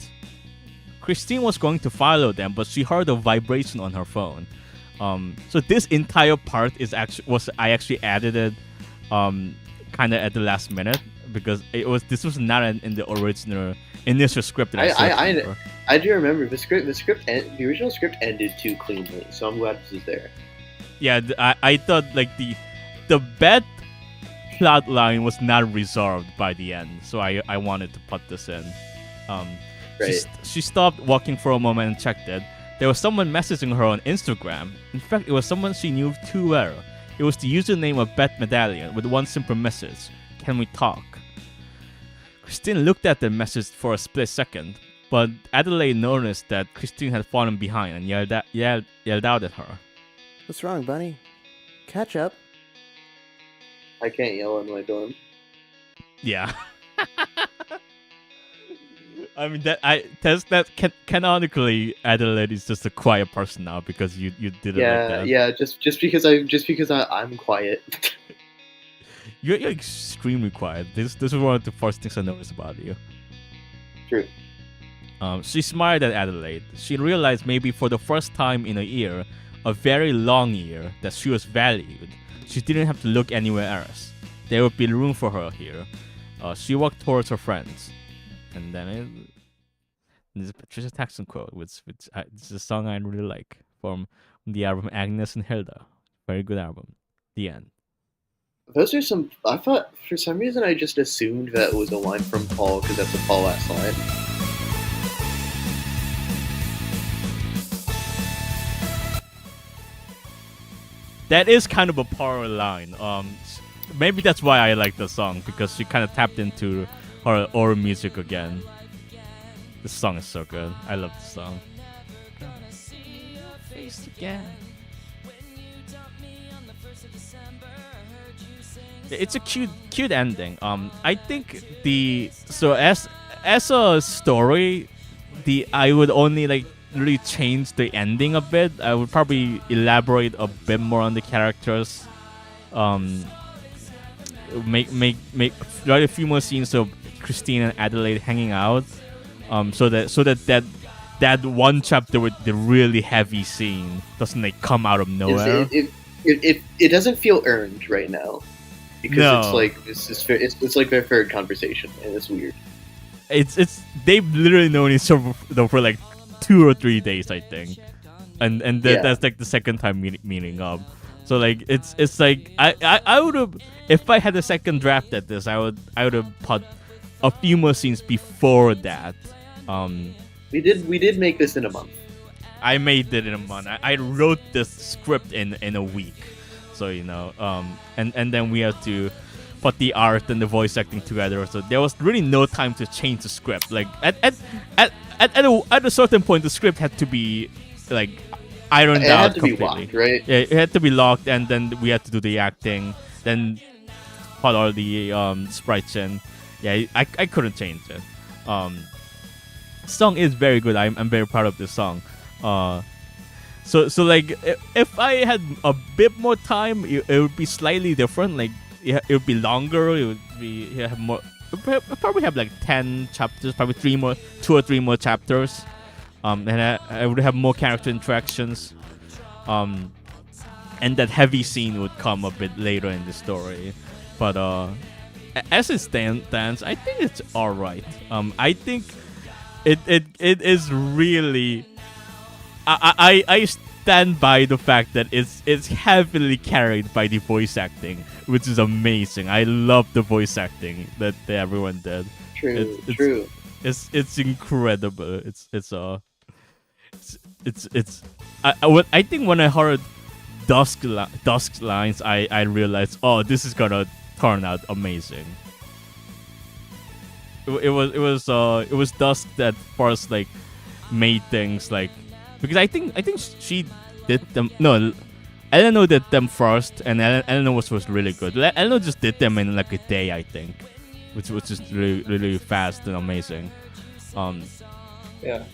Christine was going to follow them, but she heard a vibration on her phone. So this entire part I actually added it, kind of at the last minute because this was not in the original initial script that I do remember the original script ended too cleanly, so I'm glad this is there. Yeah, I thought like the bad plot line was not resolved by the end, so I wanted to put this in. Right. She stopped walking for a moment and checked it. There was someone messaging her on Instagram. In fact, it was someone she knew too well. It was the username of Beth Medallion with one simple message: "Can we talk?" Christine looked at the message for a split second, but Adelaide noticed that Christine had fallen behind and yelled out at her. What's wrong, Bunny? Catch up. I can't yell in my dorm. Yeah. I mean canonically Adelaide is just a quiet person now because you did it like that. Yeah, just because I'm quiet. You're extremely quiet. This is one of the first things I noticed about you. True. She smiled at Adelaide. She realized maybe for the first time in a year, a very long year, that she was valued. She didn't have to look anywhere else. There would be room for her here. She walked towards her friends. And then there's a Patricia Taxon quote, which this is a song I really like from the album Agnes and Hilda. Very good album. The end. Those are some. I thought for some reason I just assumed that it was a line from Paul because that's a Paul last line. That is kind of a power line. Maybe that's why I like the song, because she kind of tapped into her old music again. This song is so good. I love the song. It's a cute ending. I think as a story, I would only like really change the ending a bit. I would probably elaborate a bit more on the characters. Make write a few more scenes of Christine and Adelaide hanging out. So that one chapter with the really heavy scene doesn't like come out of nowhere. It doesn't feel earned right now because No. it's like their third conversation and it's weird. It's they've literally known each other for like 2 or 3 days, I think, and that's like the second time meeting up. So like it's like I would have, if I had a second draft at this, I would have put a few more scenes before that. We did make this in a month. I made it in a month. I wrote this script in a week, so and then we had to put the art and the voice acting together. So there was really no time to change the script. Like at a certain point, the script had to be like ironed out had to completely. be locked, right? Yeah, it had to be locked, and then we had to do the acting, then put all the sprites in. Yeah, I couldn't change it. Song is very good. I'm very proud of this song. So like if I had a bit more time, it would be slightly different. Like it would be longer. It would be have more. Probably have like 10 chapters. Probably 2 or 3 more chapters. And I would have more character interactions. And that heavy scene would come a bit later in the story. But as it stands, I think it's all right. I think it is really. I stand by the fact that it's heavily carried by the voice acting, which is amazing. I love the voice acting that everyone did. True, It's true. it's incredible. I think when I heard Dusk's lines, I realized, oh, this is gonna turn out amazing. It was Dusk that first like made things like, because I think she did them. No, Eleanor did them first, and Eleanor was really good. Eleanor just did them in like a day, I think, which was just really fast and amazing. Yeah.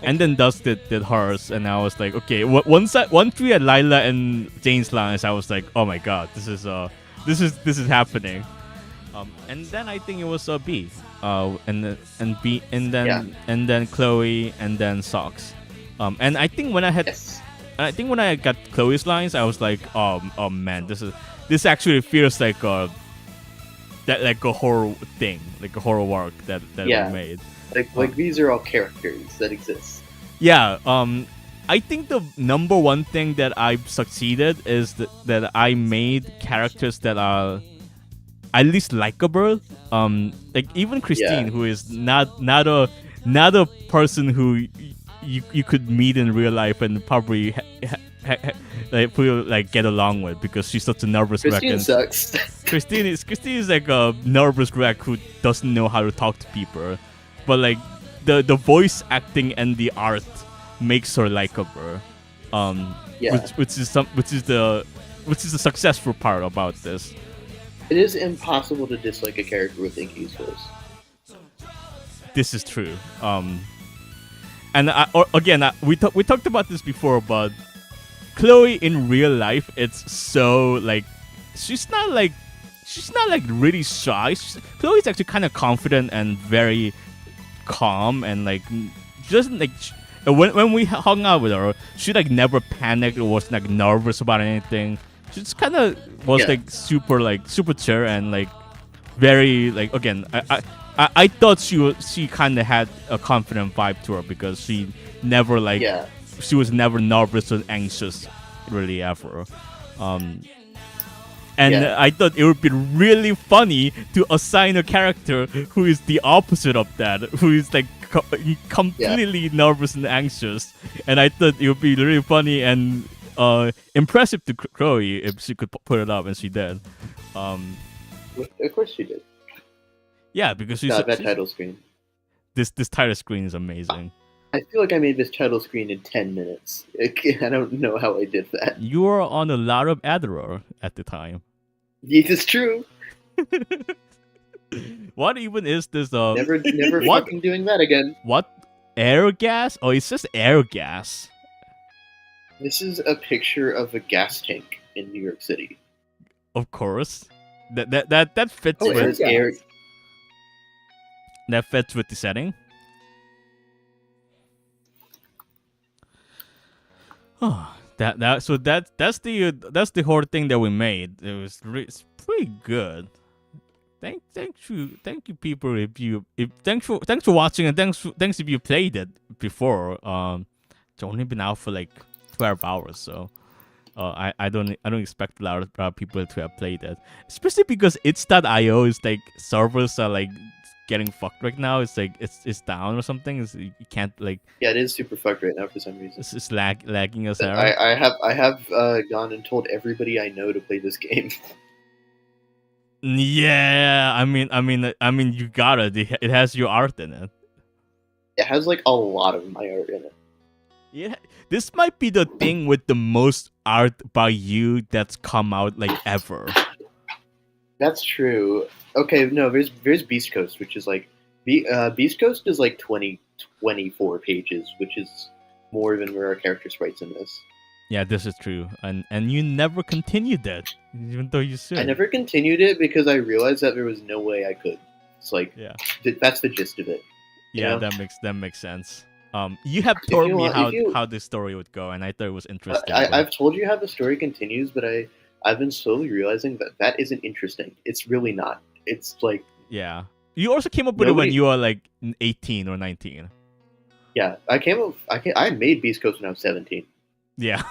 And then Dusk did hers, and I was like, okay. Once we had Lila and Jane's lines, I was like, oh my god, this is happening. And then I think it was B, and B, and then Chloe, and then Socks. And I think when I had, Yes. I think when I got Chloe's lines, I was like, oh man, this actually feels like a horror thing, like a horror work that Yeah. we made. Like these are all characters that exist. Yeah, I think the number one thing that I've succeeded is that I made characters that are at least likable. Like even Christine, Yeah. who is not a person who you could meet in real life and probably like get along with, because she's such a nervous wreck. Christine sucks. Christine is like a nervous wreck who doesn't know how to talk to people, but like the voice acting and the art makes her likable. Yeah. Which is the successful part about this. It is impossible to dislike a character with Inky's voice. This is true. And we talked about this before, but Chloe in real life, it's so like she's not like really shy. Chloe's actually kind of confident and very calm, and like just like when we hung out with her, she like never panicked or was like nervous about anything. She just kind of was super chill and like very like, again, I thought she kind of had a confident vibe to her, because she never like she was never nervous or anxious really ever. I thought it would be really funny to assign a character who is the opposite of that, who is like completely nervous and anxious. And I thought it would be really funny and impressive to Chloe if she could put it up, and she did. Of course she did. Yeah, because she's God, that title screen. This title screen is amazing. I feel like I made this title screen in 10 minutes. I don't know how I did that. You were on a lot of Adderall at the time. Yes, it's true. What even is this? Never what? fucking doing that again. What? Air gas? Oh, it's just air gas. This is a picture of a gas tank in New York City. Of course. That fits Oh, with it's air. That fits with the setting. Oh, that's the whole thing that we made. It's pretty good. Thank you people, thanks for watching, and thanks if you played it before. It's only been out for like 12 hours, so I don't expect a lot of people to have played it, especially because itch.io is like servers are like getting fucked right now. It's like it's down or something. You can't like. Yeah, it is super fucked right now for some reason. It's lagging us out. I have gone and told everybody I know to play this game. Yeah, I mean, you got it. It has your art in it. It has like a lot of my art in it. Yeah, this might be the thing with the most art by you that's come out like ever. That's true. Okay, no, there's Beast Coast, which is like Beast Coast is like 24 pages, which is more than where our character sprites in this. Yeah, this is true, and you never continued that, even though you should. I never continued it because I realized that there was no way I could. It's like, yeah, that's the gist of it. Yeah, know? that makes sense. You have If told you me want, if you, how the story would go, and I thought it was interesting. I've told you how the story continues, but I've been slowly realizing that that isn't interesting. It's really not. It's like Yeah. You also came up with it when nobody. you were like 18 or 19. Yeah, I made Beast Coast when I was 17. Yeah.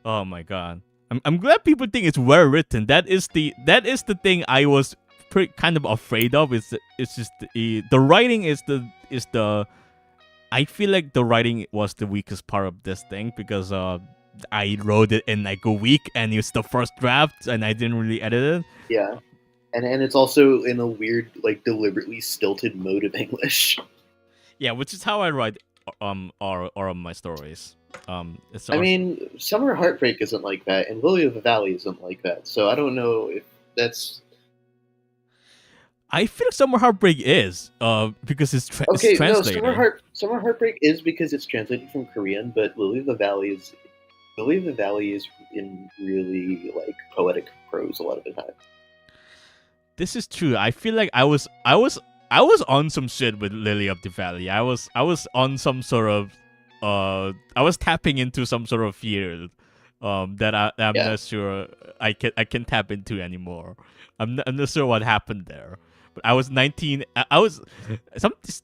Oh my god. I'm glad people think it's well written. That is the thing I was kind of afraid of. It's just the writing is the I feel like the writing was the weakest part of this thing because I wrote it in like a week and it's the first draft and I didn't really edit it. Yeah, and it's also in a weird, like, deliberately stilted mode of English. Yeah, which is how I write all of my stories. It's I mean, Summer Heartbreak isn't like that, and Lily of the Valley isn't like that. So I don't know if that's I feel Summer Heartbreak is because it's okay. it's No, translated. Summer Heartbreak is because it's translated from Korean, but Lily of the Valley is in really, like, poetic prose a lot of the time. This is true. I feel like I was on some shit with Lily of the Valley. I was on some sort of I was tapping into some sort of field that I'm Yeah. not sure I can tap into anymore. I'm not sure what happened there. But I was 19. I was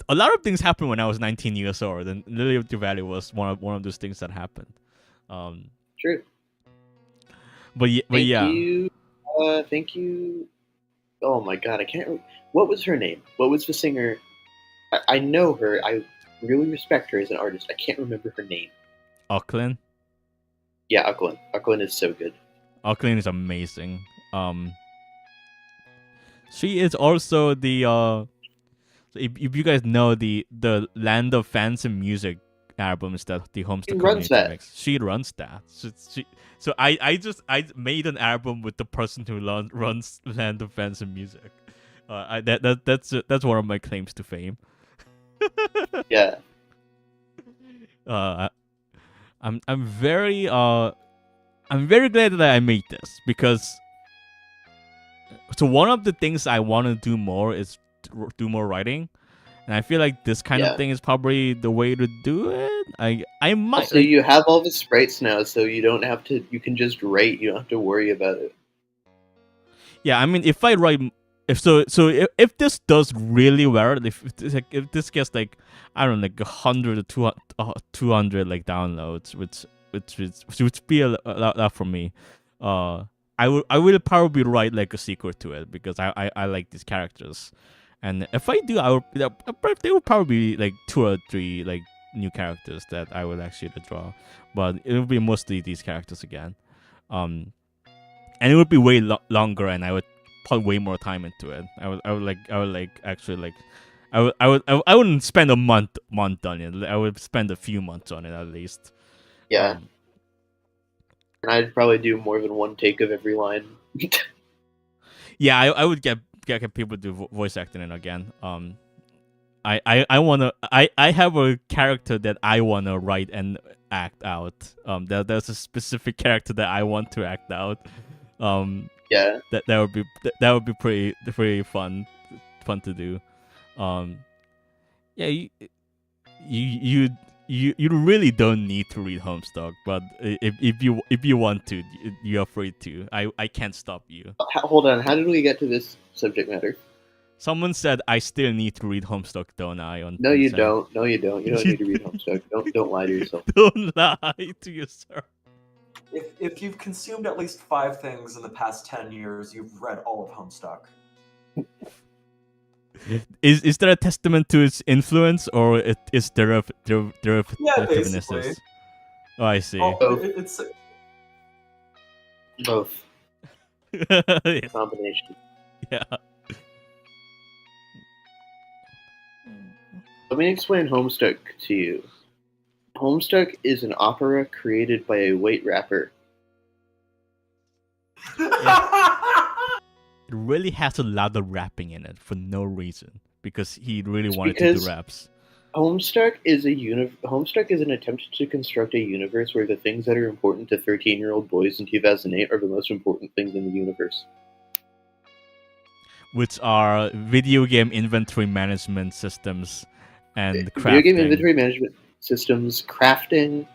a lot of things happened when I was 19 years old, and Lily of the Valley was one of those things that happened. True. But Thank yeah. you. Thank you. Oh my god, I can't. What was her name? What was the singer? I know her. I really respect her as an artist. I can't remember her name. Auckland. Yeah, Auckland. Auckland is so good. Auckland is amazing. She is also the if you guys know the Land of Fans and Music albums that the Homestuck runs community that. makes. She runs that. So I made an album with the person who runs Land of Fans and Music. That's one of my claims to fame. Yeah. I'm very glad that I made this because so one of the things I want to do more is do more writing, and I feel like this kind of thing is probably the way to do it. I might. So you have all the sprites now, so you don't have to. You can just write. You don't have to worry about it. Yeah, I mean, if I write, if this does really well, if this gets like I don't know, like 100 to 200 like downloads, which would be a lot for me. I will probably write like a sequel to it because I like these characters, and if I do, there will probably be like 2 or 3 like new characters that I would actually draw, but it will be mostly these characters again, and it would be way longer, and I would put way more time into it. I wouldn't spend a month on it. I would spend a few months on it at least. Yeah. And I'd probably do more than one take of every line. Yeah, I would get people to do voice acting it again. I have a character that I wanna write and act out. There's a specific character that I want to act out. Yeah. That would be pretty fun to do. Yeah, you really don't need to read Homestuck, but if you want to, you're free to. I can't stop you. Hold on, how did we get to this subject matter? Someone said I still need to read Homestuck, don't I? No, you don't. No, you don't. You don't need to read Homestuck. Don't lie to yourself. Don't lie to yourself. If you've consumed at least 5 things in the past 10 years, you've read all of Homestuck. Is that a testament to its influence, or is there a Yeah, basically. Oh, I see. It's both. Yeah. Combination. Yeah. Let me explain Homestuck to you. Homestuck is an opera created by a white rapper. It really has a lot of rapping in it for no reason because he really wanted to do raps. Homestuck is an attempt to construct a universe where the things that are important to 13-year-old boys in 2008 are the most important things in the universe. Which are video game inventory management systems and Video game crafting. inventory management systems, crafting,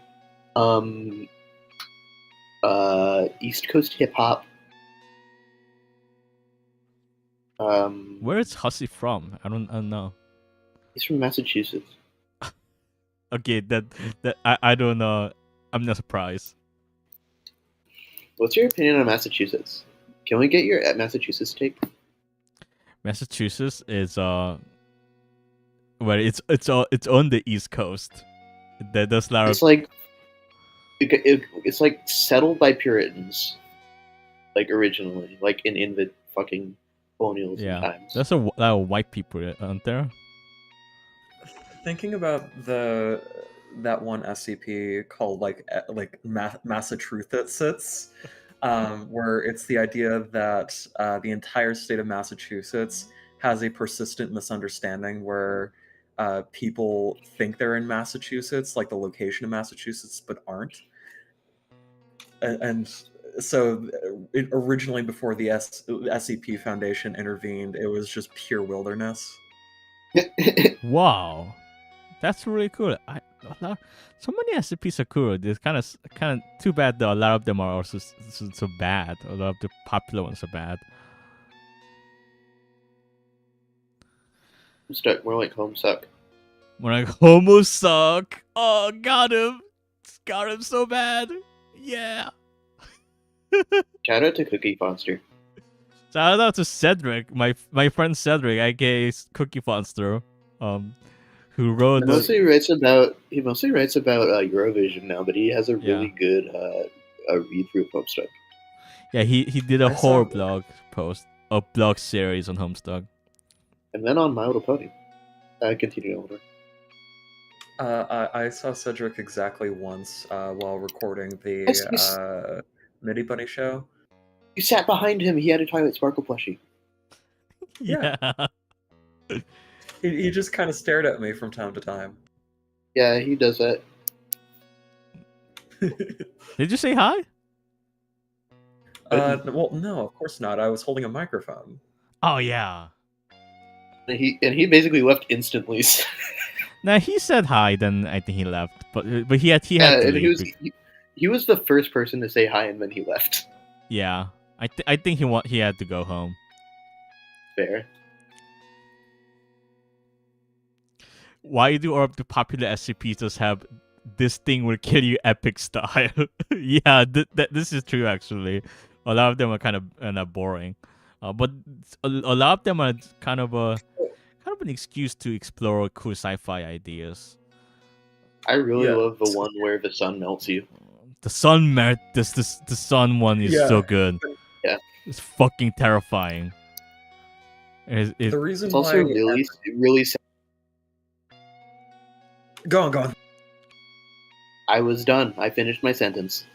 East Coast hip hop. Where is Hussey from? I don't know. He's from Massachusetts. Okay, that I don't know. I'm not surprised. What's your opinion on Massachusetts? Can we get your Massachusetts take? Massachusetts is well, it's on the East Coast. There's a lot It's of like it's like settled by Puritans, like originally, like in the fucking colonialism times. There's a lot of white people, aren't there? Thinking about that one SCP called Massachusetts, where it's the idea that the entire state of Massachusetts has a persistent misunderstanding where people think they're in Massachusetts, like the location of Massachusetts, but aren't. And so originally, before the SCP Foundation intervened, it was just pure wilderness. Wow, that's really cool. So many SCPs are cool. It's kind of too bad though. A lot of them are also so bad. A lot of the popular ones are bad. More like home suck. More like homo suck. Oh, got him so bad. Yeah. Shout out to Cookie Monster. Shout out to Cedric, my friend Cedric, aka Cookie Monster, who wrote. He mostly writes about Eurovision now, but he has a really good read through of Homestuck. Yeah, he did a whole blog series on Homestuck. And then on My Little Pony. Continue over. I saw Cedric exactly once while recording the Midi Bunny show. You sat behind him. He had a Twilight Sparkle plushie. Yeah. He just kind of stared at me from time to time. Yeah, he does that. Did you say hi? Well, no, of course not. I was holding a microphone. Oh yeah. And he basically left instantly. Nah, he said hi. Then I think he left. But he had to leave. He was the first person to say hi, and then he left. Yeah, I think he had to go home. Fair. Why do all of the popular SCPs just have this thing will kill you epic style? Yeah, this is true actually. A lot of them are kind of boring, but a lot of them are kind of an excuse to explore cool sci-fi ideas. I really love the one where the sun melts you. The sun the sun one is so good. Yeah, it's fucking terrifying. The reason it's also really sad. Go on. I was done. I finished my sentence.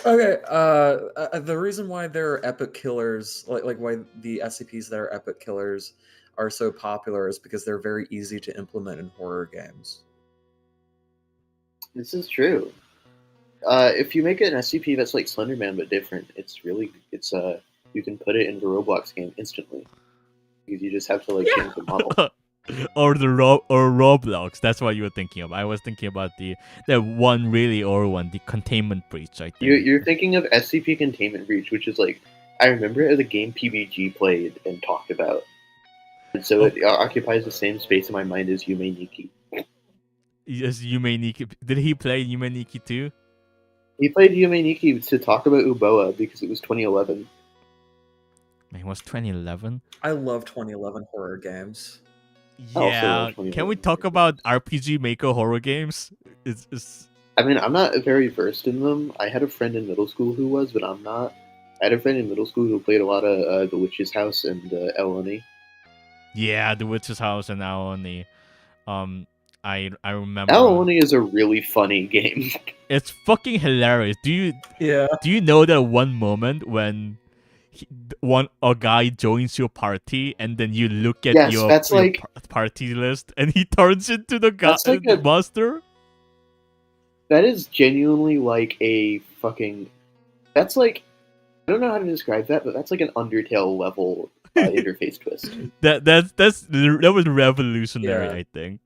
Okay. The reason why there are epic killers, like why the SCPs that are epic killers are so popular, is because they're very easy to implement in horror games. This is true. If you make an SCP that's like Slenderman but different, it's you can put it into a Roblox game instantly. Because you just have to change the model. or Roblox. That's what you were thinking of. I was thinking about the one really old one, the Containment Breach. I think you're thinking of SCP Containment Breach, which is I remember it as a game PBG played and talked about, and so it occupies the same space in my mind as Yume Nikki. Yes, Yume Nikki. Did he play Yume Nikki too? He played Yume Nikki to talk about Uboa because it was 2011. Man, it was 2011. I love 2011 horror games. Yeah, can we talk about RPG Maker horror games? I mean, I'm not very versed in them. I had a friend in middle school who was, but I'm not. I had a friend in middle school who played a lot of The Witch's House and Eloni. Yeah, The Witch's House and Eloni. I remember. Eloni is a really funny game. It's fucking hilarious. Do you know that one moment when a guy joins your party and then you look at your party list and he turns into the guy, the monster? That is genuinely a fucking. That's I don't know how to describe that, but that's an Undertale level interface twist. That was revolutionary, I think.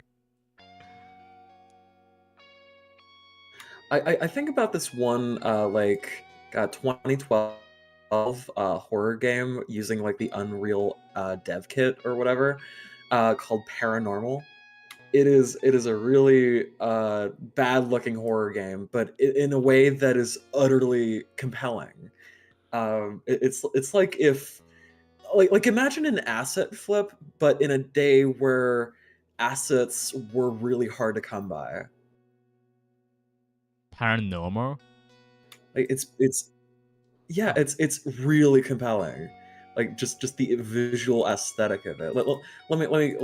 I think about this one 2012 horror game using like the Unreal dev kit or whatever called Paranormal. It is a really bad looking horror game, but in a way that is utterly compelling. It's like if like imagine an asset flip, but in a day where assets were really hard to come by. Paranormal. Like it's yeah, it's really compelling. Like just the visual aesthetic of it. Let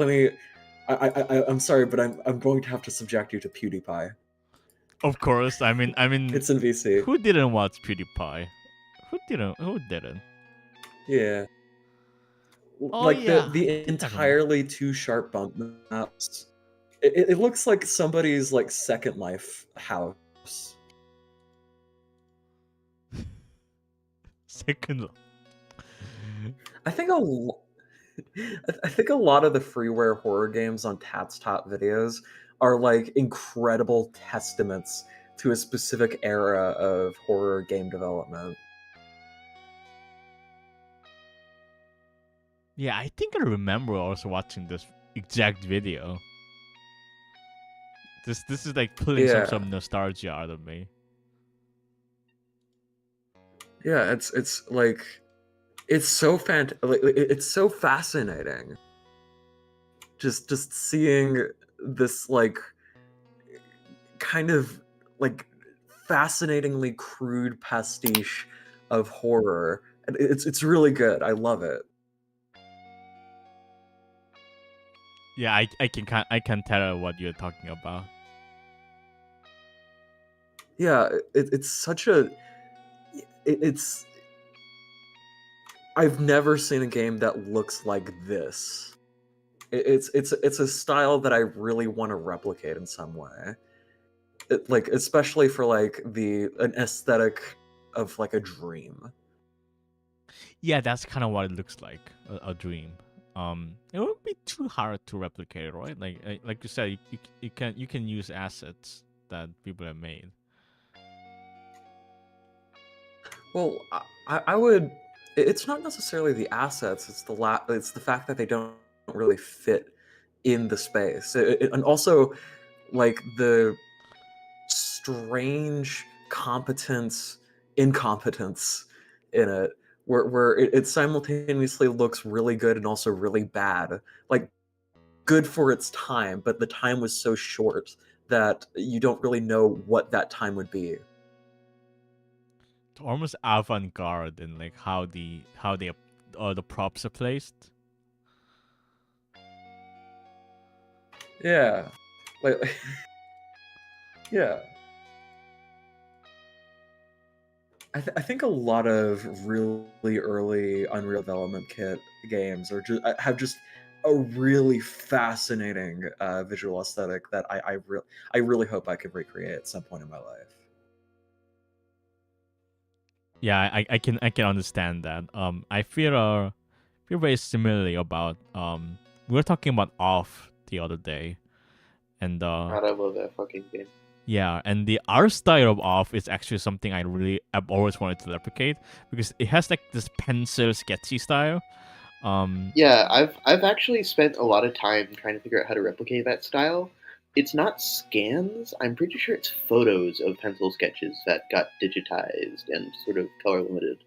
me. I'm sorry, but I'm going to have to subject you to PewDiePie. Of course. I mean, It's in VC. who didn't watch PewDiePie? Who didn't? Who didn't? Yeah, Oh like yeah, the I think I remember. entirely too sharp bump maps. It looks like somebody's like Second Life house. Second. I think a l- I think a lot of the freeware horror games on Tat's Top videos are like incredible testaments to a specific era of horror game development. Yeah, I think I remember also watching this exact video. This is like pulling Yeah, some nostalgia out of me. yeah, it's like it's so it's so fascinating. Just seeing this like kind of like fascinatingly crude pastiche of horror. And it's really good. I love it. Yeah, I can tell what you're talking about. Yeah, it's such a it's I've never seen a game that looks like this. It's a style that I really want to replicate in some way. Like especially for like the an aesthetic of like a dream. Yeah, that's kind of what it looks like, a dream. It won't be too hard to replicate, right? Like you said, you can use assets that people have made. Well, I would. It's not necessarily the assets. It's it's the fact that they don't really fit in the space, and also like the strange competence incompetence in it, where it simultaneously looks really good and also really bad. Like good for its time, but the time was so short that you don't really know what that time would be. It's almost avant-garde in like how the props are placed. Yeah, like yeah. I think a lot of really early Unreal Development Kit games have just a really fascinating visual aesthetic that I really hope I could recreate at some point in my life. Yeah, I can understand that. I feel very similarly about we were talking about Off the other day, and God, I love that fucking game. yeah, and the art style of Off is actually something I've always wanted to replicate because it has like this pencil sketchy style. Yeah, I've actually spent a lot of time trying to figure out how to replicate that style. It's not scans. I'm pretty sure it's photos of pencil sketches that got digitized and sort of color limited.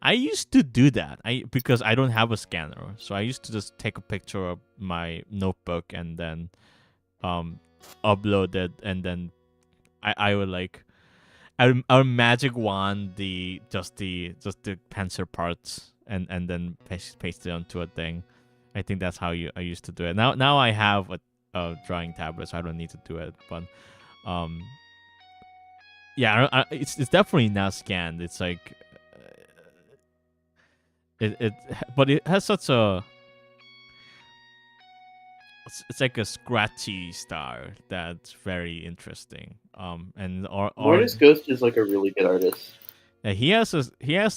I used to do that. Because I don't have a scanner, so I used to just take a picture of my notebook and then um upload it, and then I would like I would magic wand the pencil parts and then paste it onto a thing. I think that's how I used to do it. Now I have a drawing tablet, so I don't need to do it. But um yeah, it's definitely not scanned. It's like it but it has such a it's like a scratchy style that's very interesting. And or Mortis Ghost is like a really good artist. yeah, he has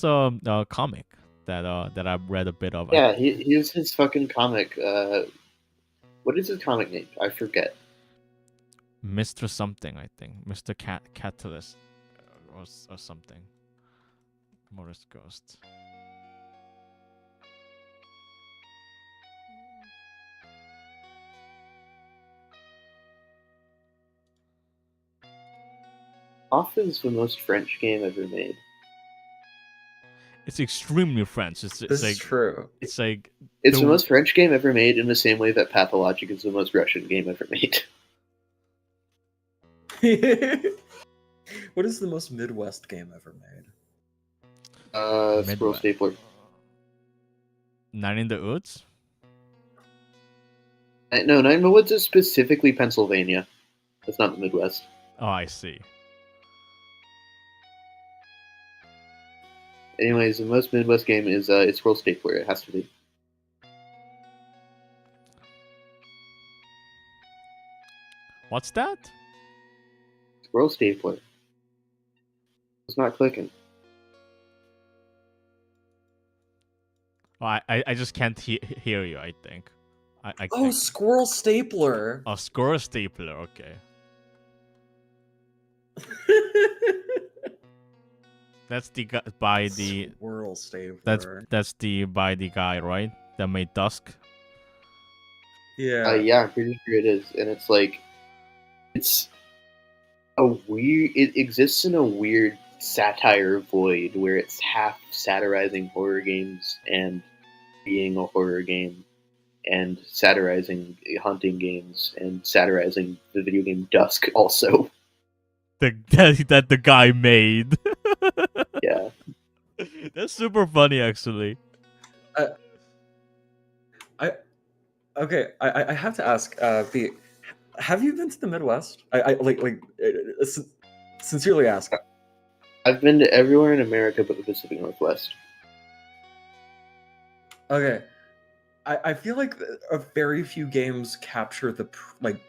a comic that I've read a bit of. Yeah, he has his fucking comic. What is his comic name? I forget. Mr. Something, I think. Mr. Catalyst or something. Morris Ghost. Off is the most French game ever made. It's extremely French. It's This is like true. it's like It's the- the most French game ever made in the same way that Pathologic is the most Russian game ever made. What is the most Midwest game ever made? Scroll Midwest. Stapler. Nine in the Woods. No, Nine in the Woods is specifically Pennsylvania. That's not the Midwest. Oh, I see. Anyways, the most Midwest game is it's Scroll Stapler. It has to be. What's that? Scroll Stapler. It's not clicking. Oh, I just can't hear you. I think. I Oh, Squirrel Stapler. oh, Score Stapler. Okay. That's the guy by the Squirrel Stapler. that's the by the guy, right? That made Dusk. Yeah. Yeah, I'm pretty sure it is, and it's like, it's a weird. It exists in a weird satire void where it's half satirizing horror games and being a horror game, and satirizing hunting games and satirizing the video game Dusk also. That the guy made. Yeah. That's super funny, actually. Okay, I have to ask, B, have you been to the Midwest? I sincerely ask. I've been to everywhere in America but the Pacific Northwest. Okay, I feel like a very few games capture the like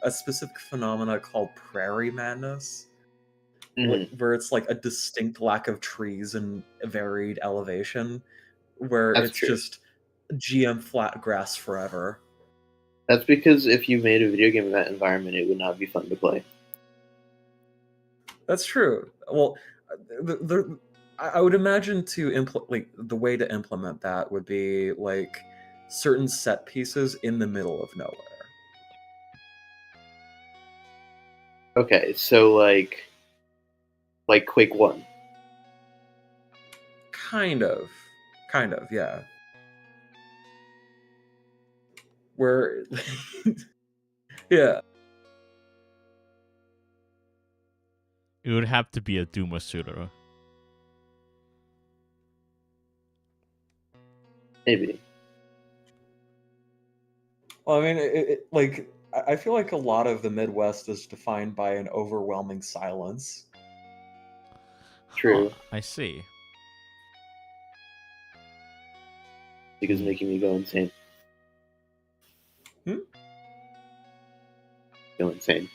a specific phenomena called prairie madness, where it's like a distinct lack of trees and varied elevation, where That's it's true. just GM flat grass forever. That's because if you made a video game in that environment, it would not be fun to play. That's true. Well, I would imagine the way to implement that would be like certain set pieces in the middle of nowhere. Okay, so like Quake 1. Kind of, yeah. Where, yeah. It would have to be a Doom shooter. Maybe. Well, I mean, I feel like a lot of the Midwest is defined by an overwhelming silence. True. I see. Because making me go insane. Go insane.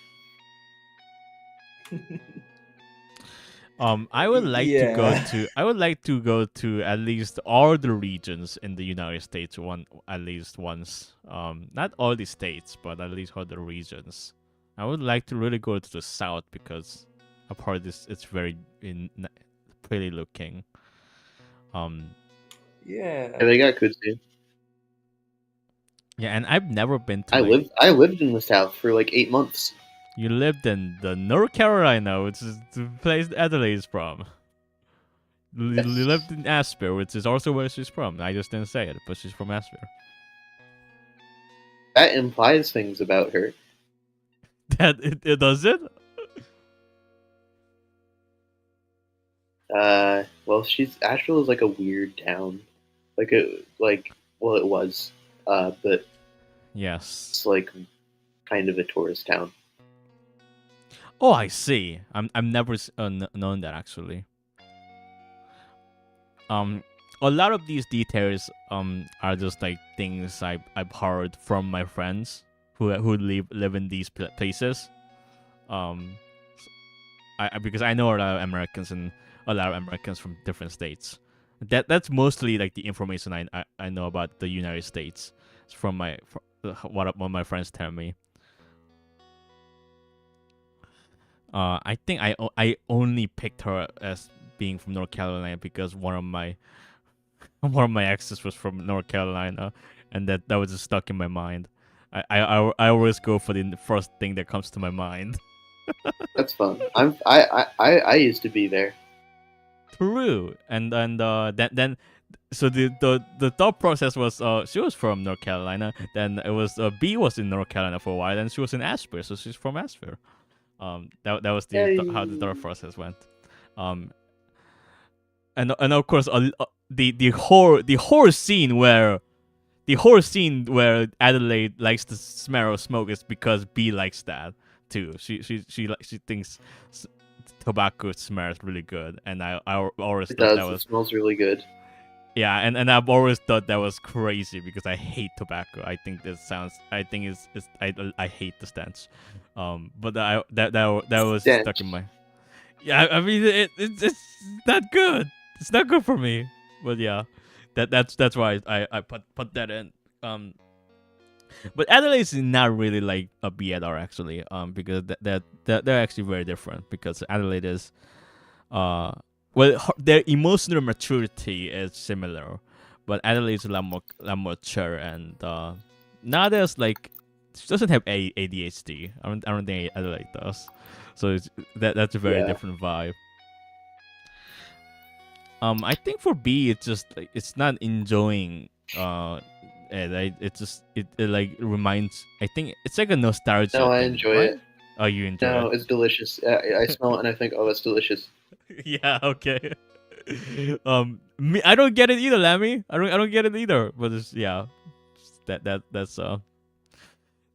I would like to go Yeah. to. I would like to go to at least all the regions in the United States at least once. Not all the states, but at least all the regions. I would like to really go to the South because a part of this it's very pretty looking. Yeah. They got kudzu. Yeah, and I've never been to. I lived in the South for like 8 months. You lived in the North Carolina, which is the place Adelaide is from. You Yes. lived in Asper, which is also where she's from. I just didn't say it, but she's from Asper. That implies things about her. That it does it? Well, Asheville is like a weird town. It was. But Yes. it's like kind of a tourist town. Oh, I see. I'm never known that actually. A lot of these details are just like things I've heard from my friends who live in these places. Because I know a lot of Americans and a lot of Americans from different states. That's mostly like the information I know about the United States. It's from what my friends tell me. I think I only picked her as being from North Carolina because one of my exes was from North Carolina, and that was just stuck in my mind. I always go for the first thing that comes to my mind. That's fun. I used to be there. True, and then so the thought process was she was from North Carolina. Then it was B was in North Carolina for a while. Then she was in Asheville, so she's from Asheville. That was how the thought process went. Um, and of course the horror scene where Adelaide likes the smell of smoke is because B likes that too. She thinks tobacco smells really good, and I always It thought does. that It was smells really good. yeah, and I've always thought that was crazy because I hate tobacco. I think I hate the stench. But that was Stench. stuck in my. Yeah, I mean it's not good. It's not good for me. But yeah, that's why I put that in. But Adelaide is not really like a BLR actually. Because they're actually very different because Adelaide is well, their emotional maturity is similar, but Adelaide is a lot more mature and not as like she doesn't have ADHD. I don't think Adelaide does, so that's a very Yeah. different vibe. I think for B, it's just like it's not enjoying it like reminds. I think it's like a nostalgia. No, I thing, enjoy right? it. Oh, you enjoy No, it? it's delicious. I smell it and I think, oh, that's delicious. Yeah, okay. I don't get it either, Lammy. I don't get it either. But it's yeah, that's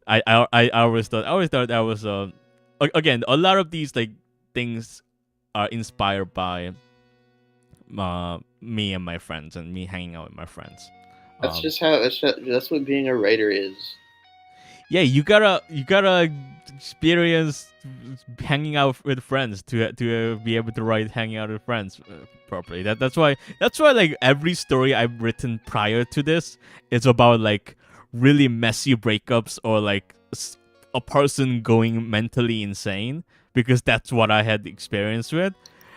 I always thought that was again a lot of these like things are inspired by me and my friends and me hanging out with my friends. That's just how. That's what being a writer is. Yeah, you gotta experience hanging out with friends to be able to write hanging out with friends properly. That's why like every story I've written prior to this is about like really messy breakups or like a person going mentally insane because that's what I had experience with,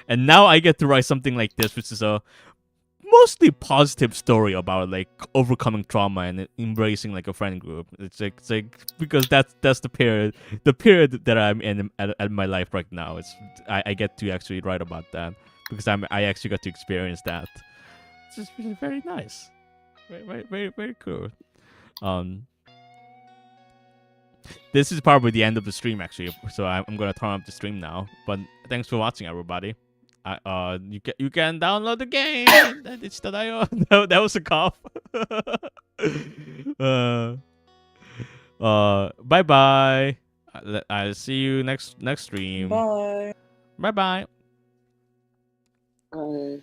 and now I get to write something like this, which is a mostly positive story about like overcoming trauma and embracing like a friend group. It's like because that's the period that I'm in at my life right now. I get to actually write about that because I actually got to experience that. It's just really very nice, very cool. This is probably the end of the stream actually, so I'm gonna turn off the stream now. But thanks for watching, everybody. You can download the game. That was a cough. Bye bye. I'll see you next stream. Bye. Bye bye. Bye.